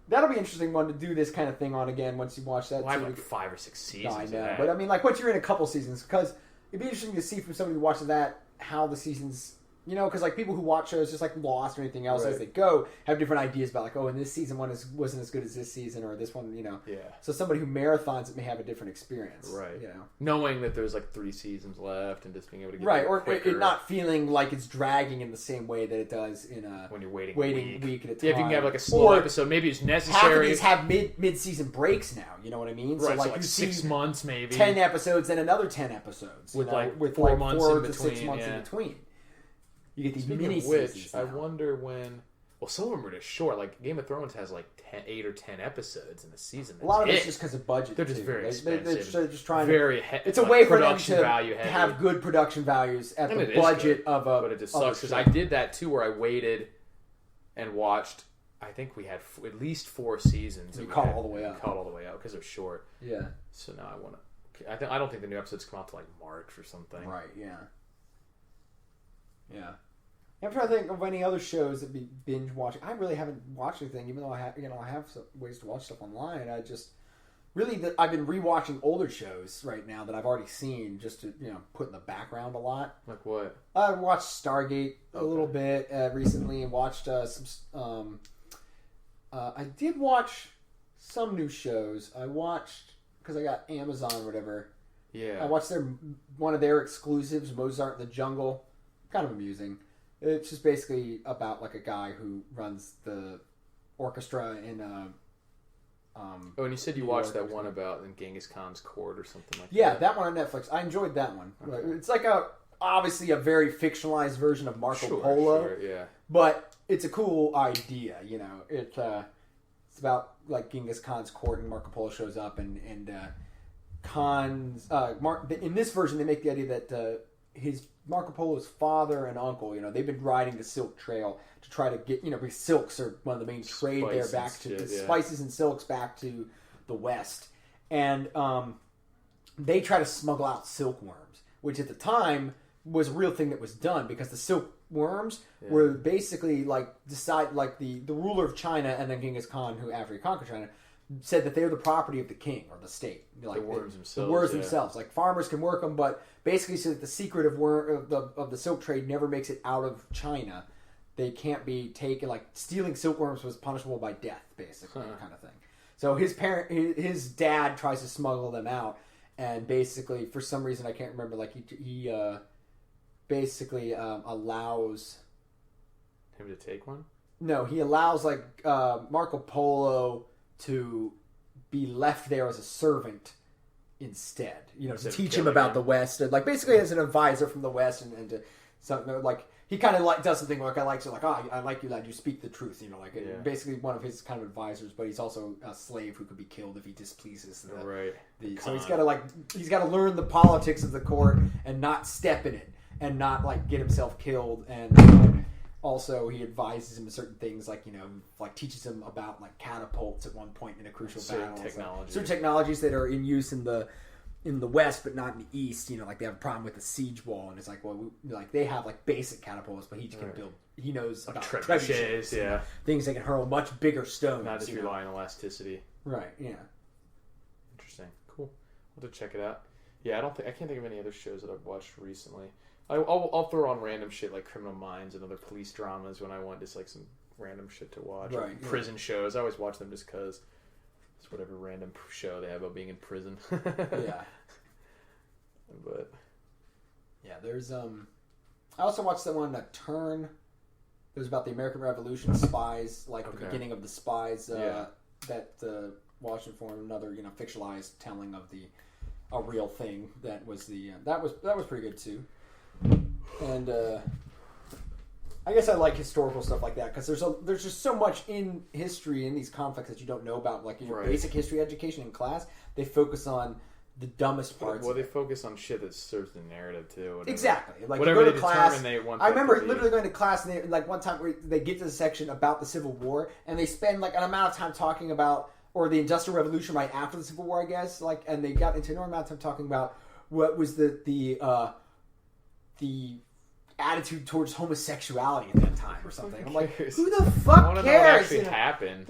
Speaker 2: That'll be an interesting one to do this kind of thing on again once you watch that.
Speaker 1: Well, I have like 5 or 6 seasons.
Speaker 2: No, I know, but I mean, like, once you're in a couple seasons, because it'd be interesting to see from somebody who watches that how the seasons. Because like people who watch shows just like Lost or anything else as they go have different ideas about like, oh, and this season wasn't as good as this season, or this one,
Speaker 1: Yeah.
Speaker 2: So somebody who marathons it may have a different experience,
Speaker 1: right? Knowing that there's like 3 seasons left and just being able to get
Speaker 2: or it not feeling like it's dragging in the same way that it does in
Speaker 1: when you're waiting
Speaker 2: a week at a time.
Speaker 1: Yeah, if you can have like a slow episode, maybe it's necessary.
Speaker 2: Half of these have mid-season breaks now. You know what I mean?
Speaker 1: Right.
Speaker 2: So like,
Speaker 1: you
Speaker 2: 6
Speaker 1: months, maybe
Speaker 2: 10 episodes, then another 10 episodes
Speaker 1: with like
Speaker 2: 4
Speaker 1: months
Speaker 2: to
Speaker 1: in between,
Speaker 2: 6 months in between. You get these
Speaker 1: Speaking
Speaker 2: mini
Speaker 1: of which,
Speaker 2: seasons.
Speaker 1: I wonder when. Well, some of them are just short. Like Game of Thrones has like 8 or 10 episodes in the season.
Speaker 2: A lot of it's just because of budget.
Speaker 1: They're just very expensive.
Speaker 2: They're just trying
Speaker 1: it's
Speaker 2: a way for them
Speaker 1: production
Speaker 2: to
Speaker 1: value
Speaker 2: have good production values at the
Speaker 1: it
Speaker 2: budget of a.
Speaker 1: But it just sucks because I did that too, where I waited and watched. I think we had at least 4 seasons.
Speaker 2: You caught all the way up.
Speaker 1: Caught all the way out because they're short.
Speaker 2: Yeah.
Speaker 1: So now I want to. I don't think the new episodes come out till like March or something.
Speaker 2: Right. Yeah. Yeah. I'm trying to think of any other shows that be binge watching. I really haven't watched anything, even though I have some ways to watch stuff online. I just I've been rewatching older shows right now that I've already seen, just to put in the background a lot.
Speaker 1: Like what?
Speaker 2: I watched Stargate a little bit recently, and watched some. I did watch some new shows. I watched because I got Amazon or whatever.
Speaker 1: Yeah.
Speaker 2: I watched one of their exclusives, Mozart in the Jungle. Kind of amusing. It's just basically about like a guy who runs the orchestra in
Speaker 1: and you said you watched that one about in Genghis Khan's court or something like that.
Speaker 2: Yeah, that one on Netflix. I enjoyed that one. Okay. It's like obviously a very fictionalized version of Marco Polo.
Speaker 1: Sure, yeah.
Speaker 2: But it's a cool idea, It's about like Genghis Khan's court, and Marco Polo shows up, and Khan's in this version they make the idea that his Marco Polo's father and uncle, they've been riding the Silk Trail to try to get, because silks are one of the main trade there back to spices and silks back to the West. And they try to smuggle out silkworms, which at the time was a real thing that was done because the silkworms were basically the ruler of China and then Genghis Khan, who after he conquered China, said that they were the property of the king or the state.
Speaker 1: Like the worms themselves.
Speaker 2: The worms themselves. Like farmers can work them, but basically so that the secret of the silk trade never makes it out of China. They can't be taken. Like stealing silkworms was punishable by death, basically, kind of thing. So his dad tries to smuggle them out, and basically for some reason I can't remember. Like he basically allows
Speaker 1: him to take one.
Speaker 2: No, he allows Marco Polo to be left there as a servant instead, to teach him about the West, and basically as an advisor from the West, and to something he kind of does something I like you, lad, you speak the truth, basically one of his kind of advisors, but he's also a slave who could be killed if he displeases so he's got to learn the politics of the court and not step in it and not get himself killed, and also, he advises him of certain things, teaches him about catapults at one point in a crucial battle. Certain technologies that are in use in the West, but not in the East. They have a problem with the siege wall, and it's they have basic catapults, but he can build. He knows about trebuchets, things that can hurl much bigger stones.
Speaker 1: Not just rely on elasticity.
Speaker 2: Right. Yeah.
Speaker 1: Interesting. Cool. I'll have to check it out. Yeah, I can't think of any other shows that I've watched recently. I'll throw on random shit like Criminal Minds and other police dramas when I want just some random shit to watch.
Speaker 2: Right,
Speaker 1: prison shows. I always watch them just because it's whatever random show they have about being in prison.
Speaker 2: Yeah.
Speaker 1: But
Speaker 2: yeah, there's I also watched the one Turn. It was about the American Revolution spies, the beginning of the spies that Washington formed, another fictionalized telling of a real thing that was that was pretty good too. And I guess I like historical stuff like that because there's just so much in history in these conflicts that you don't know about. In your basic history education in class, they focus on the dumbest parts.
Speaker 1: Well, they focus on shit that serves the narrative too.
Speaker 2: Whatever. Exactly.
Speaker 1: Whatever
Speaker 2: you go
Speaker 1: they
Speaker 2: to class.
Speaker 1: They want
Speaker 2: I remember literally going to class and one time where they get to the section about the Civil War and they spend an amount of time talking about or the Industrial Revolution right after the Civil War, I guess. And they got into an enormous amount of time talking about what was the attitude towards homosexuality at that time or something. I'm who the fuck cares? What
Speaker 1: actually happened?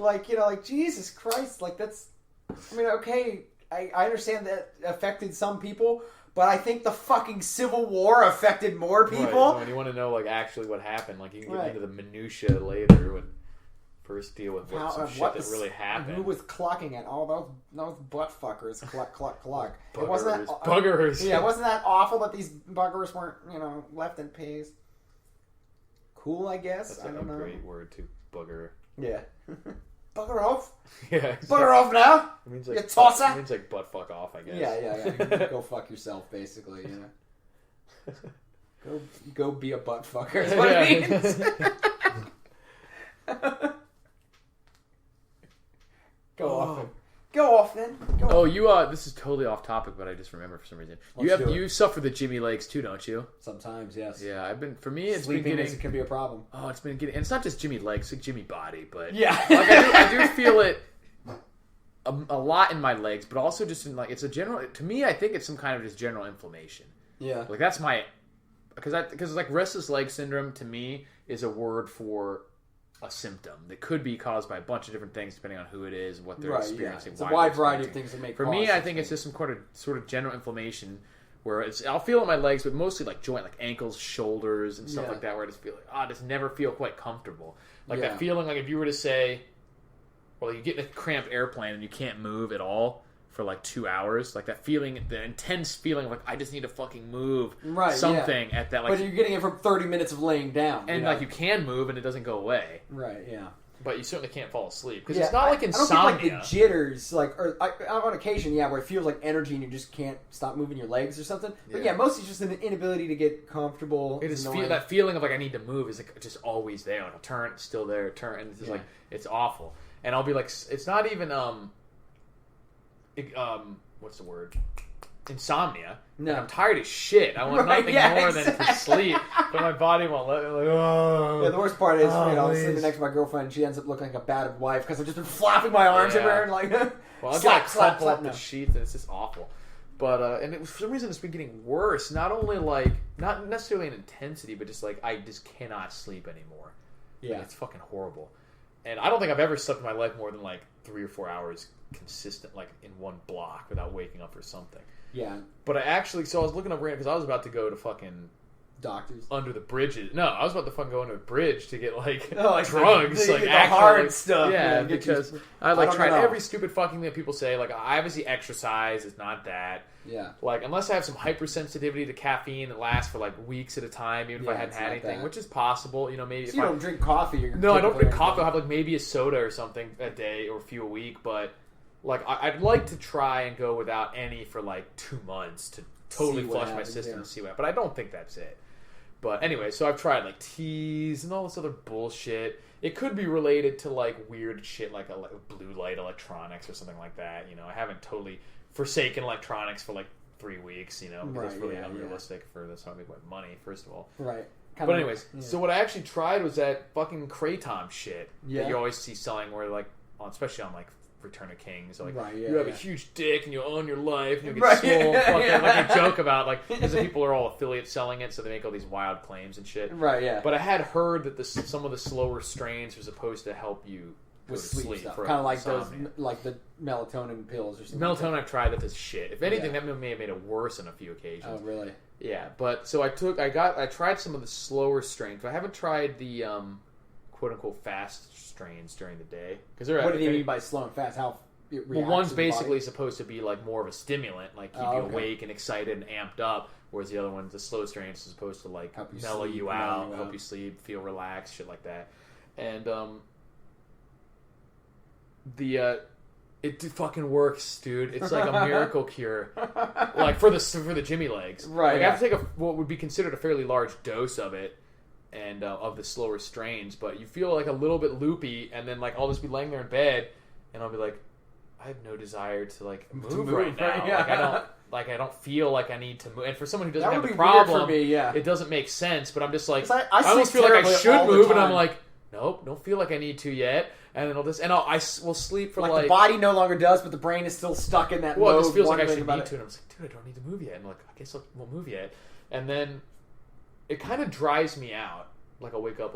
Speaker 2: Jesus Christ, that's. I mean, okay, I understand that affected some people, but I think the fucking Civil War affected more people.
Speaker 1: Right. When you want to know actually what happened, you can get into the minutia later. First deal with some shit that really happened.
Speaker 2: Who was clucking at all those butt fuckers? Cluck, cluck, cluck.
Speaker 1: Buggers.
Speaker 2: Yeah, wasn't that awful that these buggers weren't, left in peace? Cool, I guess.
Speaker 1: That's a great word to bugger.
Speaker 2: Yeah. Bugger off?
Speaker 1: Yeah. Exactly.
Speaker 2: Bugger off now?
Speaker 1: It means
Speaker 2: you tosser?
Speaker 1: It means butt fuck off, I guess.
Speaker 2: Yeah. Go fuck yourself, basically, Go be a butt fucker is what it means. Go off then.
Speaker 1: This is totally off topic, but I just remember for some reason. You suffer the Jimmy legs too, don't you?
Speaker 2: Sometimes, yes.
Speaker 1: Yeah, for me, it's
Speaker 2: sleeping
Speaker 1: been getting.
Speaker 2: Can be a problem.
Speaker 1: Oh, it's been getting. And it's not just Jimmy legs, it's Jimmy body, but
Speaker 2: yeah,
Speaker 1: I do feel it a lot in my legs, but also just in it's a general. To me, I think it's some kind of just general inflammation.
Speaker 2: Yeah,
Speaker 1: that's my because restless leg syndrome to me is a word for a symptom that could be caused by a bunch of different things depending on who it is, what they're experiencing.
Speaker 2: It's a wide variety of things that make.
Speaker 1: For me, I think it's just some sort of general inflammation where I'll feel it in my legs, but mostly joint, ankles, shoulders, and stuff like that. Where I just feel I just never feel quite comfortable. That feeling if you were to say, well, you get in a cramped airplane and you can't move at all for 2 hours, that feeling, the intense feeling of I just need to fucking move something at that.
Speaker 2: But you're getting it from 30 minutes of laying down,
Speaker 1: and you can move and it doesn't go away.
Speaker 2: Right. Yeah.
Speaker 1: But you certainly can't fall asleep because it's not insomnia.
Speaker 2: I don't get the jitters, on occasion, where it feels like energy and you just can't stop moving your legs or something. But mostly it's just an inability to get comfortable.
Speaker 1: It is that feeling of I need to move is just always there. I'll turn, it's still there, turn, and it's just it's awful. And I'll be it's not even what's the word? insomnia.
Speaker 2: No.
Speaker 1: And I'm tired as shit. I want nothing more than to sleep, but my body won't let me. Like, oh.
Speaker 2: Yeah, the worst part is, I'm sleeping next to my girlfriend, and she ends up looking like a battered wife because I've just been flapping my arms everywhere and like,
Speaker 1: well, I'll crumple up the sheets, and it's just awful. But and for some reason, it's been getting worse. Not only like not necessarily in intensity, but just like I just cannot sleep anymore.
Speaker 2: Yeah,
Speaker 1: it's fucking horrible. And I don't think I've ever slept in my life more than like 3 or 4 hours consistent, like in one block without waking up or something.
Speaker 2: Yeah.
Speaker 1: But I was looking up random because I was about to go to fucking
Speaker 2: doctors
Speaker 1: under the bridges. No, I was about to fucking go under the bridge to get like
Speaker 2: drugs,
Speaker 1: like
Speaker 2: the
Speaker 1: actual,
Speaker 2: hard stuff.
Speaker 1: Yeah, because I tried every stupid fucking thing that people say. Like I obviously exercise is not that.
Speaker 2: Yeah.
Speaker 1: Like unless I have some hypersensitivity to caffeine that lasts for like weeks at a time, even if I hadn't had anything, which is possible. Maybe
Speaker 2: so if you don't drink coffee.
Speaker 1: No, I don't drink coffee. I'll have like maybe a soda or something a day or a few a week, but. Like, I'd like to try and go without any for, like, 2 months to totally flush my system and see what happens. But I don't think that's it. But anyway, so I've tried, like, teas and all this other bullshit. It could be related to, like, weird shit like blue light electronics or something like that. I haven't totally forsaken electronics for, like, 3 weeks, because that's really unrealistic for that's how I make my money, first of all.
Speaker 2: Right.
Speaker 1: But anyways, so what I actually tried was that fucking Kratom shit that you always see selling where, like, especially on, like, Return of Kings, like you have a huge dick and you own your life and you get swole, like a joke about like because the people are all affiliate selling it, so they make all these wild claims and shit.
Speaker 2: Right, yeah.
Speaker 1: But I had heard that some of the slower strains were supposed to help you with sleep stuff,
Speaker 2: kind of like insomnia. Those, like the melatonin pills or something.
Speaker 1: Melatonin, I've tried that. Is shit. If anything, that may have made it worse on a few occasions.
Speaker 2: Oh, really?
Speaker 1: Yeah, but so I tried some of the slower strains, but I haven't tried the quote unquote fast strains during the day because they're.
Speaker 2: What do you mean by slow and fast? How?
Speaker 1: Well, one's basically supposed to be like more of a stimulant, like keep you awake and excited and amped up, whereas the other one, the slow strains, is supposed to like mellow you out, help you sleep, feel relaxed, shit like that. And it fucking works, dude. It's like a miracle cure, like for the Jimmy legs.
Speaker 2: Right.
Speaker 1: Like I have to take what would be considered a fairly large dose of it. And of the slower strains, but you feel like a little bit loopy, and then like I'll just be laying there in bed, and I'll be like, I have no desire to move right now. Yeah. I don't feel like I need to move. And for someone who doesn't have the problem,
Speaker 2: for me,
Speaker 1: it doesn't make sense. But I'm just like,
Speaker 2: I
Speaker 1: almost feel like I should move, and I'm like, nope, don't feel like I need to yet. And then I will sleep for
Speaker 2: like the body no longer does, but the brain is still stuck in that.
Speaker 1: Well,
Speaker 2: mode,
Speaker 1: it just feels like I should need to,
Speaker 2: it.
Speaker 1: and I'm like, dude, I don't need to move yet. And I'm like, I guess I won't move yet. And then it kind of dries me out. Like I'll wake up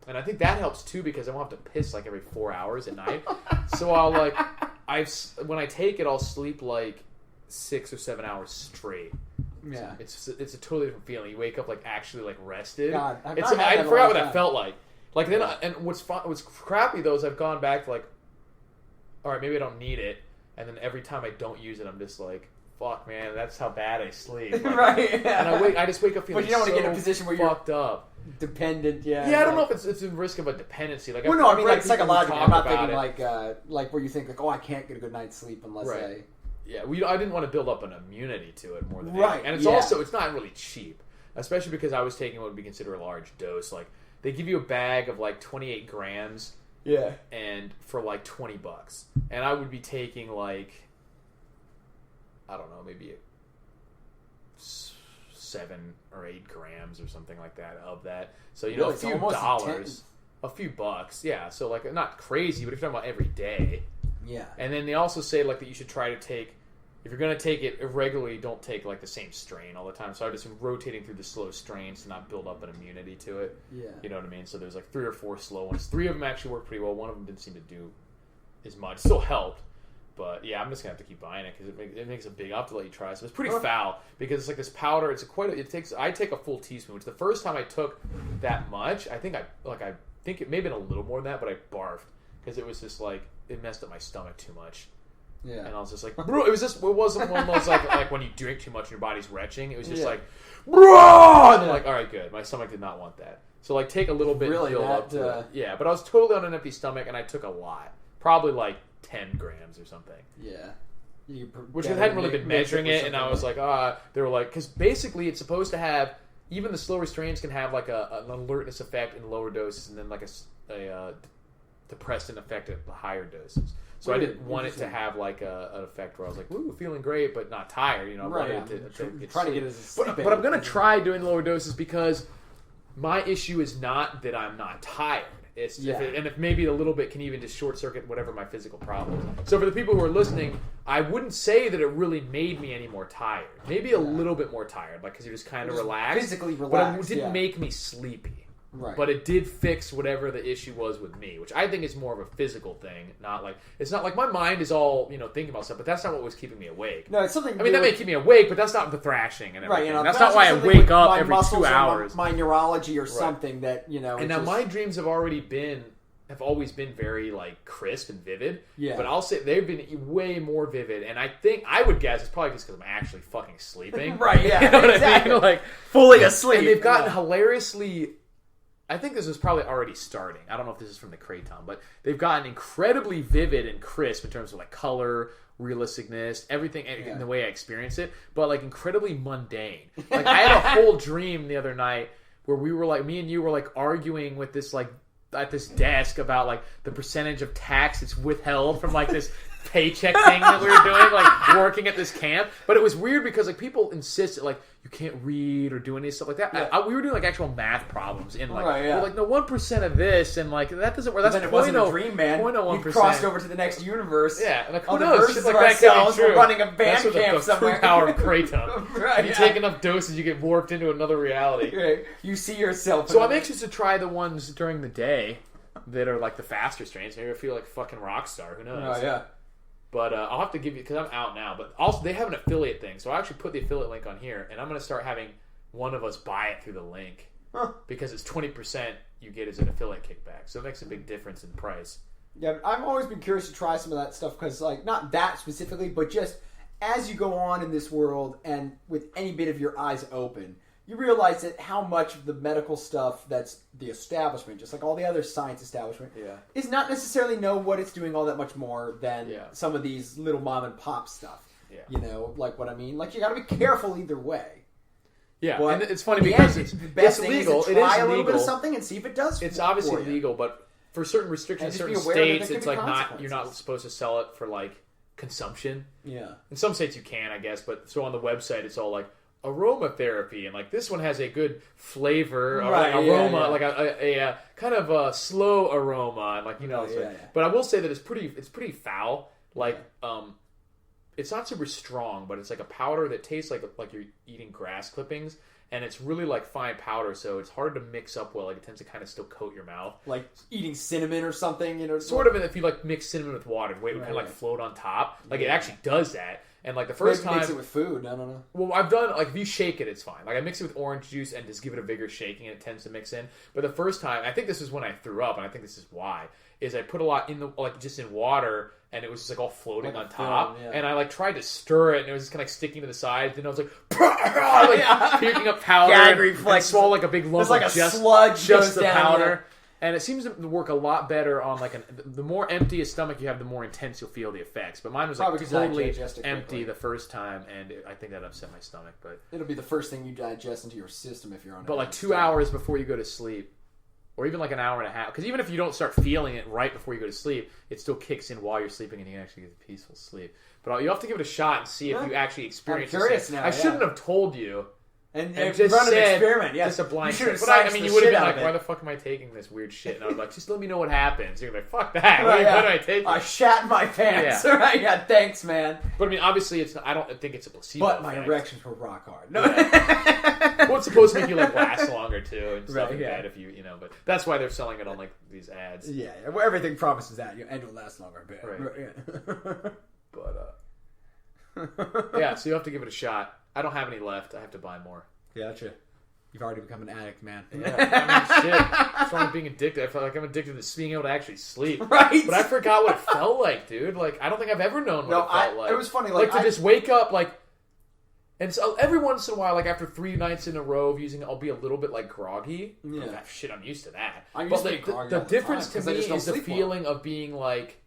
Speaker 1: and I think that helps too because I won't have to piss like every 4 hours at night. So I'll when I take it, I'll sleep like 6 or 7 hours straight.
Speaker 2: Yeah,
Speaker 1: so it's a totally different feeling. You wake up like actually like rested.
Speaker 2: God,
Speaker 1: I forgot what that felt like. Like then, and what's crappy though is I've gone back to like, all right, maybe I don't need it, and then every time I don't use it, I'm just like, fuck, man, that's how bad I sleep. Like,
Speaker 2: right. Yeah.
Speaker 1: And I just wake up feeling.
Speaker 2: But you don't want to
Speaker 1: so
Speaker 2: get in a position where
Speaker 1: fucked up.
Speaker 2: Dependent,
Speaker 1: yeah. I don't know if it's a risk of a dependency. Like,
Speaker 2: well, no, I mean like psychologically. I'm not thinking like where you think like, oh, I can't get a good night's sleep unless I.
Speaker 1: Yeah, I didn't want to build up an immunity to it more than
Speaker 2: anything.
Speaker 1: And it's also it's not really cheap, especially because I was taking what would be considered a large dose. Like they give you a bag of like 28 grams.
Speaker 2: Yeah.
Speaker 1: And for like $20, and I would be taking like, I don't know, maybe 7 or 8 grams or something like that of that. So
Speaker 2: really?
Speaker 1: A few dollars, a few bucks. Yeah. So like not crazy, but if you're talking about every day.
Speaker 2: Yeah.
Speaker 1: And then they also say like that you should try to take, if you're going to take it regularly, don't take like the same strain all the time. So I've just been rotating through the slow strains to not build up an immunity to it.
Speaker 2: Yeah.
Speaker 1: You know what I mean? So there's like 3 or 4 slow ones. 3 of them actually worked pretty well. One of them didn't seem to do as much. Still helped. But yeah, I'm just gonna have to keep buying it because it makes a big. I'll have to let you try. So it's pretty foul because it's like this powder. I take a full teaspoon, which the first time I took that much, I think it may have been a little more than that, but I barfed because it was just like it messed up my stomach too much.
Speaker 2: Yeah,
Speaker 1: and I was just like, bro, it wasn't one of those like when you drink too much and your body's retching. It was just like, bro, and then like, all right, good. My stomach did not want that. So like, take a little bit and build up to it. Yeah, but I was totally on an empty stomach and I took a lot, probably like 10 grams or something.
Speaker 2: Yeah.
Speaker 1: Which I hadn't really been measuring it, and I was like, they were like, because basically it's supposed to have, even the slower strains can have like an alertness effect in lower doses, and then like a depressant effect at the higher doses. So I didn't want it to have like an effect where I was like, "Ooh, feeling great, but not tired." I wanted to
Speaker 2: trying to get as sleep.
Speaker 1: But I'm gonna try doing lower doses because my issue is not that I'm not tired. It's if maybe a little bit can even just short circuit whatever my physical problem is. So for the people who are listening, I wouldn't say that it really made me any more tired. Maybe a little bit more tired, like because you're just kind of relaxed,
Speaker 2: physically relaxed.
Speaker 1: But it didn't make me sleepy.
Speaker 2: Right.
Speaker 1: But it did fix whatever the issue was with me, which I think is more of a physical thing. Not like it's not like my mind is all thinking about stuff, but that's not what was keeping me awake.
Speaker 2: No, it's something.
Speaker 1: I mean, that may keep me awake, but that's not the thrashing and everything.
Speaker 2: Right.
Speaker 1: That's not why I wake up every 2 hours.
Speaker 2: My neurology or something that
Speaker 1: And now my dreams have always been very like crisp and vivid.
Speaker 2: Yeah.
Speaker 1: But I'll say they've been way more vivid, and I would guess it's probably just because I'm actually fucking sleeping.
Speaker 2: Right. Yeah.
Speaker 1: You know what I mean? Like
Speaker 2: fully asleep.
Speaker 1: And they've gotten hilariously. I think this was probably already starting. I don't know if this is from the Kratom, but they've gotten incredibly vivid and crisp in terms of like color, realisticness, everything, in the way I experience it, but like incredibly mundane. Like I had a whole dream the other night where we were like, me and you were like arguing with this like at this desk about like the percentage of tax that's withheld from like this paycheck thing that we were doing, like working at this camp. But it was weird because like people insisted like you can't read or do any stuff like that.
Speaker 2: Yeah.
Speaker 1: We were doing like actual math problems in like
Speaker 2: we're
Speaker 1: like no 1% of this and like that doesn't work. That's
Speaker 2: then it wasn't a dream, man.
Speaker 1: 0.01%.
Speaker 2: You crossed over to the next universe.
Speaker 1: Yeah, and like who
Speaker 2: Other
Speaker 1: knows?
Speaker 2: versions
Speaker 1: Like
Speaker 2: of
Speaker 1: that could
Speaker 2: ourselves.
Speaker 1: be true.
Speaker 2: We're running a band
Speaker 1: That's
Speaker 2: camp
Speaker 1: the
Speaker 2: somewhere.
Speaker 1: True power of Kratom.
Speaker 2: Right.
Speaker 1: If you take enough doses, you get warped into another reality.
Speaker 2: Right. You see yourself.
Speaker 1: So I'm anxious to try the ones during the day that are like the faster strains. Maybe I feel like a fucking rock star. Who knows?
Speaker 2: Oh yeah.
Speaker 1: But I'll have to give you because I'm out now. But also they have an affiliate thing, so I actually put the affiliate link on here, and I'm going to start having one of us buy it through the link because it's 20% you get as an affiliate kickback, so it makes a big difference in price.
Speaker 2: Yeah, I've always been curious to try some of that stuff because, like, not that specifically, but just as you go on in this world and with any bit of your eyes open, you realize that how much of the medical stuff that's the establishment, just like all the other science establishment, is not necessarily know what it's doing all that much more than some of these little mom and pop stuff.
Speaker 1: Yeah.
Speaker 2: You know, like what I mean? Like, you got to be careful either way.
Speaker 1: Yeah,
Speaker 2: but
Speaker 1: and it's funny because
Speaker 2: the best thing
Speaker 1: legal.
Speaker 2: Is to try a little bit of something and see if it does.
Speaker 1: It's obviously legal, but for certain restrictions, certain states, it's like you're not supposed to sell it for like consumption.
Speaker 2: Yeah.
Speaker 1: In some states you can, I guess, but so on the website it's all like aromatherapy and like this one has a good flavor or aroma, like a kind of a slow aroma, and like But I will say that it's pretty foul. Like it's not super strong, but it's like a powder that tastes like you're eating grass clippings, and it's really like fine powder, so it's hard to mix up well. Like it tends to kind of still coat your mouth,
Speaker 2: like eating cinnamon or something.
Speaker 1: Sort of. If you like mix cinnamon with water, the way it would kind of like float on top. Like it actually does that. And like the first time,
Speaker 2: mix it with food. I don't know.
Speaker 1: Well, I've done like if you shake it, it's fine. Like I mix it with orange juice and just give it a bigger shaking, and it tends to mix in. But the first time, I think this is when I threw up, and I think this is why. Is I put a lot in the just in water, and it was just like all floating on top. And I like tried to stir it, and it was just kind of like sticking to the sides. And I was like, puking up powder, and swallow like a big lump
Speaker 2: like
Speaker 1: of
Speaker 2: sludge
Speaker 1: just the powder. And it seems to work a lot better on like the more empty a stomach you have, the more intense you'll feel the effects. But mine was like totally empty the first time, and I think that upset my stomach. But
Speaker 2: it'll be the first thing you digest into your system if you're on.
Speaker 1: But like 2 hours before you go to sleep, or even like an hour and a half, because even if you don't start feeling it right before you go to sleep, it still kicks in while you're sleeping, and you can actually get a peaceful sleep. But you have to give it a shot and see if you actually experience it.
Speaker 2: I'm curious now.
Speaker 1: I shouldn't have told you.
Speaker 2: And just run an experiment, yes.
Speaker 1: Just a blind
Speaker 2: test.
Speaker 1: But I mean, you would have been like, why the fuck am I taking this weird shit? And I was like, just let me know what happens. You're like, fuck that. What am I taking?
Speaker 2: I shat my pants. Yeah, thanks, man.
Speaker 1: But I mean, obviously, it's not, I don't think it's a placebo
Speaker 2: But my erections were rock hard. No.
Speaker 1: Well, it's supposed to make you like last longer, too, and stuff like that, if you know. But that's why they're selling it on like these ads.
Speaker 2: Yeah, well, everything promises that. And you'll last longer.
Speaker 1: Right. But, yeah, so you have to give it a shot. I don't have any left. I have to buy more.
Speaker 2: Gotcha. You've already become an addict, man.
Speaker 1: Yeah, I mean, shit. What's wrong with being addicted? I feel like I'm addicted to being able to actually sleep.
Speaker 2: Right.
Speaker 1: But I forgot what it felt like, dude. Like, I don't think I've ever known what it felt like.
Speaker 2: It was funny.
Speaker 1: Like to just wake up, like, and so every once in a while, like after 3 nights in a row of using it, I'll be a little bit like groggy.
Speaker 2: Yeah.
Speaker 1: Like, shit, I'm used to that.
Speaker 2: I'm used to being groggy.
Speaker 1: The difference to me is the feeling of being like,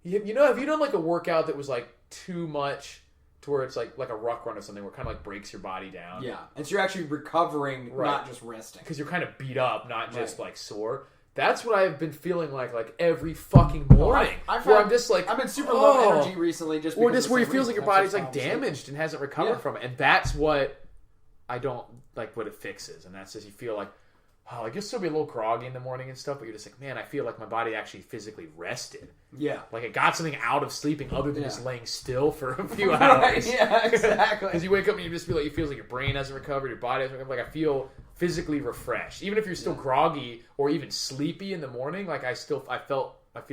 Speaker 1: you know, have you done like a workout that was like too much? To where it's like a ruck run or something where it kind of like breaks your body down.
Speaker 2: Yeah. And so you're actually recovering, not just resting.
Speaker 1: Because you're kind of beat up, not just like sore. That's what I've been feeling like every fucking morning. I'm just like...
Speaker 2: I've been super low energy recently just because...
Speaker 1: Or just where it feels like your body's like damaged and hasn't recovered from it. And that's what I don't... Like what it fixes. And that's just you feel like... Oh, like you'll still be a little groggy in the morning and stuff, but you're just like, man, I feel like my body actually physically rested. Yeah. Like it got something out of sleeping other than just laying still for a few hours.
Speaker 2: Right, yeah, exactly.
Speaker 1: Because you wake up and you just feel like your brain hasn't recovered, your body hasn't recovered. Like I feel physically refreshed. Even if you're still groggy or even sleepy in the morning, like I feel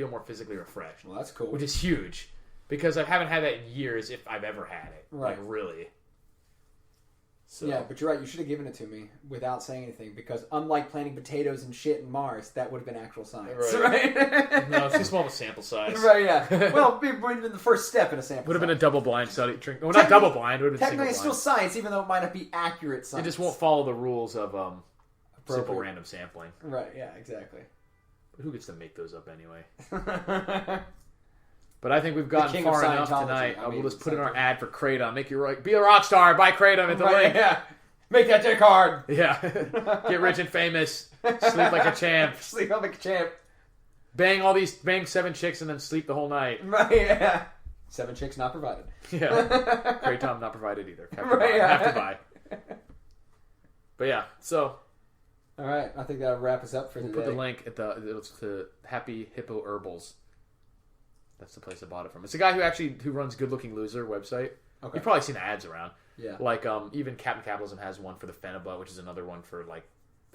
Speaker 1: more physically refreshed.
Speaker 2: Well, that's cool.
Speaker 1: Which is huge. Because I haven't had that in years if I've ever had it. Right. Like really.
Speaker 2: So. Yeah, but you're right. You should have given it to me without saying anything because unlike planting potatoes and shit in Mars, that would have been actual science. Right?
Speaker 1: No, it's too small of a sample size.
Speaker 2: Right, yeah. Well, it would have been the first step in a sample
Speaker 1: Would have been a double-blind study. Well, not double-blind. It would have been
Speaker 2: technically, it's still science, even though it might not be accurate science.
Speaker 1: It just won't follow the rules of simple random sampling.
Speaker 2: Right, yeah, exactly.
Speaker 1: But who gets to make those up anyway? But I think we've gotten far enough tonight. We'll just put in our ad for Kratom. Be a rock star. Buy Kratom at the link.
Speaker 2: Yeah. Make that dick hard.
Speaker 1: Yeah. Get rich and famous. Sleep like a champ.
Speaker 2: Sleep like a champ.
Speaker 1: Bang 7 chicks and then sleep the whole night.
Speaker 2: Right, yeah. 7 chicks not provided.
Speaker 1: Yeah. Kratom not provided either. Have to buy. But yeah, so.
Speaker 2: All right. I think that'll wrap us up for today.
Speaker 1: We'll put the link at to Happy Hippo Herbals. That's the place I bought it from. It's a guy who runs Good Looking Loser website. Okay. You've probably seen the ads around. Yeah. Like even Captain Capitalism has one for the Phenaba, which is another one for like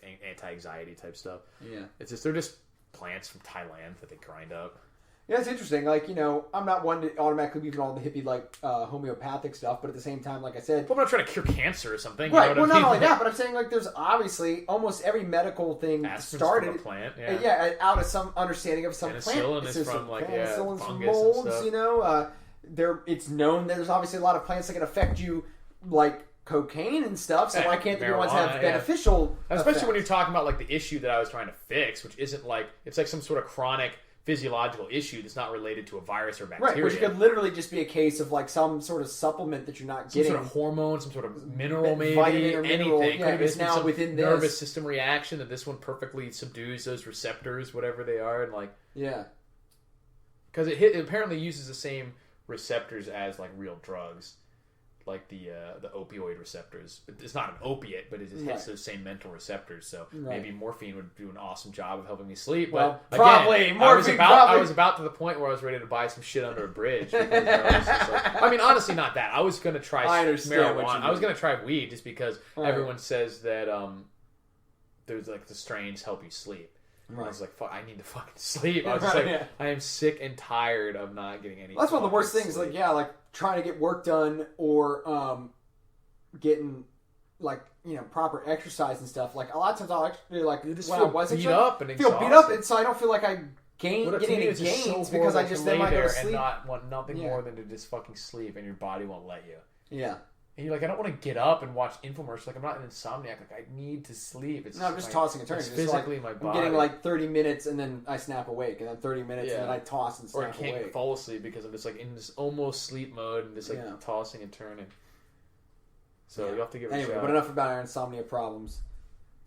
Speaker 1: anti-anxiety type stuff. Yeah. They're just plants from Thailand that they grind up.
Speaker 2: Yeah, it's interesting. Like, I'm not one to automatically believe in all the hippie, homeopathic stuff, but at the same time, like I said...
Speaker 1: Well, I'm not trying to cure cancer or something.
Speaker 2: Right, well, not only that, but I'm saying, like, there's obviously almost every medical thing started...
Speaker 1: From a plant, yeah.
Speaker 2: Out of some understanding of some
Speaker 1: penicillin is from,
Speaker 2: penicillin
Speaker 1: from
Speaker 2: molds, it's known that there's obviously a lot of plants that can affect you, like... cocaine and stuff, so why can't the ones have beneficial
Speaker 1: especially
Speaker 2: effects?
Speaker 1: When you're talking about, like, the issue that I was trying to fix, which isn't, like... It's like some sort of chronic... physiological issue that's not related to a virus or bacteria.
Speaker 2: Right, which could literally just be a case of like some sort of supplement that you're not getting.
Speaker 1: Some sort of hormone, some sort of mineral, maybe,
Speaker 2: vitamin or
Speaker 1: anything.
Speaker 2: Mineral, yeah,
Speaker 1: it's
Speaker 2: now within this
Speaker 1: nervous system reaction that this one perfectly subdues those receptors, whatever they are, and like because it apparently uses the same receptors as like real drugs. Like the opioid receptors. It's not an opiate, but it just hits those same mental receptors. So maybe morphine would do an awesome job of helping me sleep. But
Speaker 2: probably
Speaker 1: again, I was about to the point where I was ready to buy some shit under a bridge. Because I was just like, I mean, honestly, not that. I was going to try marijuana. I was going to try weed just because everyone says that there's like the strains help you sleep. Right. I was like, fuck, I need to fucking sleep. I was just like, I am sick and tired of not getting any.
Speaker 2: Well, that's one of the worst things. Like, like trying to get work done or getting like proper exercise and stuff. Like a lot of times I'll actually like
Speaker 1: you just feel beat up and
Speaker 2: feel beat up, and so I don't feel like I get any gains
Speaker 1: so
Speaker 2: because I just then I go to sleep
Speaker 1: and not want nothing more than to just fucking sleep, and your body won't let you.
Speaker 2: Yeah.
Speaker 1: And you're like, I don't want to get up and watch infomercials. Like, I'm not an insomniac. Like, I need to sleep.
Speaker 2: I'm just tossing and turning.
Speaker 1: It's physically my body.
Speaker 2: I'm getting like 30 minutes and then I snap awake. And then 30 minutes and then I toss and snap awake.
Speaker 1: Or I can't fall asleep because I'm just like in this almost sleep mode and just like tossing and turning. So you have to give it a shot.
Speaker 2: But enough about our insomnia problems.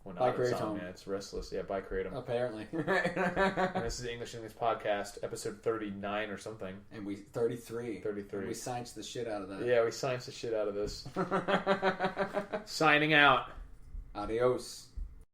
Speaker 1: Well, not insomnia. It's restless. Yeah, buy Kratom.
Speaker 2: Apparently.
Speaker 1: And this is the English Podcast, episode 39 or something.
Speaker 2: And 33.
Speaker 1: 33.
Speaker 2: And we scienced the shit out of that.
Speaker 1: Yeah, we scienced the shit out of this. Signing out.
Speaker 2: Adios.